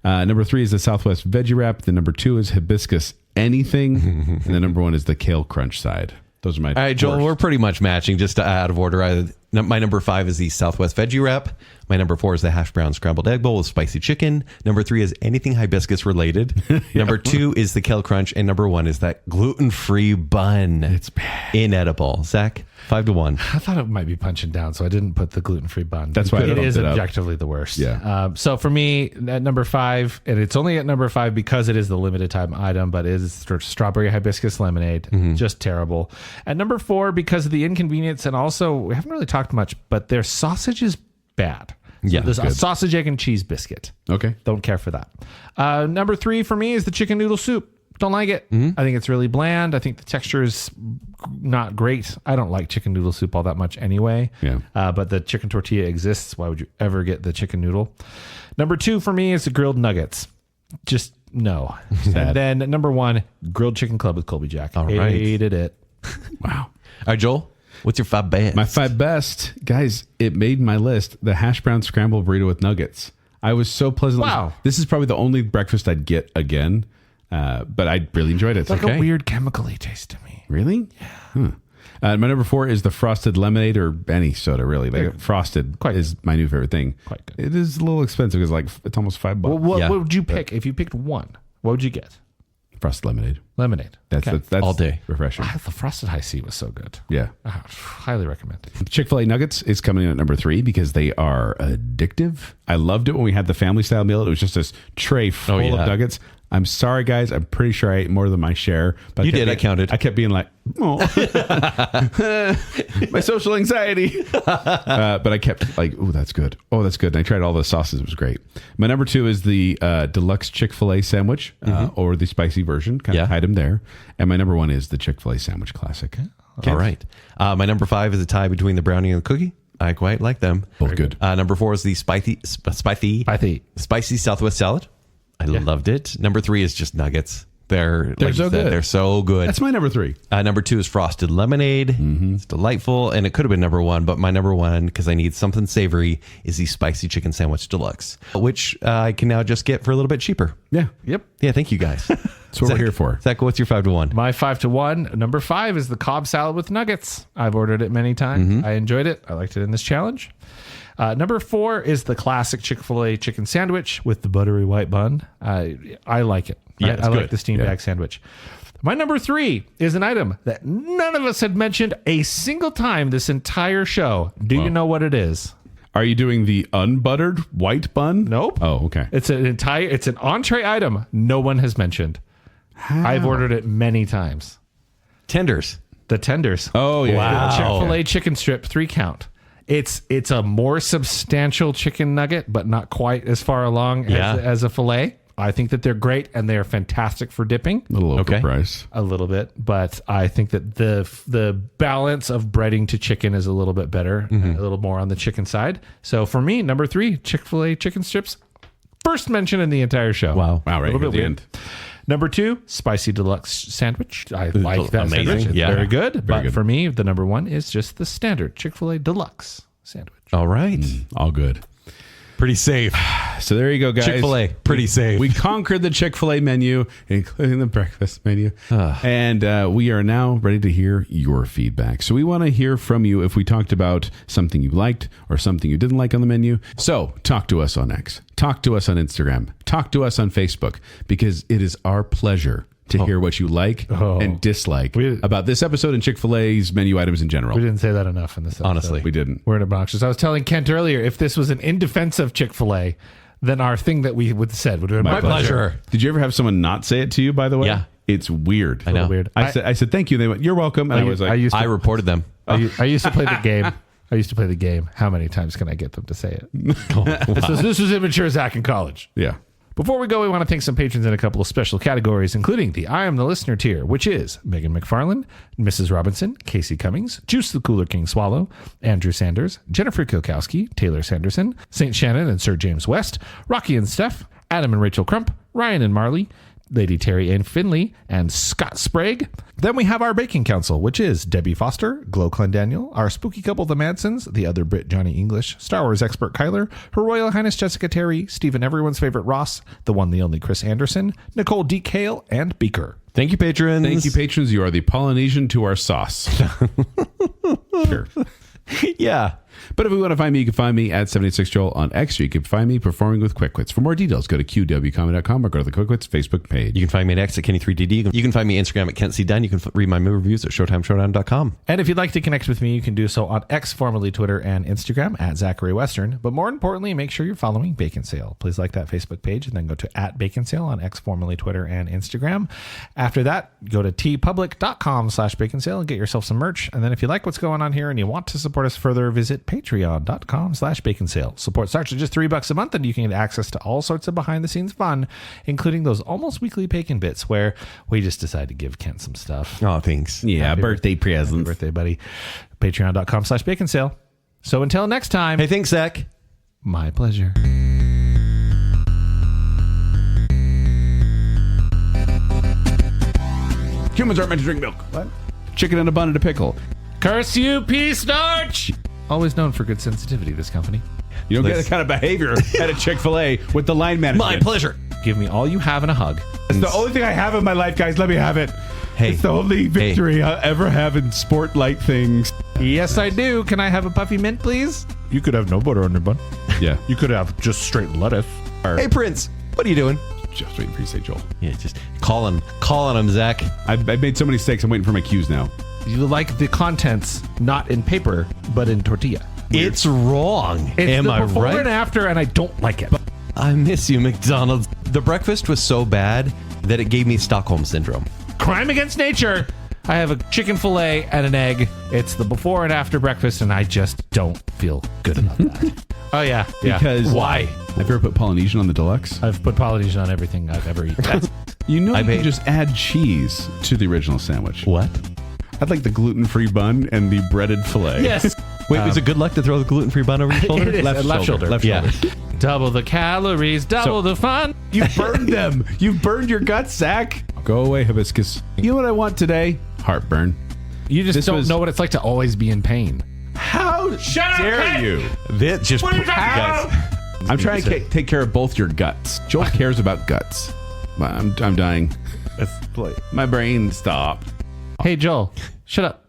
Number 3 is the Southwest veggie wrap. The number 2 is hibiscus anything, and the number 1 is the kale crunch side. Those are my. All right, Joel, we're pretty much matching, just out of order. My number 5 is the Southwest veggie wrap. My number 4 is the hash brown scrambled egg bowl with spicy chicken. Number 3 is anything hibiscus related. Number 2 is the kale crunch, and number 1 is that gluten-free bun. It's bad. Inedible. Zach, 5-1. I thought it might be punching down, so I didn't put the gluten-free bun. That's why it is up. objectively the worst. Yeah. So for me, at number 5, and it's only at number 5 because it is the limited time item, but it is strawberry hibiscus lemonade. Just terrible. At number 4, because of the inconvenience, and also we haven't really talked much, but their sausage is bad. Yeah, there's a sausage, egg, and cheese biscuit. Okay. Don't care for that. Number 3 for me is the chicken noodle soup. Don't like it. I think it's really bland. I think the texture is not great. I don't like chicken noodle soup all that much anyway. Yeah. But the chicken tortilla exists. Why would you ever get the chicken noodle? Number 2 for me is the grilled nuggets. Just no. And then number 1, grilled chicken club with Colby Jack. All right. Hated it. Wow. All right, Joel, what's your 5 best? My 5 best, guys, it made my list. The hash brown scrambled burrito with nuggets. I was so pleasantly. Wow. This is probably the only breakfast I'd get again, but I really enjoyed it. It's like a weird chemically taste to me. Really? Yeah. My number 4 is the frosted lemonade, or any soda, really. Like frosted is my new favorite thing. Quite good. It is a little expensive because it's almost $5. Well, what would you pick? If you picked one, what would you get? Frosted lemonade. Lemonade. That's all day. refreshing. The frosted high C was so good. Yeah. Highly recommend. Chick-fil-A nuggets is coming in at number 3 because they are addictive. I loved it when we had the family style meal. It was just this tray full of nuggets. I'm sorry, guys. I'm pretty sure I ate more than my share. But I counted. I kept being like, oh, my social anxiety. But I kept like, oh, that's good. Oh, that's good. And I tried all the sauces. It was great. My number 2 is the deluxe Chick-fil-A sandwich or the spicy version. Kind of hide them there. And my number 1 is the Chick-fil-A sandwich classic. All right. My number 5 is a tie between the brownie and the cookie. I quite like them. Both good. Number 4 is the spicy Southwest salad. I loved it. Number 3 is just nuggets. They're like so good. They're so good. That's my number 3. Number 2 is frosted lemonade. It's delightful, and it could have been number 1, but my number 1, because I need something savory, is the spicy chicken sandwich deluxe, which I can now just get for a little bit cheaper. Yeah. Yep. Yeah, thank you guys. That's what we're here for. Zach, what's your 5-1? My 5-1. Number 5 is the Cobb salad with nuggets. I've ordered it many times. I enjoyed it. I liked it in this challenge. Number 4 is the classic Chick-fil-A chicken sandwich with the buttery white bun. I like it. Yeah, it's I like good. the steamed bag sandwich. My number 3 is an item that none of us had mentioned a single time this entire show. Do you know what it is? Are you doing the unbuttered white bun? Nope. Oh, okay. It's an entree item no one has mentioned. I've ordered it many times. Tenders. The tenders. Oh, yeah. Wow. Chick-fil-A chicken strip, 3 count. It's a more substantial chicken nugget, but not quite as far along as a filet. I think that they're great, and they are fantastic for dipping. A little overpriced. A little bit, but I think that the balance of breading to chicken is a little bit better, a little more on the chicken side. So for me, number 3, Chick-fil-A chicken strips. First mention in the entire show. Wow. Wow, right A little here at bit the weird. end. Number 2, spicy deluxe sandwich. I like that Amazing. sandwich. It's Yeah. very good. But good. for me, the number 1 is just the standard Chick-fil-A deluxe sandwich. All right. All good. Pretty safe. So there you go, guys. Chick-fil-A, pretty safe. We conquered the Chick-fil-A menu, including the breakfast menu. And we are now ready to hear your feedback. So we want to hear from you if we talked about something you liked or something you didn't like on the menu. So talk to us on X. Talk to us on Instagram. Talk to us on Facebook, because it is our pleasure to hear what you like and dislike about this episode and Chick-fil-A's menu items in general. We didn't say that enough in this episode. Honestly. We didn't. We're obnoxious. I was telling Kent earlier, if this was in defense of Chick-fil-A, then our thing that we would have said would have been My pleasure. Did you ever have someone not say it to you, by the way? Yeah. It's weird. I know. Weird. I said thank you. They went, you're welcome. And I was like, I reported them. I used to play the game. I used to play the game. How many times can I get them to say it? This was immature Zack in college. yeah. Before we go, we want to thank some patrons in a couple of special categories, including the I Am the Listener tier, which is Megan McFarland, Mrs. Robinson, Casey Cummings, Juice the Cooler King Swallow, Andrew Sanders, Jennifer Kilkowski, Taylor Sanderson, St. Shannon and Sir James West, Rocky and Steph, Adam and Rachel Crump, Ryan and Marley, Lady Terry Ann Finley, and Scott Sprague. Then we have our baking council, which is Debbie Foster, Glow Clendaniel, our spooky couple, the Madsons, the other Brit Johnny English, Star Wars expert Kyler, Her Royal Highness Jessica Terry, Stephen Everyone's favorite Ross, the one, the only Chris Anderson, Nicole D. Kale, and Beaker. Thank you, patrons. Thank you, patrons. You are the Polynesian to our sauce. Sure. Yeah. But if you want to find me, you can find me at 76Joel on X. You can find me performing with Quick Wits. For more details, go to qwcomedy.com or go to the Quick Wits Facebook page. You can find me at X at Kenny3DD. You can find me on Instagram at Kent C. Dunn. You can read my movie reviews at ShowtimeShowdown.com. And if you'd like to connect with me, you can do so on X, formerly Twitter, and Instagram at Zachary Western. But more importantly, make sure you're following Baconsale. Please like that Facebook page and then go to at Baconsale on X, formerly Twitter, and Instagram. After that, go to tpublic.com/Baconsale and get yourself some merch. And then if you like what's going on here and you want to support us further, visit patreon.com/Baconsale. Support starts at just $3 a month and you can get access to all sorts of behind the scenes fun, including those almost weekly bacon bits where we just decide to give Kent some stuff. Oh, thanks. Yeah, birthday Happy presents. birthday, buddy. Patreon.com/Baconsale. So until next time, Hey, thanks, Zach. my pleasure. Humans aren't meant to drink milk. What? Chicken and a bun and a pickle. Curse you, pea starch! Always known for good sensitivity, this company. You don't get that kind of behavior at a Chick-fil-A with the line manager. My pleasure. Give me all you have and a hug. It's the only thing I have in my life, guys. Let me have it. Hey. It's the only victory I'll ever have in sport-like things. Yes, I do. Can I have a puffy mint, please? You could have no butter on your bun. Yeah. You could have just straight lettuce. Hey, Prince. What are you doing? Just waiting for you to say Joel. Yeah, just calling him, Zach. I've made so many mistakes. I'm waiting for my cues now. You like the contents not in paper, but in tortilla. It's wrong. It's Am the I before right? and after, and I don't like it. I miss you, McDonald's. The breakfast was so bad that it gave me Stockholm Syndrome. Crime against nature. I have a chicken fillet and an egg. It's the before and after breakfast, and I just don't feel good about that. Oh, yeah. Because Why? Have you ever put Polynesian on the deluxe? I've put Polynesian on everything I've ever eaten. You know, I you can made- just add cheese to the original sandwich. What? I'd like the gluten-free bun and the breaded filet. Yes. Wait, was it good luck to throw the gluten-free bun over your shoulder? It is. Left shoulder. Left Yeah. shoulder. Double the calories, double the fun. You burned them. You burned your guts, Zach. Go away, hibiscus. You know what I want today? Heartburn. You just This don't was- know what it's like to always be in pain. How dare you? This just What are you talking guys. I'm trying to take care of both your guts. Joel cares about guts. I'm dying. My brain stopped. Hey, Joel, shut up.